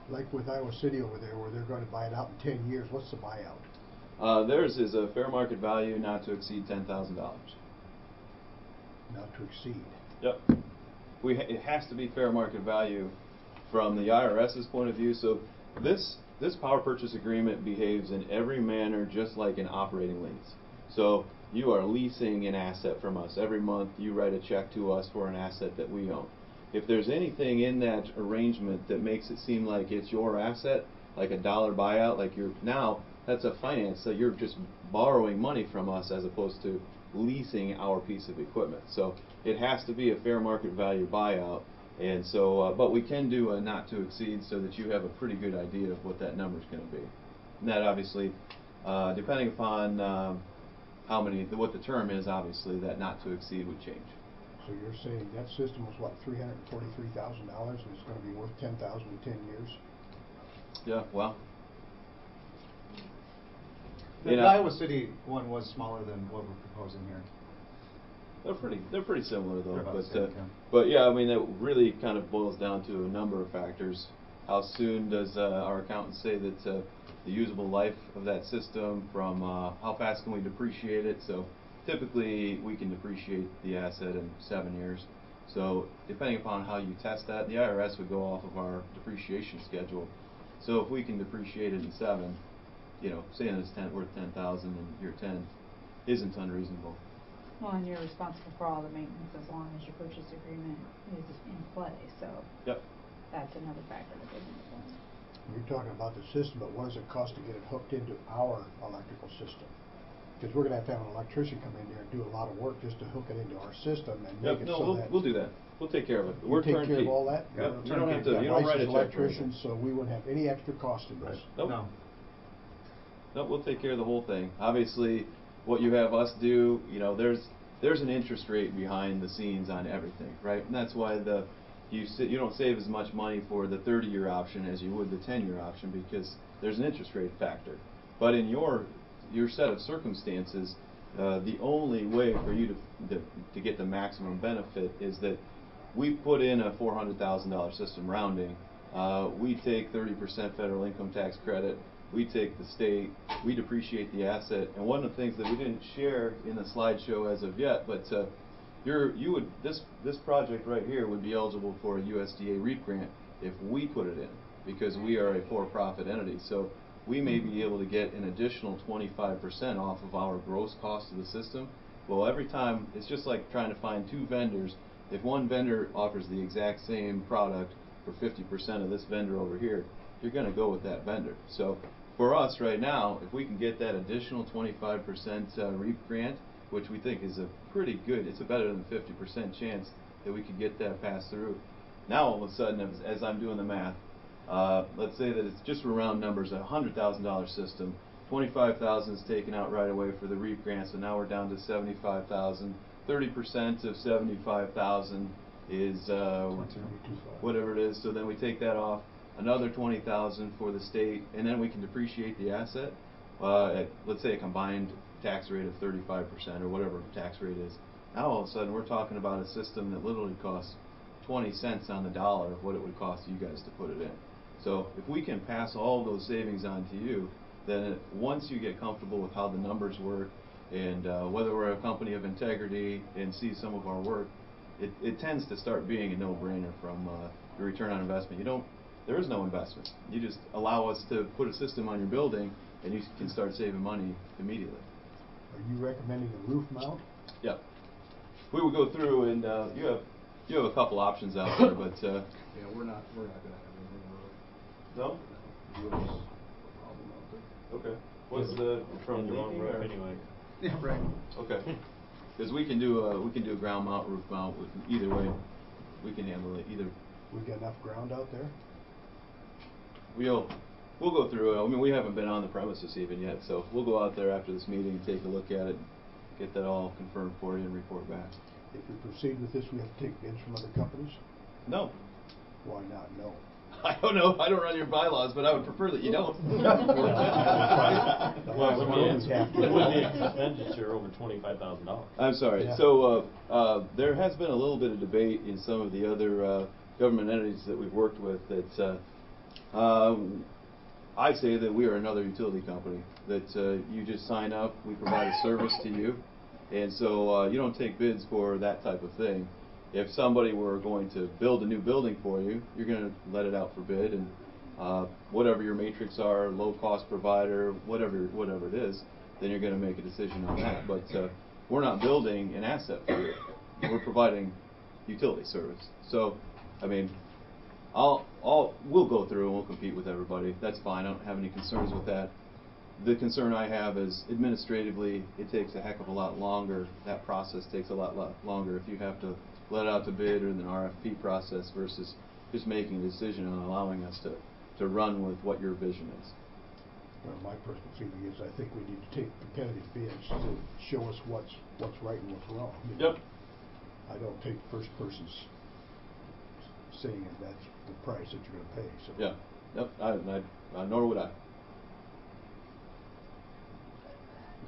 Like with Iowa City over there, where they're going to buy it out in 10 years, what's the buyout? Theirs is a fair market value not to exceed $10,000. Not to exceed. Yep. It has to be fair market value from the IRS's point of view. So this power purchase agreement behaves in every manner just like an operating lease. So you are leasing an asset from us. Every month you write a check to us for an asset that we own. If there's anything in that arrangement that makes it seem like it's your asset, like a dollar buyout, like now that's a finance, so you're just borrowing money from us as opposed to leasing our piece of equipment. So it has to be a fair market value buyout, and so, but we can do a not to exceed so that you have a pretty good idea of what that number's gonna be. And that obviously, depending upon how many, what the term is, obviously, that not to exceed would change. So you're saying that system was what, $343,000 and it's gonna be worth $10,000 in 10 years? Yeah, well. The Iowa City one was smaller than what we're proposing here. They're pretty similar though. They're about But the same, yeah. but yeah, I mean that really kind of boils down to a number of factors. How soon does our accountant say that the usable life of that system, from how fast can we depreciate it? So typically we can depreciate the asset in 7 years. So depending upon how you test that, the IRS would go off of our depreciation schedule. So if we can depreciate it in 7, you know, saying it's worth 10,000 in year 10 isn't unreasonable. Well, and you're responsible for all the maintenance as long as your purchase agreement is in play, so. Yep. That's another factor to take into account. You're talking about the system, but what does it cost to get it hooked into our electrical system? Because we're gonna have an electrician come in there and do a lot of work just to hook it into our system and make it so that. We'll do that. We'll take care of it. You take care of all that? Yep. You don't have to, you don't write a check. Electricians, so we wouldn't have any extra cost in this. Nope. No. Nope, we'll take care of the whole thing. Obviously, what you have us do, you know, there's an interest rate behind the scenes on everything, right? And that's why you don't save as much money for the 30-year option as you would the 10-year option, because there's an interest rate factor. But in your set of circumstances, the only way for you to get the maximum benefit is that we put in a $400,000 system rounding. We take 30% federal income tax credit. We take the state, we depreciate the asset, and one of the things that we didn't share in the slideshow as of yet, but this project right here would be eligible for a USDA REAP grant if we put it in, because we are a for-profit entity. So we may be able to get an additional 25% off of our gross cost of the system. Well, every time, it's just like trying to find 2 vendors. If one vendor offers the exact same product for 50% of this vendor over here, you're going to go with that vendor. So for us right now, if we can get that additional 25% REAP grant, which we think is a pretty good, it's a better than 50% chance that we could get that passed through. Now all of a sudden, as I'm doing the math, let's say that it's just for round numbers, a $100,000 system, 25,000 is taken out right away for the REAP grant, so now we're down to 75,000. 30% of 75,000 is whatever it is, so then we take that off. Another 20,000 for the state, and then we can depreciate the asset at, let's say, a combined tax rate of 35% or whatever the tax rate is. Now all of a sudden we're talking about a system that literally costs 20 cents on the dollar of what it would cost you guys to put it in. So if we can pass all of those savings on to you, then once you get comfortable with how the numbers work and whether we're a company of integrity and see some of our work, it tends to start being a no-brainer from the return on investment. There is no investment. You just allow us to put a system on your building and you can start saving money immediately. Are you recommending a roof mount? Yep. We would go through and you have a couple options out there, but Yeah, we're not gonna have anything on the roof. no? Okay. What's the from the wrong roof anyway? Yeah, right. Okay. Because we can do a ground mount, roof mount. Either way, we can handle it. Either. We got enough ground out there? We'll go through. I mean, we haven't been on the premises even yet, so we'll go out there after this meeting, take a look at it, get that all confirmed for you, and report back. If we proceed with this, we have to take bids from other companies? No. Why not? No. I don't know. I don't run your bylaws, but I would prefer that you don't. Well, let me answer. It would be an expenditure over $25,000. I'm sorry. Yeah. So there has been a little bit of debate in some of the other government entities that we've worked with that I say that we are another utility company, that you just sign up, we provide a service to you, and so you don't take bids for that type of thing. If somebody were going to build a new building for you, you're going to let it out for bid, and whatever your matrix are, low cost provider, whatever it is, then you're going to make a decision on that. But we're not building an asset for you. We're providing utility service. So, I mean, we'll go through and we'll compete with everybody. That's fine. I don't have any concerns with that. the concern I have is administratively, it takes a heck of a lot longer. That process takes a lot longer if you have to let out to bid or an RFP process versus just making a decision on allowing us to run with what your vision is. Well, my personal feeling is I think we need to take competitive bids to show us what's right and what's wrong. Yep. I don't take first person's saying that that's the price that you're going to pay. So. Yeah. Yep. Nor would I.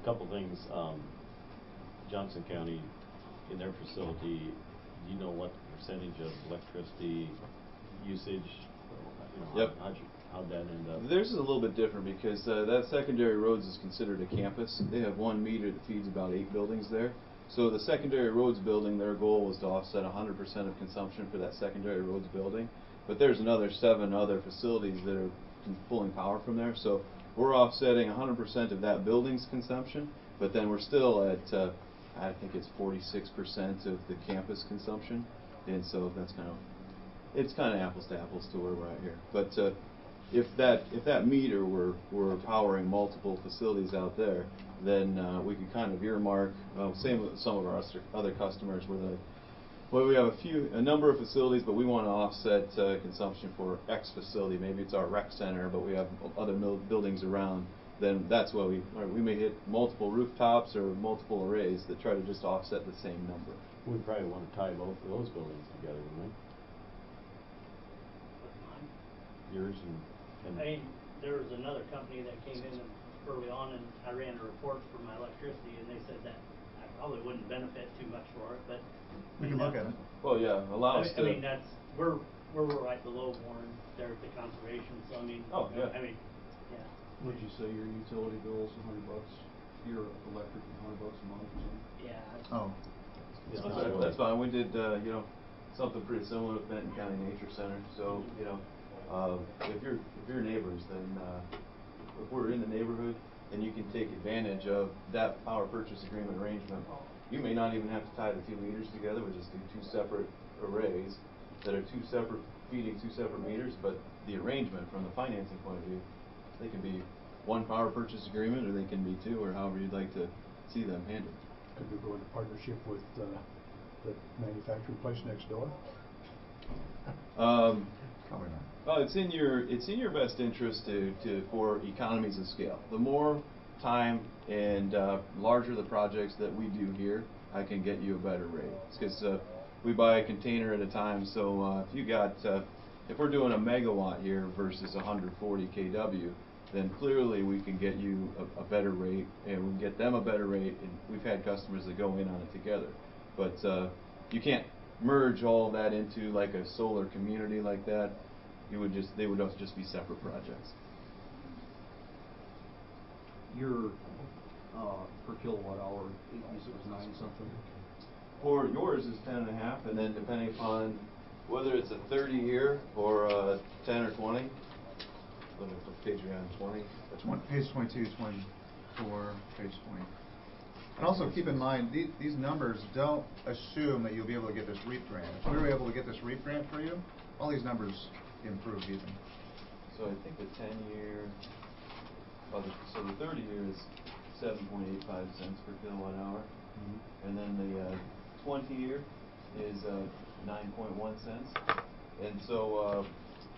A couple things. Johnson County, in their facility, do you know what percentage of electricity usage? Yep. How'd that end up? Theirs is a little bit different because that secondary roads is considered a campus. They have 1 meter that feeds about 8 buildings there. So the secondary roads building, their goal was to offset 100% of consumption for that secondary roads building. But there's another 7 other facilities that are pulling power from there. So we're offsetting 100% of that building's consumption, but then we're still at, I think it's 46% of the campus consumption. And so that's it's kind of apples to apples to where we're at here. But if that meter were powering multiple facilities out there, then we could kind of earmark, same with some of our other customers where we have a number of facilities, but we want to offset consumption for X facility. Maybe it's our rec center, but we have other buildings around. Then that's why we may hit multiple rooftops or multiple arrays that try to just offset the same number. We probably want to tie both of those buildings together, wouldn't we? Yours and I mean, there was another company that came in early on, and I ran a report for my electricity, and they said that I probably wouldn't benefit too much for it, but We can look at it. Well, yeah, allow us to. I mean, we're right below Warren there at the conservation, so I mean. Oh, yeah. I mean, yeah. Would you say your utility bill's $100, your electric is $100 a month or something? Yeah. Oh. Yeah, that's fine. We did, something pretty similar with Benton County Nature Center. So, if you're neighbors, then if we're in the neighborhood, then you can take advantage of that power purchase agreement arrangement. You may not even have to tie the 2 meters together. We just do 2 separate arrays that are feeding 2 separate meters. But the arrangement from the financing point of view, they can be 1 power purchase agreement, or they can be 2, or however you'd like to see them handled. Could we go into partnership with the manufacturing place next door? Probably not. Well, it's in your best interest for economies of scale. The more time and larger the projects that we do here, I can get you a better rate. Because we buy a container at a time. So if we're doing a megawatt here versus 140 kW, then clearly we can get you a better rate, and we can get them a better rate. And we've had customers that go in on it together. But you can't merge all that into like a solar community like that. They would just be separate projects. Your per kilowatt hour, you said it was 9 something. For yours is 10.5, and then depending upon whether it's a 30-year or a 10 or 20. Let me put page around 20. Page 22, 24, page 20. And also keep in mind, these numbers don't assume that you'll be able to get this REAP grant. If we were able to get this REAP grant for you, all these numbers improve even. So I think the 10-year, so the 30-year is 7.85 cents per kilowatt hour, and then the 20-year is 9.1 cents, and so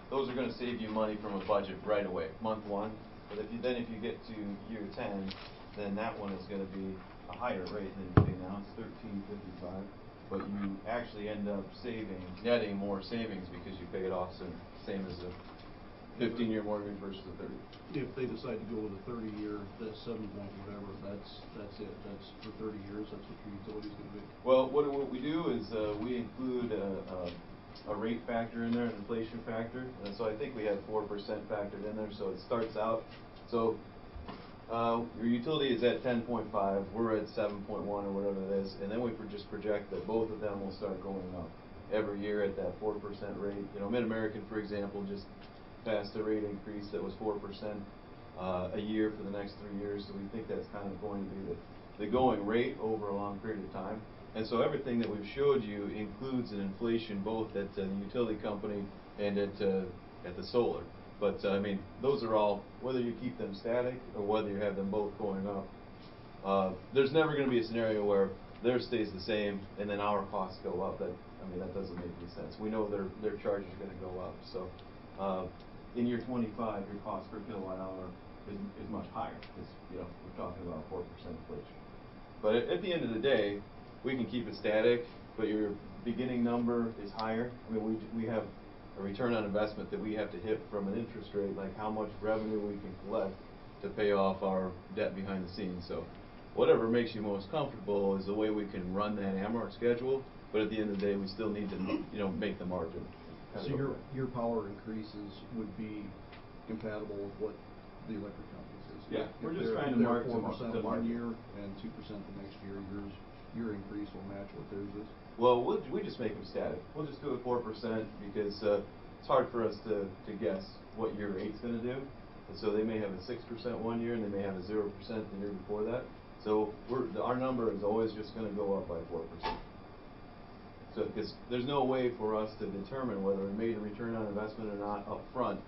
those are going to save you money from a budget right away, month 1. But if you get to year 10, then that one is going to be a higher rate than you pay now. It's $13.55, but you actually end up netting more savings because you pay it off sooner. Same as a 15-year mortgage versus a 30. If they decide to go with a 30-year, that's 7 point whatever. That's it. That's for 30 years. That's what your utility's going to be. Well, what we do is we include a rate factor in there, an inflation factor, and so I think we have 4% factored in there. So it starts out. So your utility is at 10.5. We're at 7.1 or whatever it is, and then we just project that both of them will start going up every year at that 4% rate. Mid-American, for example, just passed a rate increase that was 4% a year for the next 3 years. So we think that's kind of going to be the going rate over a long period of time. And so everything that we've showed you includes an inflation both at the utility company and at the solar. But, I mean, those are all, whether you keep them static or whether you have them both going up, there's never gonna be a scenario where theirs stays the same and then our costs go up. That, I mean, that doesn't make any sense. We know their charge is gonna go up. So, in year 25, your cost per kilowatt hour is much higher. It's, you know, we're talking about 4% inflation. But at the end of the day, we can keep it static, but your beginning number is higher. I mean, we have a return on investment that we have to hit from an interest rate, like how much revenue we can collect to pay off our debt behind the scenes. So whatever makes you most comfortable is the way we can run that amort schedule, but at the end of the day, we still need to, you know, make the margin. So your power increases would be compatible with what the electric company says? Yeah, we're just If trying to they're mark to 4% the one market. year and 2% the next year, your increase will match what theirs is? Well, we just make them static. We'll just do it 4% because it's hard for us to guess what year eight's going to do. And so they may have a 6% one year and they may have a 0% the year before that. So our number is always just going to go up by 4%. So because there's no way for us to determine whether we made a return on investment or not up front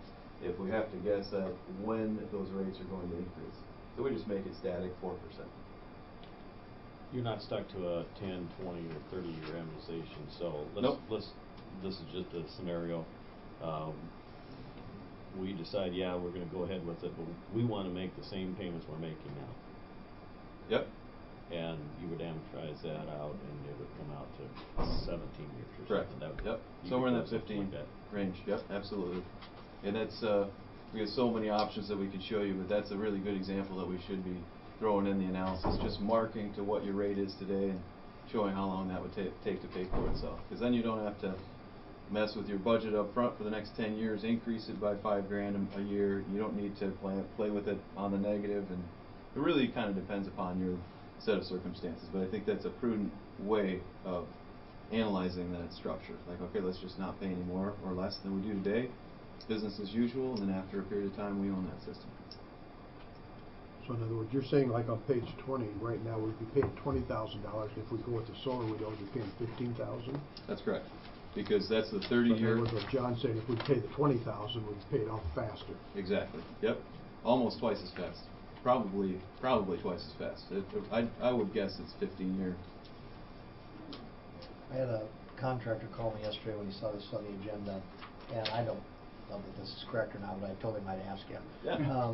if we have to guess at when those rates are going to increase. So we just make it static 4%. You're not stuck to a 10, 20, or 30-year amortization, so Nope. this is just a scenario. We decide, yeah, we're gonna go ahead with it, but we wanna make the same payments we're making now. Yep. And you would amortize that out, and it would come out to 17 years or Correct. something. Yep. You Somewhere in could that do something 15 like that. range. Yep, absolutely. And that's we have so many options that we could show you, but that's a really good example that we should be throwing in the analysis. Just marking to what your rate is today and showing how long that would take to pay for itself. Because then you don't have to mess with your budget up front for the next 10 years, increase it by $5,000 a year. You don't need to play with it on the negative, and it really kind of depends upon your set of circumstances. But I think that's a prudent way of analyzing that structure. Like, okay, let's just not pay any more or less than we do today, business as usual, and then after a period of time, we own that system. So in other words, you're saying like on page 20, right now we'd be paying $20,000. If we go with the solar, we'd only be paying $15,000. That's correct, because that's the So in 30-year. other words, what John's saying, if we pay the $20,000, we'd pay it off faster. Exactly. Yep. Almost twice as fast. Probably twice as fast. I would guess it's 15-year. I had a contractor call me yesterday when he saw this on the agenda, and I don't know that this is correct or not, but I told him I'd ask him. Yeah.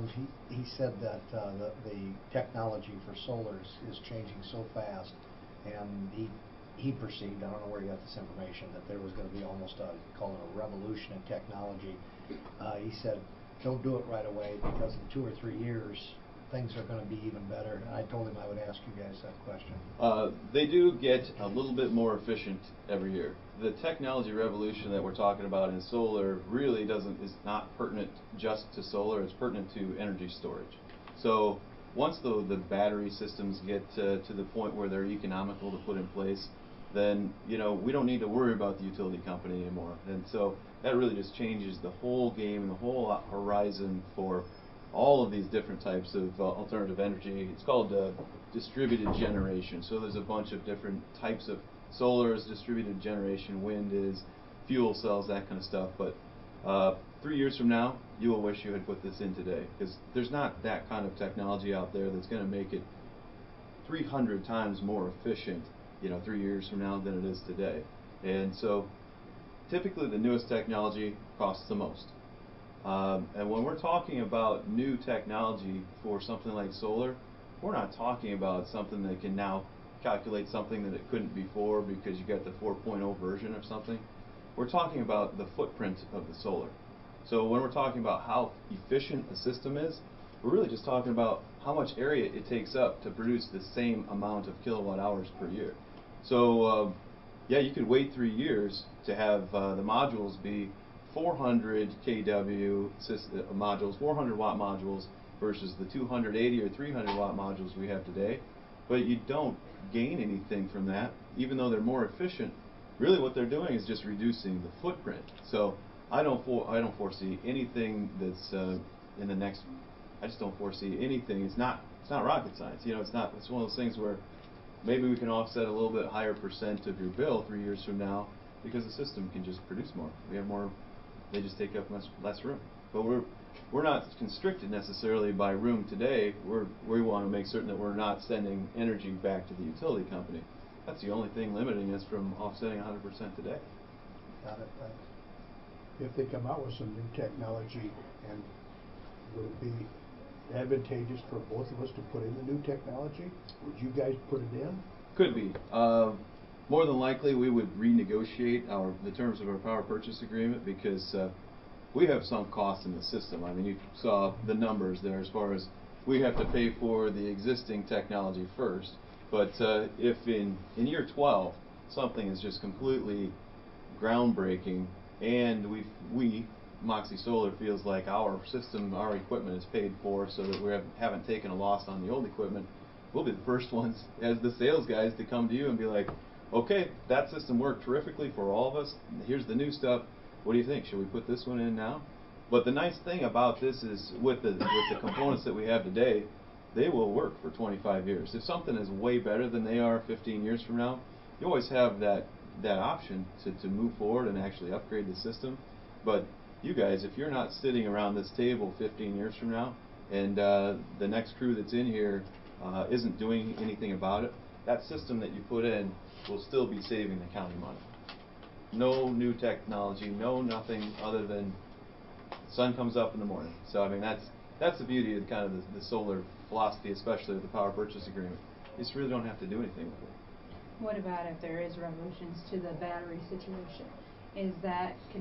He said that the technology for solar is changing so fast, and he perceived, I don't know where he got this information, that there was going to be almost call it a revolution in technology. He said, don't do it right away because in 2 or 3 years things are going to be even better. And I told him I would ask you guys that question. They do get a little bit more efficient every year. The technology revolution that we're talking about in solar really is not pertinent just to solar, it's pertinent to energy storage. So once the battery systems get to the point where they're economical to put in place, then we don't need to worry about the utility company anymore. And so that really just changes the whole game and the whole horizon for all of these different types of alternative energy. It's called distributed generation. So there's a bunch of different types of solar is distributed generation, wind is, fuel cells, that kind of stuff. But 3 years from now, you will wish you had put this in today, because there's not that kind of technology out there that's going to make it 300 times more efficient 3 years from now than it is today. And so typically the newest technology costs the most. And when we're talking about new technology for something like solar, we're not talking about something that can now calculate something that it couldn't before because you got the 4.0 version of something. We're talking about the footprint of the solar. So when we're talking about how efficient a system is, we're really just talking about how much area it takes up to produce the same amount of kilowatt hours per year. So yeah, you could wait 3 years to have the modules be 400 kW modules, 400 watt modules versus the 280 or 300 watt modules we have today. But you don't gain anything from that, even though they're more efficient. Really what they're doing is just reducing the footprint. So I don't foresee anything that's in the next. I just don't foresee anything. It's not rocket science. It's one of those things where maybe we can offset a little bit higher percent of your bill 3 years from now because the system can just produce more. We have more. They just take up much less room. But we're not constricted necessarily by room today. We want to make certain that we're not sending energy back to the utility company. That's the only thing limiting us from offsetting 100% today. Got it, thanks. If they come out with some new technology, and would it be advantageous for both of us to put in the new technology? Would you guys put it in? Could be. More than likely, we would renegotiate the terms of our power purchase agreement because we have sunk costs in the system. I mean, you saw the numbers there as far as we have to pay for the existing technology first. But if in year 12 something is just completely groundbreaking, and we Moxie Solar feels like our system, our equipment is paid for, so that we haven't taken a loss on the old equipment, we'll be the first ones as the sales guys to come to you and be like, okay, that system worked terrifically for all of us. Here's the new stuff. What do you think? Should we put this one in now? But the nice thing about this is with the components that we have today, they will work for 25 years. If something is way better than they are 15 years from now, you always have that option to move forward and actually upgrade the system. But you guys, if you're not sitting around this table 15 years from now, and the next crew that's in here isn't doing anything about it, that system that you put in will still be saving the county money. No new technology, no nothing other than sun comes up in the morning. So I mean, that's the beauty of kind of the solar philosophy, especially with the power purchase agreement. You just really don't have to do anything with it. What about if there is revolutions to the battery situation? Can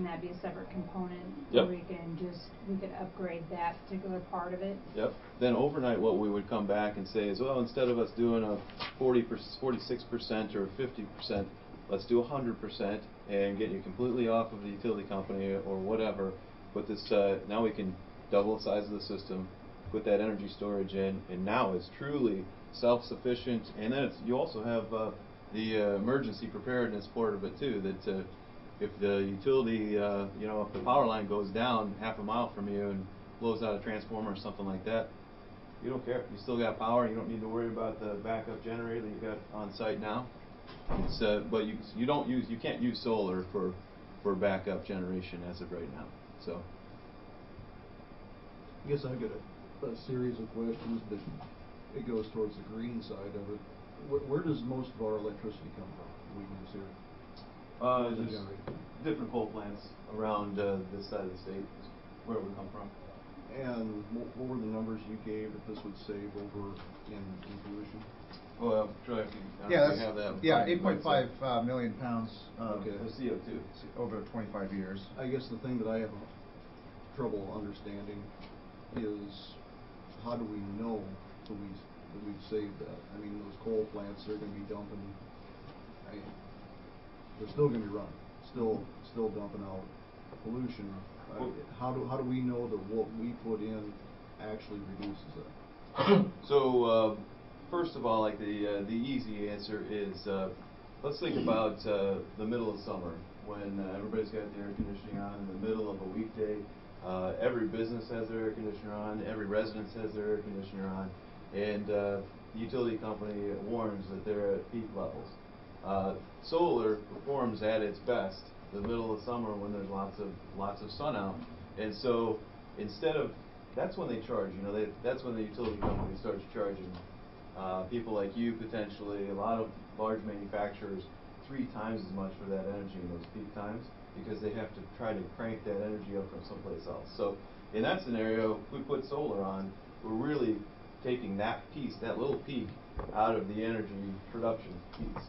that be a separate component? Yep. Where we could upgrade that particular part of it? Yep. Then overnight what we would come back and say is, well, instead of us doing a 46% or 50%, let's do 100% and get you completely off of the utility company or whatever. But this, now we can double the size of the system, put that energy storage in, and now it's truly self-sufficient. And then you also have the emergency preparedness part of it too, that if the utility, if the power line goes down half a mile from you and blows out a transformer or something like that, you don't care. You still got power. You don't need to worry about the backup generator that you've got on site now. It's but you can't use solar for backup generation as of right now. So I guess I've got a series of questions, but it goes towards the green side of it. Where does most of our electricity come from we use here? There's different coal plants around this side of the state where it would come from. And what were the numbers you gave that this would save over in pollution? Well, Troy, if you have that. Yeah, 8.5 million pounds of CO2 over 25 years. I guess the thing that I have trouble understanding is how do we know that we've saved that? I mean, those coal plants, they're going to be dumping. They're still going to be running, still dumping out pollution. How do we know that what we put in actually reduces that? So first of all, like the easy answer is let's think about the middle of summer when everybody's got their air conditioning on in the middle of a weekday. Every business has their air conditioner on, every residence has their air conditioner on, and the utility company warns that they're at peak levels. Solar performs at its best the middle of summer when there's lots of sun out, and so that's when they charge. That's when the utility company starts charging people like you, potentially a lot of large manufacturers, 3 times as much for that energy in those peak times, because they have to try to crank that energy up from someplace else. So in that scenario, if we put solar on, we're really taking that little peak out of the energy production piece.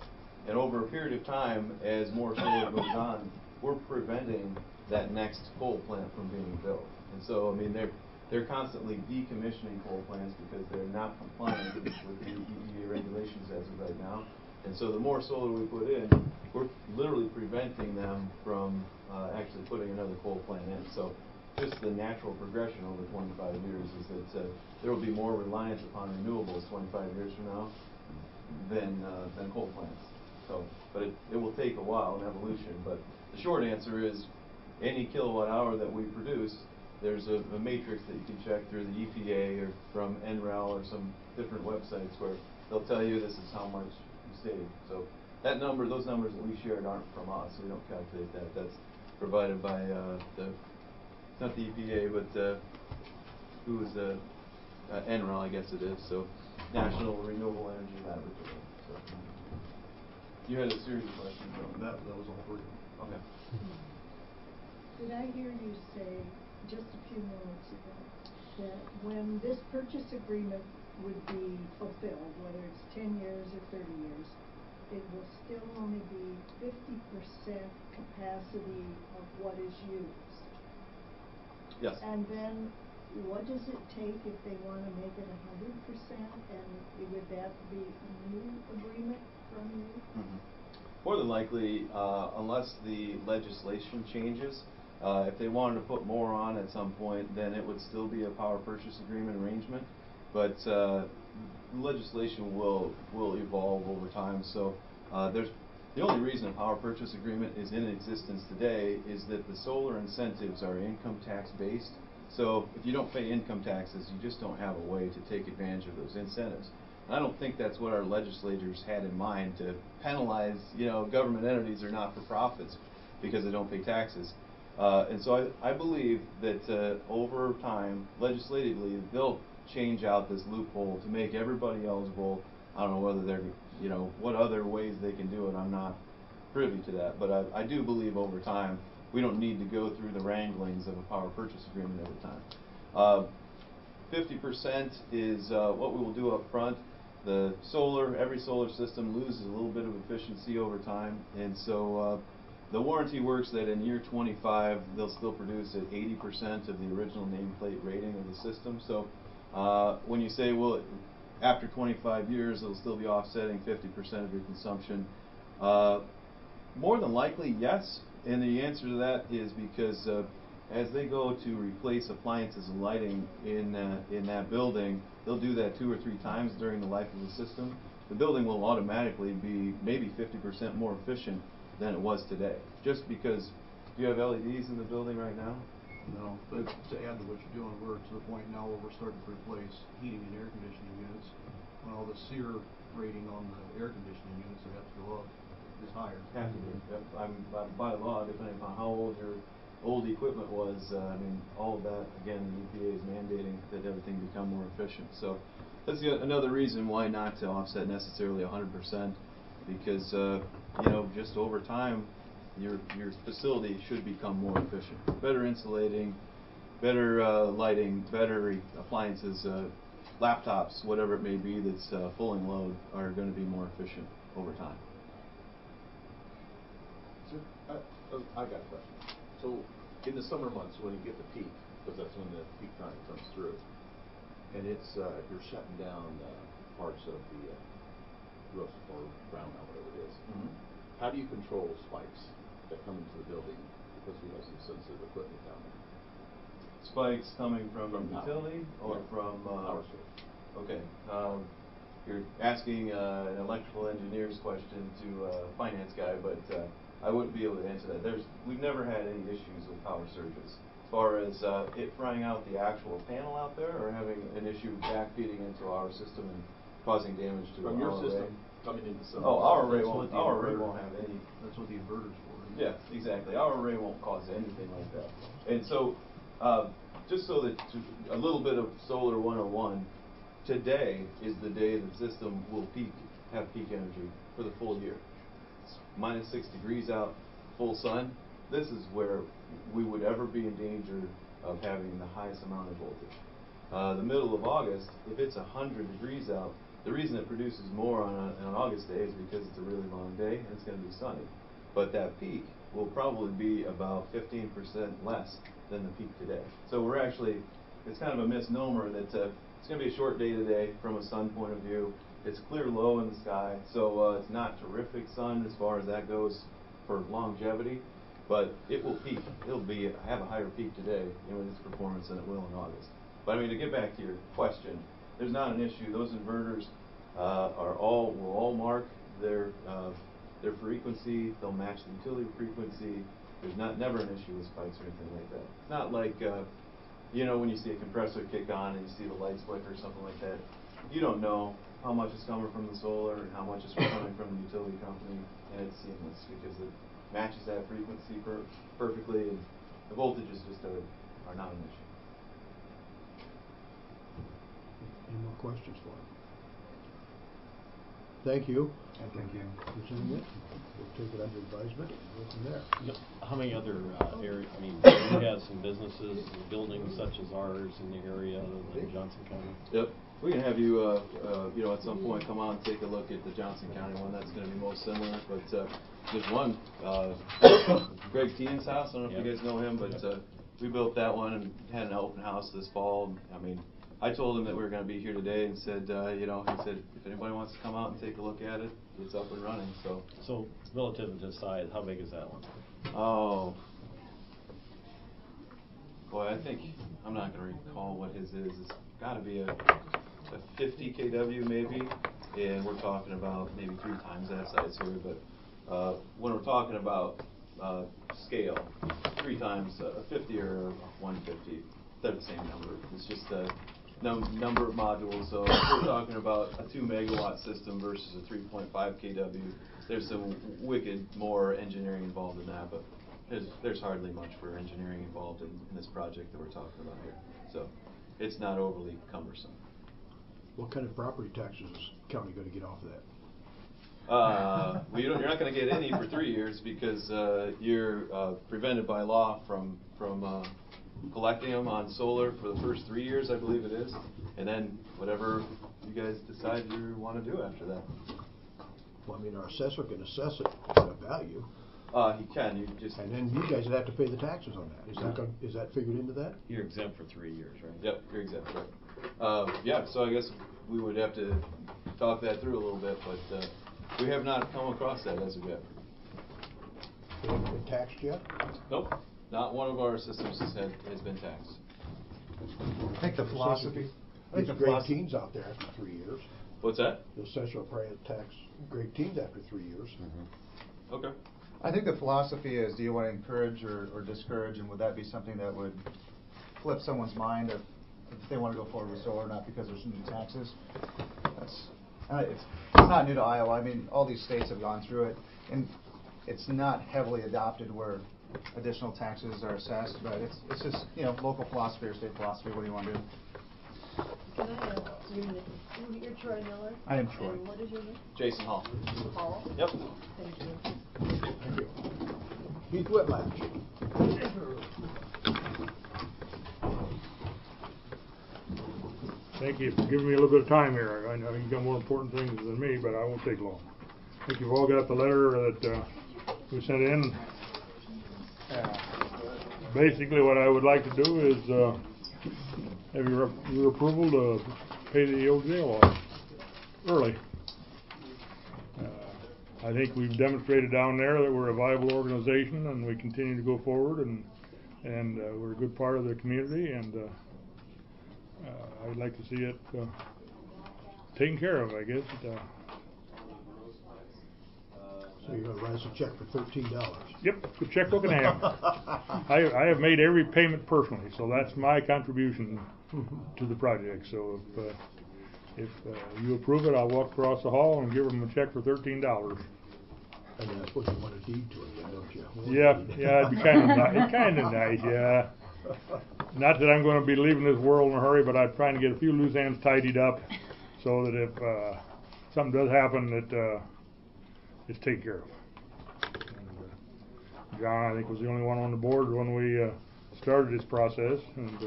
And over a period of time, as more solar goes on, we're preventing that next coal plant from being built. And so, I mean, they're constantly decommissioning coal plants because they're not compliant with the EPA regulations as of right now. And so the more solar we put in, we're literally preventing them from actually putting another coal plant in. So just the natural progression over 25 years is that there will be more reliance upon renewables 25 years from now than coal plants. So, but it will take a while in evolution. But the short answer is any kilowatt hour that we produce, there's a matrix that you can check through the EPA or from NREL or some different websites where they'll tell you this is how much you save. So those numbers that we shared aren't from us. We don't calculate that. That's provided by the not the EPA, but who is NREL, I guess it is. So National Renewable Energy Laboratory. So you had a series of questions. That was all for you. Okay. Did I hear you say just a few moments ago that when this purchase agreement would be fulfilled, whether it's 10 years or 30 years, it will still only be 50% capacity of what is used? Yes. And then what does it take if they want to make it 100%? And would that be a new agreement from you? Mm-hmm. More than likely, unless the legislation changes, if they wanted to put more on at some point, then it would still be a power purchase agreement arrangement. But legislation will evolve over time. So there's the only reason a power purchase agreement is in existence today is that the solar incentives are income tax based. So if you don't pay income taxes, you just don't have a way to take advantage of those incentives. And I don't think that's what our legislators had in mind, to penalize, government entities or not-for-profits because they don't pay taxes. And so I believe that over time, legislatively, they'll change out this loophole to make everybody eligible. I don't know whether they're, what other ways they can do it. I'm not privy to that. But I do believe over time, we don't need to go through the wranglings of a power purchase agreement every time. 50% is what we will do up front. Every solar system loses a little bit of efficiency over time. And so the warranty works that in year 25, they'll still produce at 80% of the original nameplate rating of the system. So when you say, well, after 25 years, it'll still be offsetting 50% of your consumption, more than likely, yes. And the answer to that is because as they go to replace appliances and lighting in that building, they'll do that 2 or 3 times during the life of the system. The building will automatically be maybe 50% more efficient than it was today. Just because, do you have LEDs in the building right now? No, but to add to what you're doing, we're to the point now where we're starting to replace heating and air conditioning units. Well, the SEER rating on the air conditioning units that have to go up is higher. Have to be. Yep. By law, depending upon how old your old equipment was, all of that, again, the EPA is mandating that everything become more efficient. So that's another reason why not to offset necessarily 100%, because just over time, your facility should become more efficient. Better insulating, better lighting, better appliances, laptops, whatever it may be that's pulling load are going to be more efficient over time. Sir, I got a question. So in the summer months when you get the peak, because that's when the peak time comes through, and it's you're shutting down parts of the roof or brownout, whatever it is. Mm-hmm. How do you control spikes that come into the building because we have some sensitive equipment down there? Spikes coming from utility or from power source? Okay. You're asking an electrical engineer's question to a finance guy, but I wouldn't be able to answer that. We've never had any issues with power surges. As far as it frying out the actual panel out there, or having an issue backfeeding into our system and causing damage to from our your array. system coming into some. Oh, our array won't have any. That's what the inverter's for. Yeah, exactly. Our array won't cause anything like that. And so, just so that a little bit of Solar 101, today is the day the system will have peak energy for the full year. It's minus 6 degrees out, full sun. This is where we would ever be in danger of having the highest amount of voltage. The middle of August, if it's 100 degrees out, the reason it produces more on an August day is because it's a really long day and it's going to be sunny. But that peak will probably be about 15% less than the peak today. So we're actually, it's kind of a misnomer that it's going to be a short day today from a sun point of view. It's clear low in the sky, so it's not terrific sun as far as that goes for longevity, but it will peak. It'll have a higher peak today in its performance than it will in August. But to get back to your question, there's not an issue. Those inverters will all mark their frequency. They'll match the utility frequency. There's never an issue with spikes or anything like that. It's not like when you see a compressor kick on and you see the lights flicker or something like that. You don't know how much is coming from the solar and how much is coming from the utility company, and it's seamless because it matches that frequency perfectly, and the voltages just are are not an issue. Any more questions for him? Thank you. Thank you. Presenting it. We'll take it under advisement and go from there. How many other areas, I mean, you have some businesses, buildings such as ours in the area other than Johnson County? Yep. We can have you, you know, at some point come on and take a look at the Johnson County one. That's going to be most similar. But there's one, Greg Teenan's house. I don't know if you guys know him, but we built that one and had an open house this fall. I mean, I told him that we were going to be here today and said, you know, he said if anybody wants to come out and take a look at it, it's up and running. So relative to size, how big is that one? Oh, boy, I think I'm not going to recall what his is. It's got to be a 50 kW maybe, and we're talking about maybe 3 times that size here. But when we're talking about scale, 3 times a 50 or a 150, they're the same number. It's just a number of modules. So if we're talking about a 2 megawatt system versus a 3.5 kW, there's some wicked more engineering involved in that, but there's hardly much for engineering involved in this project that we're talking about here. So it's not overly cumbersome. What kind of property taxes is the county going to get off of that? Well, you're not going to get any for 3 years because you're prevented by law from collecting them on solar for the first 3 years, I believe it is, and then whatever you guys decide you want to do after that. Well, I mean, our assessor can assess it at a value. He can. You just and then you guys would have to pay the taxes on that. Is that figured into that? You're exempt for 3 years, right? Yep, you're exempt, right. Yeah, so I guess we would have to talk that through a little bit, but we have not come across that as of yet. They haven't been taxed yet? Nope. Not one of our systems has been taxed. I think the philosophy. There's great teens out there after 3 years. What's that? The assessor will probably tax great teens after 3 years. Mm-hmm. Okay. I think the philosophy is, do you want to encourage or discourage, and would that be something that would flip someone's mind if they want to go forward with solar or not because there's new taxes? It's not new to Iowa. I mean, all these states have gone through it, and it's not heavily adopted where additional taxes are assessed, but it's just, you know, local philosophy or state philosophy. What do you want to do? Can I ask your name? You're Troy Miller? I am Troy. And what is your name? Jason Hall. Hall? Yep. Thank you. Thank you. Keith Whitlatch. Thank you for giving me a little bit of time here. I know you've got more important things than me, but I won't take long. I think you've all got the letter that we sent in. Basically, what I would like to do is have your approval to pay the old jail off early. I think we've demonstrated down there that we're a viable organization and we continue to go forward, and we're a good part of the community, and I'd like to see it taken care of, I guess. So you're going to write us a check for $13? Yep, good checkbook in hand. I have made every payment personally, so that's my contribution to the project. So if you approve it, I'll walk across the hall and give them a check for $13. And that's what you want to deed to it, don't you? Yeah, it'd be kind of nice, yeah. Not that I'm going to be leaving this world in a hurry, but I'm trying to get a few loose ends tidied up so that if something does happen, that it's taken care of. And, John, I think, was the only one on the board when we started this process, and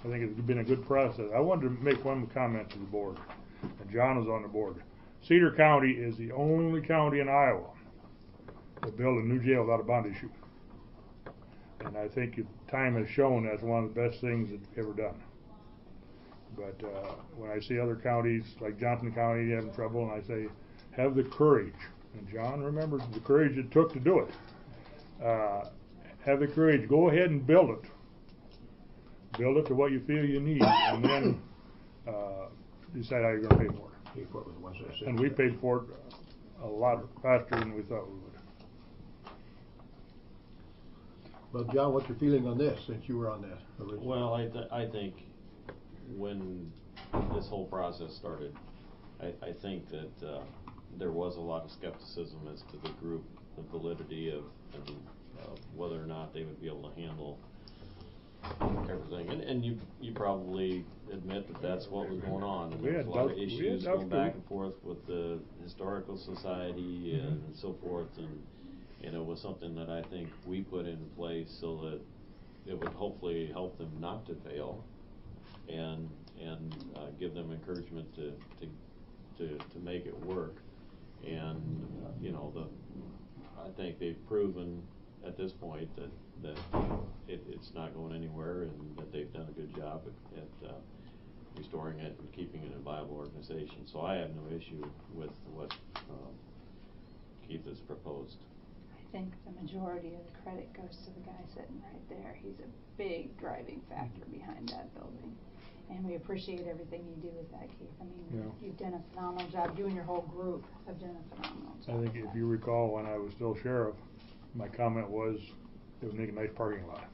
I think it's been a good process. I wanted to make one comment to the board, and John was on the board. Cedar County is the only county in Iowa that built a new jail without a bond issue. And I think time has shown that's one of the best things that's ever done. But when I see other counties, like Johnson County, having trouble, and I say, have the courage. And John remembers the courage it took to do it. Have the courage. Go ahead and build it. Build it to what you feel you need, and then decide how you're going to pay for it. And we paid for it a lot faster than we thought we would. Well, John, what's your feeling on this, since you were on that originally? Well, I think when this whole process started, I think that there was a lot of skepticism as to the group, the validity of whether or not they would be able to handle everything. And you probably admit that that's what was going on. And We there was had a lot of ducks- we had issues ducks going too. back and forth with the Historical Society and so forth, and it was something that I think we put in place so that it would hopefully help them not to fail, and give them encouragement to make it work. And I think they've proven at this point that it's not going anywhere, and that they've done a good job at restoring it and keeping it a viable organization. So I have no issue with what Keith has proposed. I think the majority of the credit goes to the guy sitting right there. He's a big driving factor behind that building. And we appreciate everything you do with that, Keith. I mean, Yeah. you've done a phenomenal job. You and your whole group have done a phenomenal job. I think if you recall, when I was still sheriff, my comment was it would make a nice parking lot.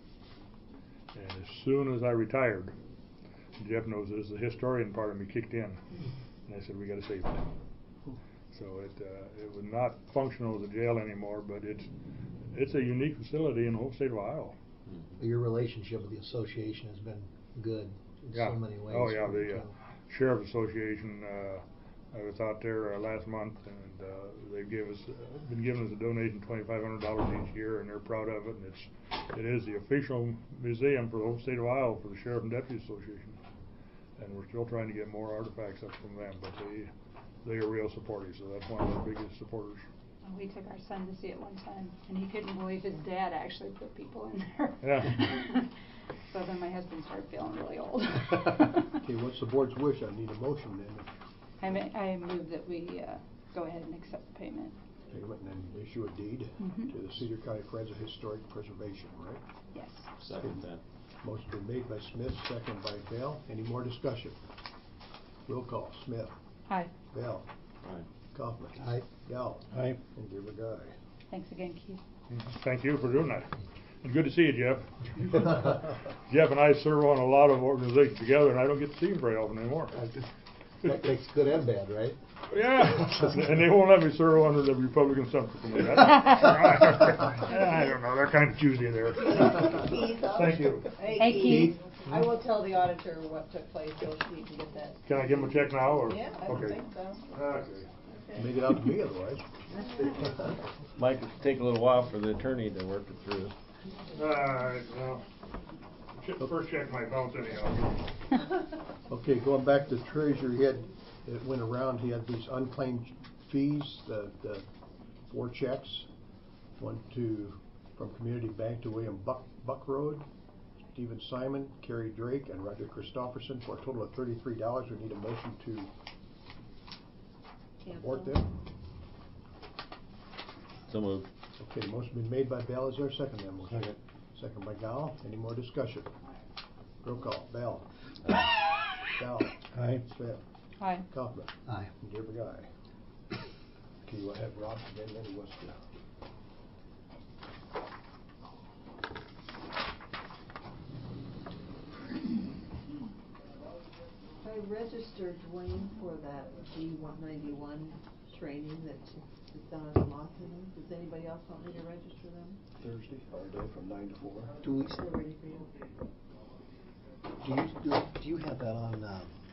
And as soon as I retired, Jeff knows this, the historian part of me kicked in, and I said, we got to save it. So it was not functional as a jail anymore, but it's a unique facility in the whole state of Ohio. Your relationship with the association has been good in so many ways. Oh yeah, the Sheriff Association. I was out there last month, and they've been giving us a donation $2,500 each year, and they're proud of it. And it is the official museum for the whole state of Ohio for the Sheriff and Deputy Association, and we're still trying to get more artifacts up from them. But they are real supporters, so that's one of our biggest supporters. We took our son to see it one time, and he couldn't believe his dad actually put people in there. Yeah. So then my husband started feeling really old. Okay, what's the board's wish? I need a motion then. I move that we go ahead and accept the payment. Payment and then issue a deed to the Cedar County Friends of Historic Preservation, right? Yes. Second that. Motion been made by Smith, second by Bell. Any more discussion? Roll call. Smith. Aye. Bell. Aye. Kaufman. Aye. Gal. Aye. And Gerber Guy. Thanks again, Keith. Thank you for doing that. And good to see you, Jeff. Jeff and I serve on a lot of organizations together, and I don't get to see him very often anymore. That makes good and bad, right? Yeah, and they won't let me serve under the Republican Center Committee. I don't know, they're kind of choosy there. Keith, Thank you. Hey, Keith. I will tell the auditor what took place, so he can get that. Can I give him a check now, or? Yeah, I would Okay. think so. Okay. Make it out to me otherwise. Might take a little while for the attorney to work it through. Well, first check might bounce anyhow. Okay, going back to treasurer, it went around, he had these unclaimed fees, the 4 checks, one from Community Bank to William Buck Road, Stephen Simon, Kerry Drake, and Roger Christopherson for a total of $33. We need a motion to abort them. So moved. Okay, motion been made by Bell. Is there a second then? Second. Second by Gall. Any more discussion? Roll call. Bell. Gall. Aye. Smith. Aye. Kaufman. Aye. And Gerber Guy. Okay, we'll have Rob again, then he wants to. I registered Dwayne for that B191 training that is done at the Moss Meeting. Does anybody else want me to register them? Thursday, our day from 9 to 4. We're ready for you. Do you have that on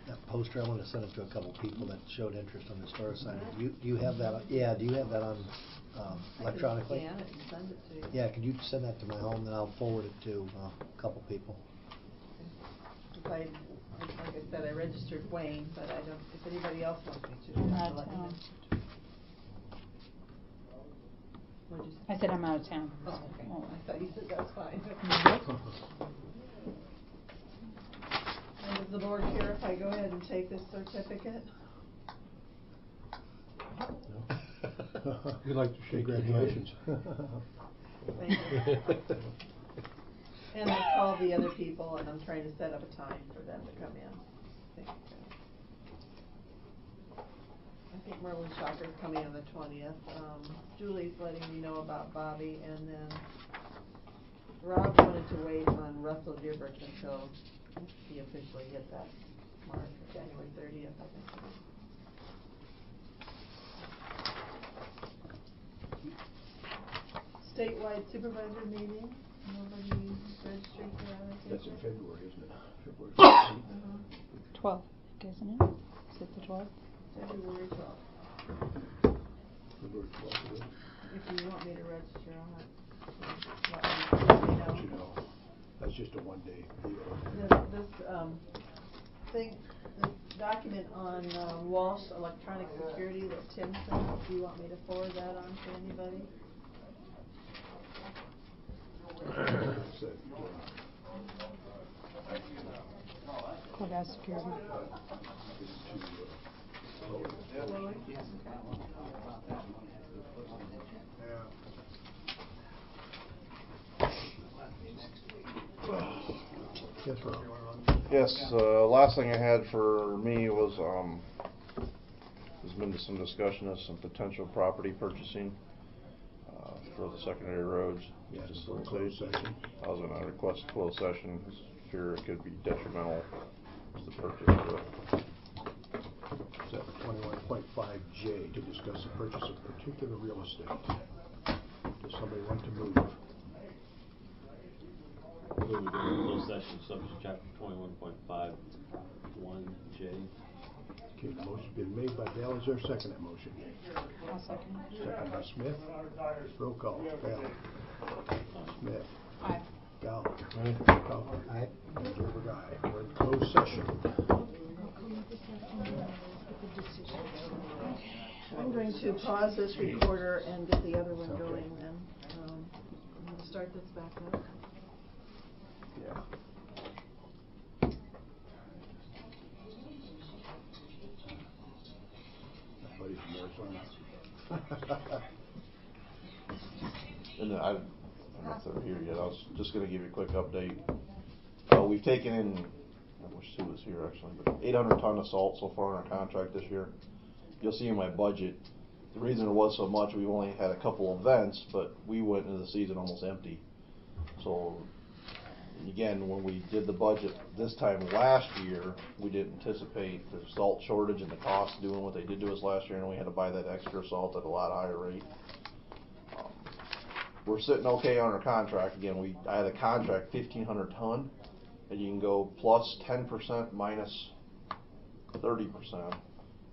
that poster? I want to send it to a couple people that showed interest on the Star sign. Do you have that? Yeah. Do you have that on electronically? I can scan it and send it to you. Yeah. Could you send that to my home, then I'll forward it to a couple people. Like I said, I registered Wayne, but I don't. If anybody else wants me to, I have to let you know. What'd you say? I said I'm out of town. Oh, okay. I thought you said that's fine. And does the board care if I go ahead and take this certificate? We'd like to shake congratulations. Thank you. And I called the other people, and I'm trying to set up a time for them to come in. I think Merlin Shocker's coming on the 20th. Julie's letting me know about Bobby, and then Rob wanted to wait on Russell Gibbert until he officially hit that mark, January 30th, I think. Statewide supervisor meeting. Nobody registered for that? That's in February, isn't it? February 12th, isn't it? Is it the 12th? February 12th. February 12th, is it? If you want me to register on it, let me know. You know, that's just a one-day deal. This document on Walsh Electronic Security that Tim sent, do you want me to forward that on to anybody? Said, Courthouse security. Yes, Rob. Yes, last thing I had for me was, there's been some discussion of some potential property purchasing, for the secondary roads. Yeah, Just for a closed session. I was gonna request a closed session, fear it could be detrimental to the purchase of it. Set for 21.5J to discuss the purchase of particular real estate. Does somebody want to move? Move we go into closed session, subject to chapter 21.51J. Okay, the motion's been made by Dale. Is there a second that motion? I'll second it. Second by Smith. Roll call. Dale. Smith. Aye. Gal. Coughlin. Aye. Over guy. We're in closed session. I'm going to pause this recorder and get the other one going then. I'm going to start this back up. Yeah. Buddy from Arizona. And I don't know if they're here yet. I was just gonna give you a quick update. We've taken in, I wish Sue was here actually, but 800 ton of salt so far in our contract this year. You'll see in my budget, the reason it was so much, we only had a couple events, but we went into the season almost empty. So, again, when we did the budget this time last year, we didn't anticipate the salt shortage and the cost doing what they did to us last year, and we had to buy that extra salt at a lot higher rate. We're sitting okay on our contract. Again, I had a contract 1,500 ton, and you can go plus 10%, minus 30%,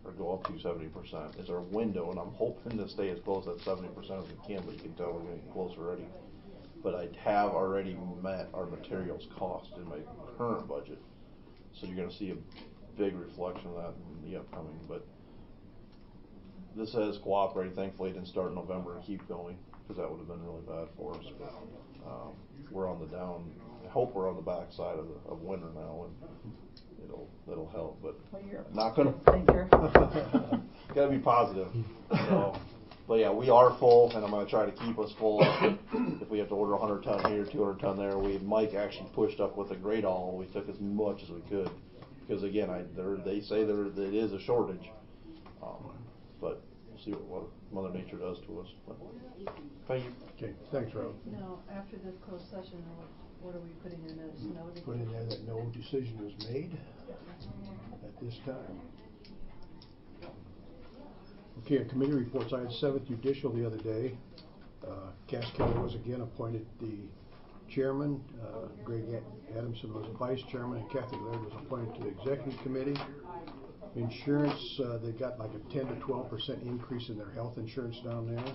or go up to 70% is our window, and I'm hoping to stay as close to that 70% as we can, but you can tell we're getting close already. But I have already met our materials cost in my current budget, so you're going to see a big reflection of that in the upcoming. But this has cooperated. Thankfully, it didn't start in November and keep going, because that would have been really bad for us. But we're on the down. I hope we're on the back side of winter now, and it'll help. But not gonna. Gotta be positive. So, but yeah, we are full, and I'm gonna try to keep us full. If we have to order 100 ton here, 200 ton there, Mike actually pushed up with a great all. We took as much as we could, because again, they say it is a shortage. But we'll see what Mother Nature does to us. But thank you. Okay, thanks, Rob. Now, after this closed session, what are we putting in this? No Put in there that no decision was made at this time. Okay, committee reports. I had 7th Judicial the other day. Cass Kelly was again appointed the chairman. Greg Adamson was a vice chairman, and Kathy Laird was appointed to the executive committee. Insurance, they got like a 10 to 12% increase in their health insurance down there.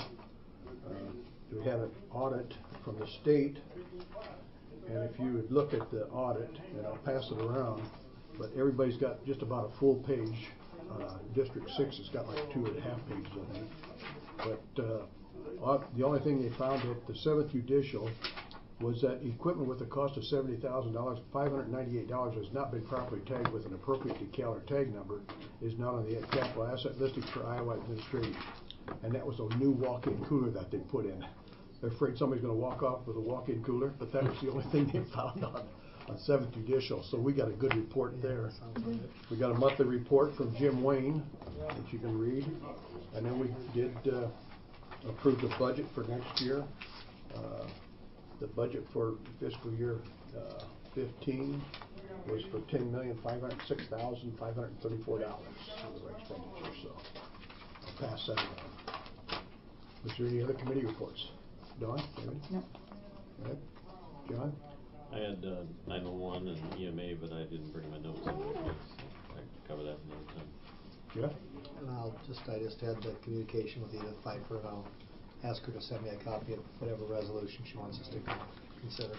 We had an audit from the state, and if you would look at the audit, and I'll pass it around, but everybody's got just about a full page. District 6 has got like 2.5 pages, I think. But the only thing they found at the 7th Judicial was that equipment with a cost of $70,000, $598 has not been properly tagged with an appropriate decal or tag number, is not on the capital asset listing for Iowa Administrative. And that was a new walk-in cooler that they put in. They're afraid somebody's going to walk off with a walk-in cooler, but that was the only thing they found on 7th Judicial. So we got a good report there. We got a monthly report from Jim Wayne that you can read. And then we did approve the budget for next year. The budget for fiscal year 15 was for $10,506,534 for the expenditure. So I'll pass that on. Was there any other committee reports? Dawn? No. Ed? John? I had 911 and EMA, but I didn't bring my notes in with me, so I can cover that another time. Jeff? And I just had the communication with Edith Pfeiffer, and I'll ask her to send me a copy of whatever resolution she wants us to consider.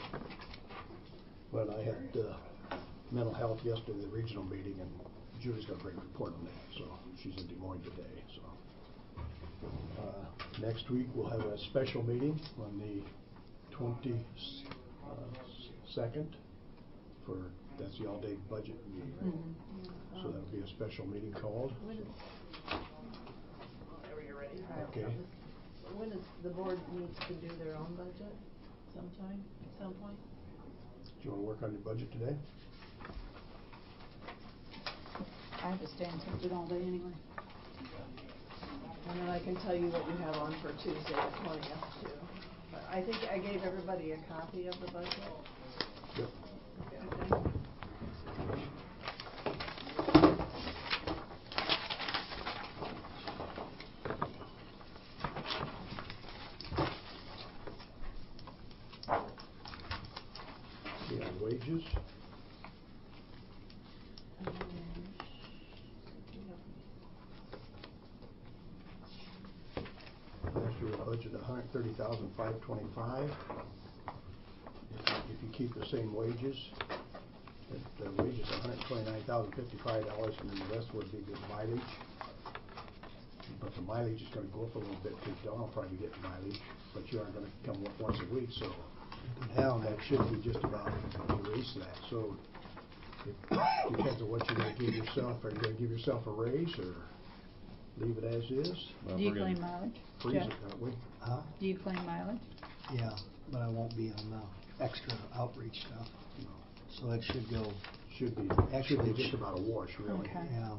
Well, I had mental health yesterday, the regional meeting, and Julie's gonna bring a report on that, so she's in Des Moines today, so. Next week, we'll have a special meeting on the 22nd that's the all-day budget meeting. Mm-hmm. So that'll be a special meeting called. Whenever you're ready. Okay. When is the board needs to do their own budget? Sometime, at some point? Do you wanna work on your budget today? I have to stay in touch all day anyway. And then I can tell you what you have on for Tuesday, the 20th, too. But I think I gave everybody a copy of the budget. Yep. Okay. Okay, on wages. Last year we budgeted $130,525. If you keep the same wages, the wages are $129,055, and then the rest would be the mileage. But the mileage is going to go up a little bit because Don will probably get mileage, but you aren't going to come once a week, so that should be just about erase that. So it depends on what you're going to give yourself. Are you going to give yourself a raise or leave it as is? Do you claim mileage? Freeze Jeff? it, don't we? Huh? Do you claim mileage? Yeah, but I won't be on the extra outreach stuff. No. So that should go. Should be just about a wash, really. Okay. Yeah.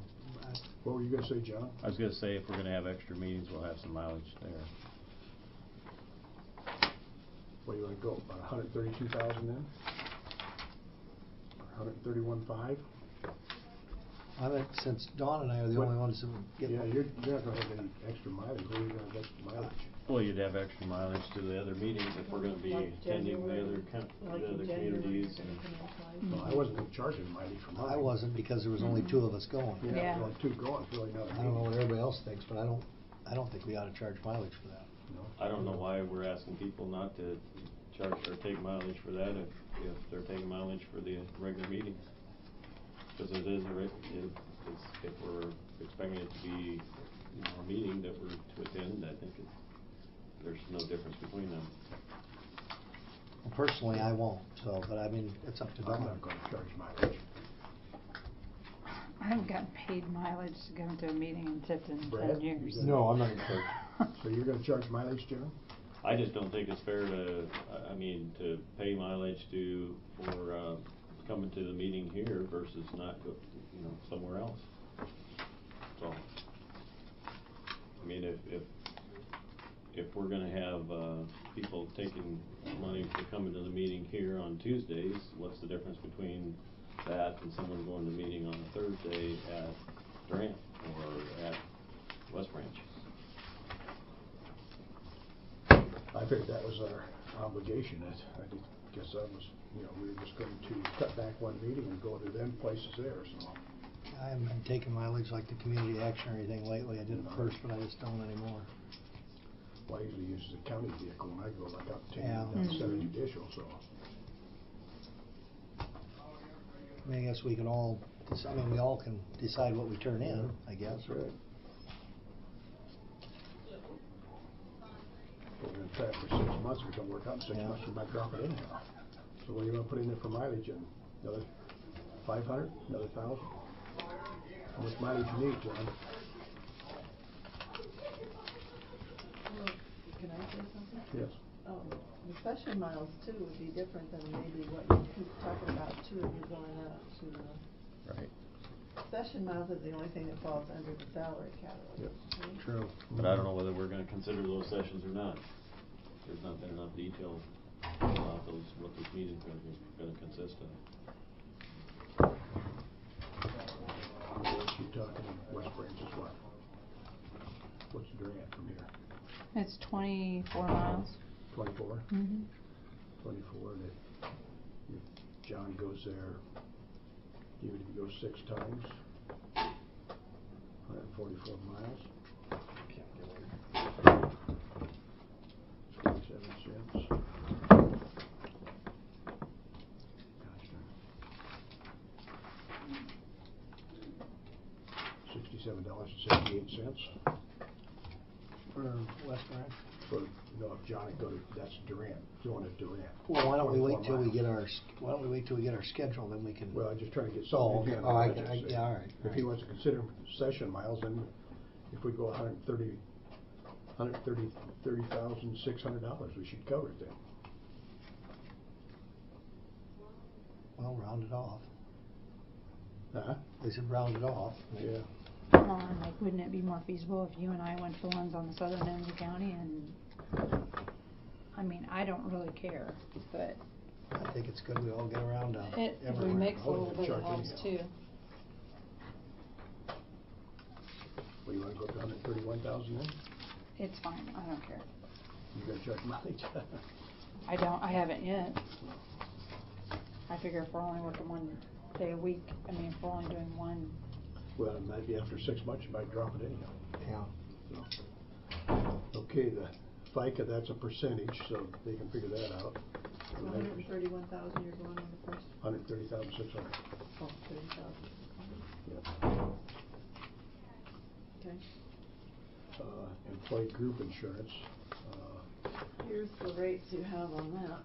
What were you going to say, John? I was going to say, if we're going to have extra meetings, we'll have some mileage there. What do you want to go, about 132,000 then? 131,500? Since Dawn and I are the only ones who get. Yeah, you're not going to have any extra mileage. Where are you going to have extra mileage? Well, you'd have extra mileage to the other meetings if we're going to be attending the other communities. No, I wasn't going to charge any mileage for mine. I wasn't because there was only two of us going. Yeah, Yeah. only two going, it's really not a I don't know meeting. what everybody else thinks, but I don't think we ought to charge mileage for that. No. I don't know why we're asking people not to charge or take mileage for that if they're taking mileage for the regular meetings. Because it is if we're expecting it to be a meeting that we're to attend, I think there's no difference between them. Well, personally, I won't. So, but I mean, it's up to I'm Dawn. not going to charge mileage. I haven't gotten paid mileage to go into a meeting and sit in Brad? 10 years. No, I'm not gonna charge. So you're going to charge mileage, John? I just don't think it's fair to pay mileage for coming to the meeting here versus not go, somewhere else. So, I mean, if we're gonna have people taking money for coming to the meeting here on Tuesdays, what's the difference between that and someone going to the meeting on a Thursday at Durant or at West Branch? I figured that was our obligation. I guess that was, we were just going to cut back one meeting and go to them places there, so. I haven't been taking mileage like the community action or anything lately. I did it first, but I just don't anymore. Well, I usually use the county vehicle when I go, like up to Yeah. Cedar Judicial, so. I mean, I guess we can all. We all can decide what we turn in. I guess. That's right. We're going to try it for 6 months. If it don't work out in 6 months, we might drop it anyhow. So what are you going to put in there for mileage? And another 500? Another 1,000? How much mileage you need, John? Well, can I say something? Yes. The session miles too would be different than maybe what you keep talking about, two of you going out to the. Right. Session miles is the only thing that falls under the salary category. Right? True. But I don't know whether we're gonna consider those sessions or not. There's not been enough detail about what those meetings are gonna consist of. You're talking West Branch is what? What's Durant from here? It's 24 miles. 24? Mm-hmm. 24, and John goes there, even if he goes 6 times, 144 miles. 27 cents. $67.78. For West Branch? For, no, if John would go to, that's Durant, going to Durant. Well, why don't we wait 24 till we miles. get our, why don't we wait till we get our schedule, then we can. Well, I'm just trying to get Oh, something okay. in Oh, I the get- budget, yeah, all right. If he wants to consider session miles, then if we go $30,600, we should cover it then. Well, round it off. Huh? They said round it off. Yeah. Well, and like, wouldn't it be more feasible if you and I went to the ones on the southern end of the county and, I mean, I don't really care, but I think it's good we all get around if we everywhere. mix a little Charge bit, it helps anyhow. too. Well, you wanna go up to 131,000 then? It's fine, I don't care. You gotta charge mileage. I haven't yet. I figure if we're only working 1 day a week, I mean, if we're only doing one. Well, it might be after 6 months, you might drop it anyhow. Yeah. So. Okay, the FICA, that's a percentage, so they can figure that out. So 131,000 you're going on the first? 130,600. Oh, 30,000. Yep. Okay. Employee group insurance. Here's the rates you have on that.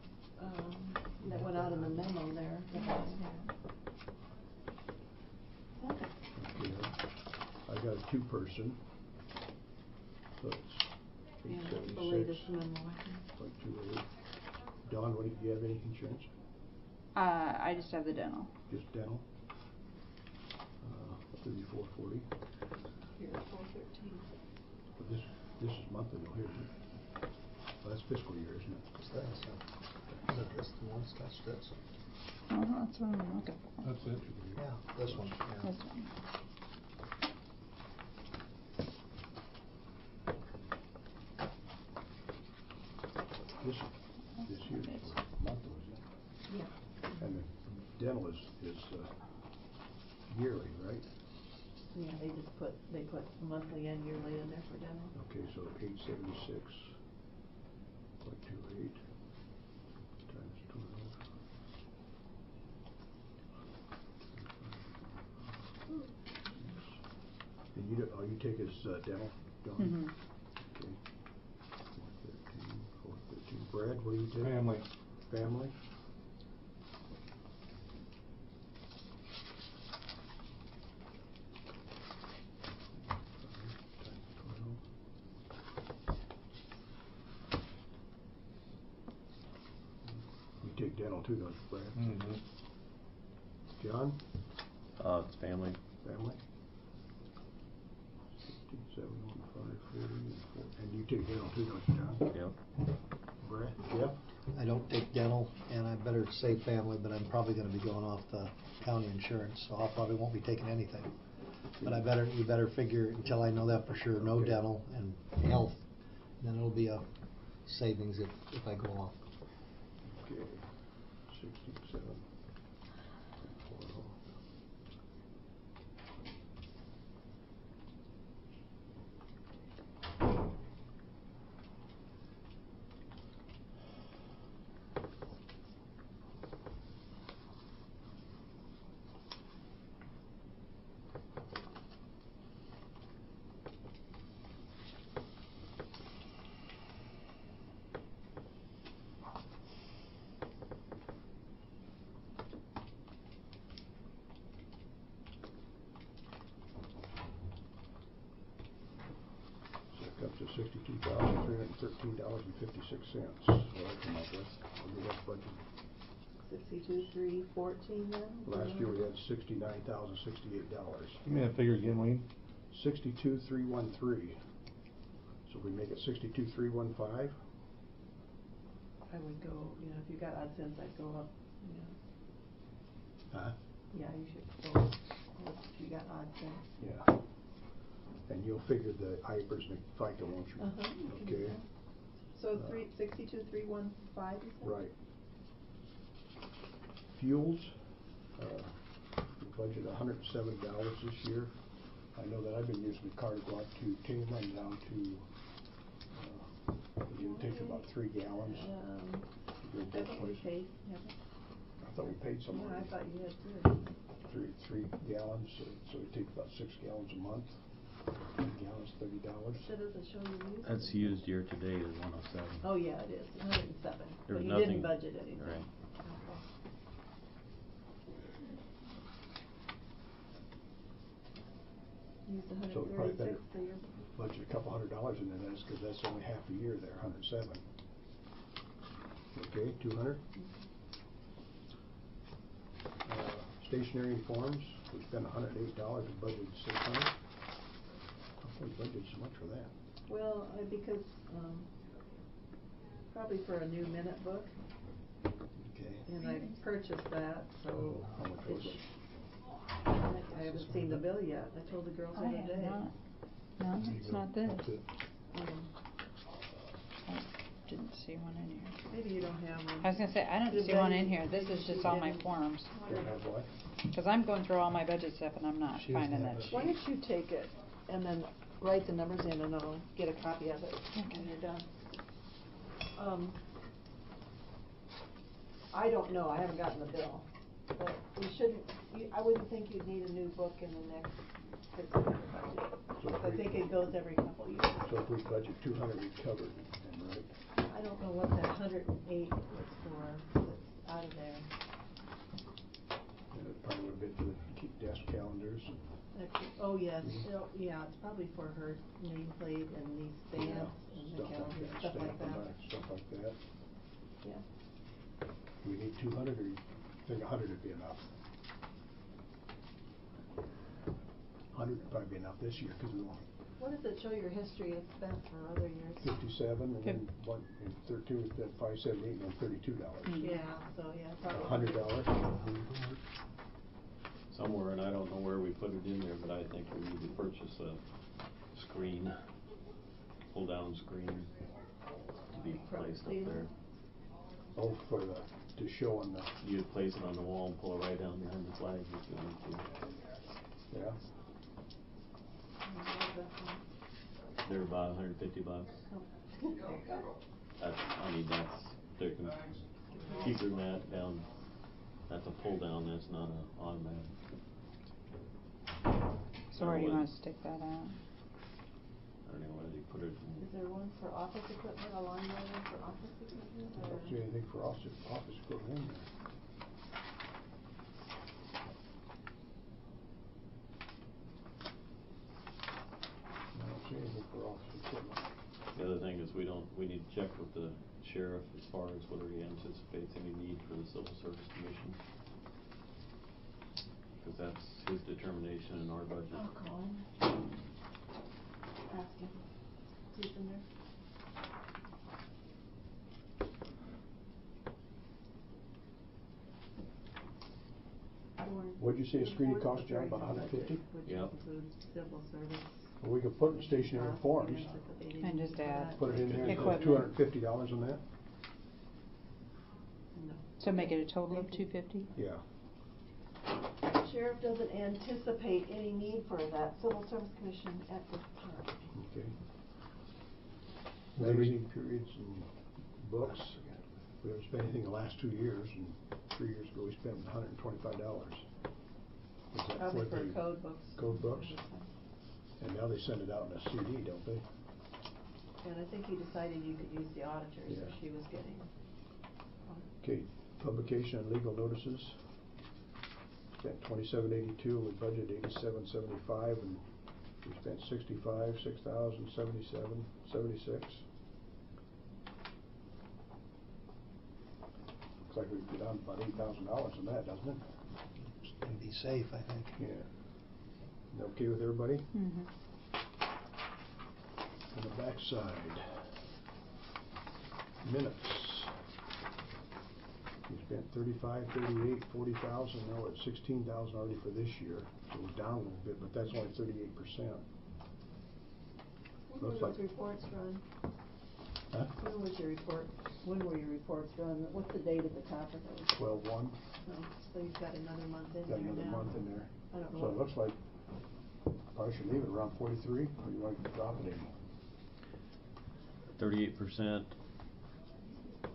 That went out in the memo there. Okay, I got a 2-person, so it's Yeah, that's the 876. latest memo, I think. 0.28. Dawn, do you have any insurance? I just have the dental. Just dental? 3440. Here's 413. This is monthly though, here, isn't it? Well, that's fiscal year, isn't it? What's that? Is that this the one? That's this. That's what I'm looking for. That's it. Yeah, this one, yeah. This one. This here is for monthly, isn't it? Yeah. And the dental is yearly, right? Yeah, they put monthly and yearly in there for dental. Okay, so 876.28 times 12. And you take his dental, Dawn? Mm-hmm. Okay. 413. Brad, what do you take? Family. Family? You take dental too, don't you, Brad? Mm-hmm. John? It's family. Family? 671540. And you take dental too, don't you, John? Yep. Brad? Jeff? I don't take dental, and I better say family, but I'm probably gonna be going off the county insurance, so I probably won't be taking anything. But you better figure, until I know that for sure, no Okay. dental and health, and then it'll be a savings if I go off. Okay. 67. Up to $62,313.56. What I come up with. What do we have budget? 62,314 then? Last year we had $69,068. Give me that figure again, Wayne. 62,313. So we make it 62,315. I would go, if you got odd cents, I'd go up, Huh? Yeah, you should go up if you got odd cents. Yeah. And you'll figure the IPERS and the FICA, won't you? You can do Okay. that. So 62,315 you said? Right. Fuels, we budgeted $107 this year. I know that I've been using the car to go out to Tama and down to, it takes about 3 gallons. to go both That's what we places. paid, yeah. I thought we paid some No, money. I thought you had too. 3 gallons, so it takes about 6 gallons a month. 3 gallons, $30. So does it show you used? That's used year to date is 107. Oh, yeah, it is, 107, There but was you nothing- didn't budget anything. Right. Okay. Used So we probably better 136, so you're. budget a couple $100 in there, because that's only half a year there, 107. Okay, 200. Stationery and forms, we spent $108, we budgeted 600. How come we budgeted so much for that? Well, because, probably for a new minute book, Okay. and I purchased that, so. How much it was it? I haven't seen the bill yet, I told the girls the I other have day. not. No, There you it's go. not this. That's it. I didn't see one in here. Maybe you don't have one. I was gonna say, I don't Did see one in Betty- here. This is just all my forms. Don't have what? Cause I'm going through all my budget stuff and I'm not She doesn't finding have that it. sheet. Why don't you take it and then write the numbers in and I'll get a copy of it Okay. when you're done. I don't know, I haven't gotten the bill, but we shouldn't, I wouldn't think you'd need a new book in the next fiscal year budget. So if I we- think it goes every couple of years. So if we budget 200, we covered, and right? I don't know what that 108 was for, that's out of there. And it probably would have been to keep desk calendars. Oh, yes, yeah, it's probably for her nameplate and these stamps and the Stuff like calendars, that, stuff like stamp and that. stuff like that. Yeah. Do we need 200, or you think 100 would be enough? 100 would probably be enough this year, because we want What does it show your history of spent for other years? 57, and then one, in 13 we spent 578, and then $32. Yeah, so yeah, probably. $100. Somewhere, and I don't know where we put it in there, but I think we need to purchase a screen, pull-down screen to be placed up there. Oh, for the, to show on the. You'd place it on the wall and pull it right down behind the flag if you need to. Yeah. They're about $150. That's, I mean, that's, they're keeping that down, that's a pull-down, that's not an automatic. So where do you wanna stick that at? I don't know whether you put it in. Is there one for office equipment, a line item for office equipment, I or? don't see anything for office equipment in there. I don't see anything for office equipment. The other thing is we need to check with the sheriff as far as whether he anticipates any need for the Civil Service Commission. Cause that's his determination in our budget. I'll call him. Ask him. See if in there. What'd you say a screening cost, John, about 150? Which Yep. includes civil service. Well, we could put in stationary forms. And just add Put it in there, equipment. $250 on that? No. So make it a total of 250? Yeah. Sheriff doesn't anticipate any need for that Civil Service Commission at this time. Okay. Magazine periods and books. We haven't spent anything the last 2 years, and 3 years ago we spent $125. Was that Probably for the code books. Code books? And now they send it out in a CD, don't they? And I think he decided you could use the auditors Yeah. if she was getting. Okay, publication and legal notices. Spent $27.82, we budgeted $87.75, and we spent $65, $6,077, $76. Looks like we've got down about $8,000 on that, doesn't it? To be safe, I think. Yeah. Okay with everybody? Mm-hmm. On the back side, minutes. We spent 35, 38, 40,000, now we're at 16,000 already for this year, so we're down a little bit, but that's only 38%. Where Looks do like those reports run? Huh? When was your report, when were your reports done? What's the date at the top of those? 12/1. Oh, so you've got another month in Got there now. another month in there. I don't know So it what- looks like probably should leave it around 43, or you want to drop it any? 38%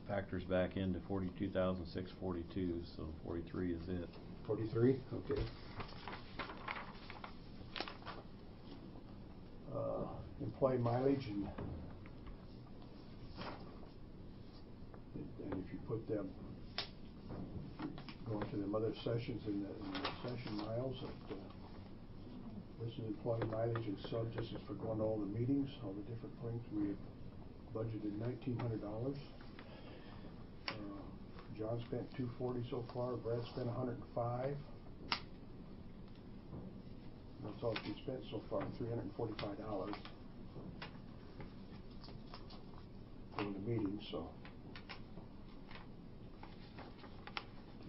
factors back into 42,642, so 43 is it. 43, okay. Employee mileage and if you put them going to them other sessions in the session miles, this is employee mileage and sub. This is for going to all the meetings, all the different things. We have budgeted $1,900. John spent $240 so far. Brad spent $105. That's all we spent so far, $345 going to meetings. So.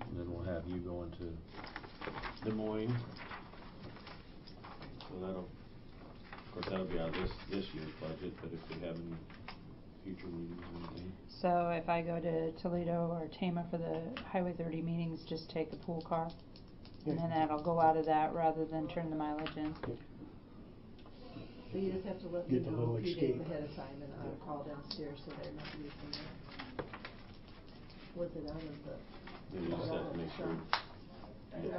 And then we'll have you going to Des Moines. So that'll, of course, that'll be out of this year's budget, but if we have any future meetings or anything. So if I go to Toledo or Tama for the Highway 30 meetings, just take a pool car? And then that'll go out of that rather than turn the mileage in? Yep. So you just have to let me Get the know little a few escape. days ahead of time, and I'll call downstairs so they're not using it. Was it out of the? Maybe just have to make sure you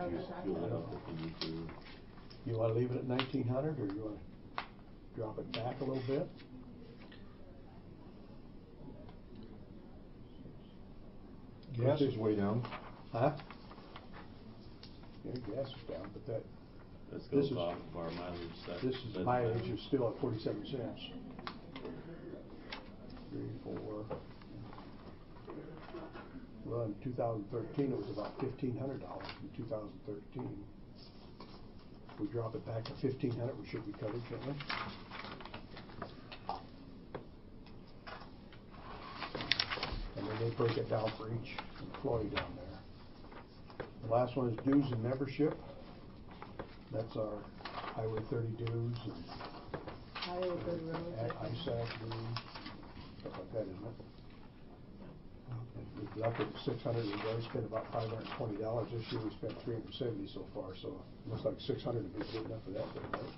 fuel it up if you need to. You want to leave it at 1,900, or you want to drop it back a little bit? Gas is way down. Huh? Yeah, gas is down, but that. This goes off of our mileage set. This is mileage is still at 47 cents. 3, 4. Well, in 2013 it was about $1,500 in 2013. If we drop it back to 1,500, we should be covered, shouldn't we? And then they break it down for each employee down there. The last one is dues and membership. That's our Highway 30 dues and Highway 30 roads. ISAC dues, stuff like that, isn't it? We've left it at 600. We've already spent about $520. This year we spent 370 so far, so it looks like 600 would be good enough for that thing, right?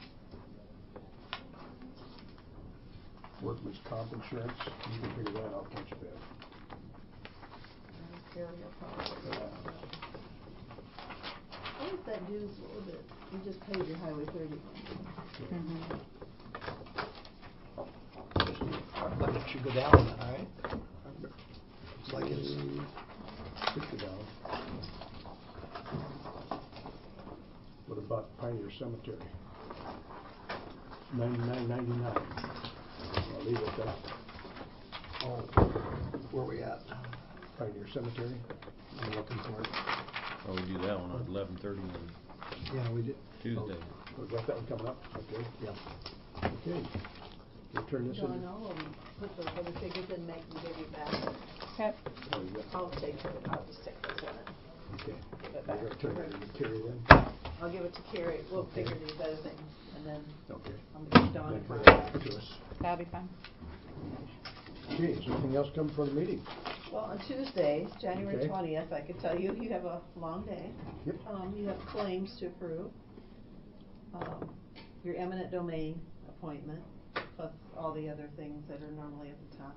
Workman's comp insurance, you can figure that out, can't you, Bev? What was that dues, what was it? You just paid your Highway 30 one. Our budget should go down then, all right? Looks like it's $50. What about Pioneer Cemetery? $99.99. I'll leave it at that. Oh, where we at? Pioneer Cemetery. I'm looking for it. Oh, we do that one on 11:30 on Yeah, we did. Tuesday. Oh, we got that one coming up? Okay. Yeah. Okay. We'll turn this in. John, I'll put those other figures in, make them give you back. Okay. Oh, you got- I'll take it, I'll just take this one in. Okay. Give it We're back. gonna turn that into Terry then? I'll give it to Carrie, we'll Okay. figure these other things, and then Okay. I'm gonna give Dawn a Then call. bring it back to us. That'll be fine. Okay, is there anything else coming for the meeting? Well, on Tuesday, January Okay. 20th, I could tell you, you have a long day. Yep. You have claims to approve. Your eminent domain appointment, plus all the other things that are normally at the top.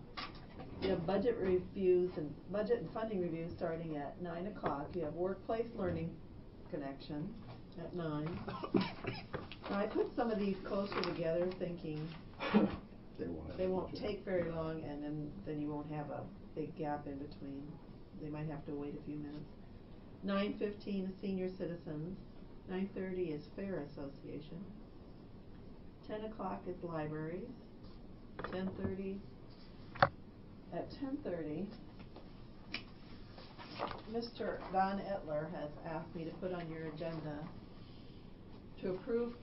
You have budget reviews and budget and funding reviews starting at 9 o'clock. You have workplace learning connection at 9. Now, I put some of these closer together thinking they won't take very long, and then you won't have a big gap in between. They might have to wait a few minutes. 9:15 is senior citizens. 9:30 is fair association. 10 o'clock is libraries. 10:30. At 10:30, Mr. Don Etler has asked me to put on your agenda to approve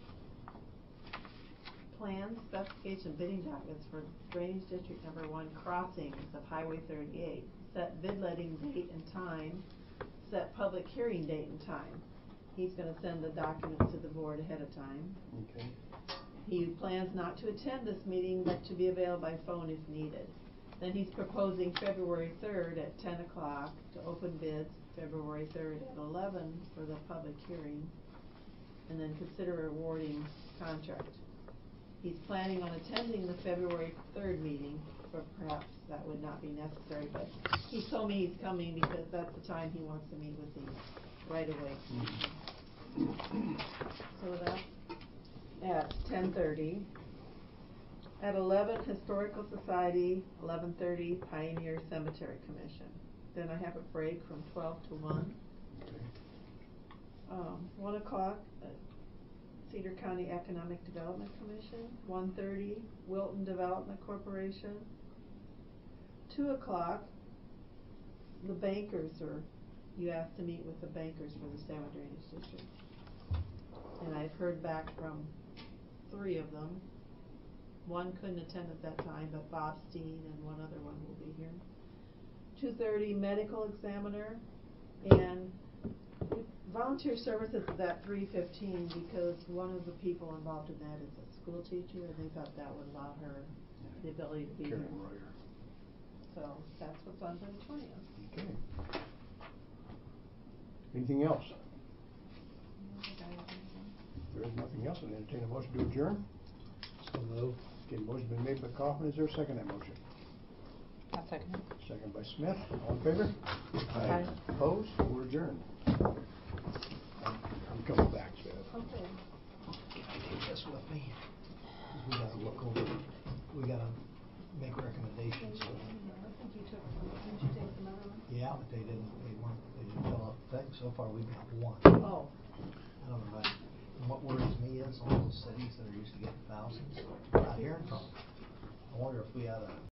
plans, specification, bidding documents for Drainage District Number 1 crossings of Highway 38. Set bid letting date and time. Set public hearing date and time. He's going to send the documents to the board ahead of time. Okay. He plans not to attend this meeting, but to be available by phone if needed. Then he's proposing February 3rd at 10 o'clock to open bids, February 3rd at 11 for the public hearing, and then consider awarding contract. He's planning on attending the February 3rd meeting, but perhaps that would not be necessary, but he told me he's coming because that's the time he wants to meet with me right away. So that's at 10:30. At 11, Historical Society, 11:30, Pioneer Cemetery Commission. Then I have a break from 12 to 1. 1 o'clock, Cedar County Economic Development Commission. 1:30, Wilton Development Corporation. 2 o'clock, the bankers you asked to meet with the bankers for the Salmon Drainage District. And I've heard back from 3 of them. One couldn't attend at that time, but Bob Steen and one other one will be here. 2:30, medical examiner, and volunteer services is at 3:15 because one of the people involved in that is a school teacher, and they thought that would allow her the ability to be here. So that's what's on for the 20th. Okay. Anything else? If there is nothing else, I'll entertain a motion to adjourn. So move. Okay, motion's been made by Kaufman. Is there a second to that motion? I'll second it. Second by Smith. All in favor? Aye. Opposed? We're adjourned. I'm coming back, Smith. Okay. Take this with me. 'Cause we gotta look over, we gotta make recommendations. I think you took some, didn't you take some other ones? Yeah, but they didn't fill out the thing. So far, we've got one. Oh. I don't know, and what worries me is all those cities that are used to getting thousands, we're not hearing from them. I wonder if we ought to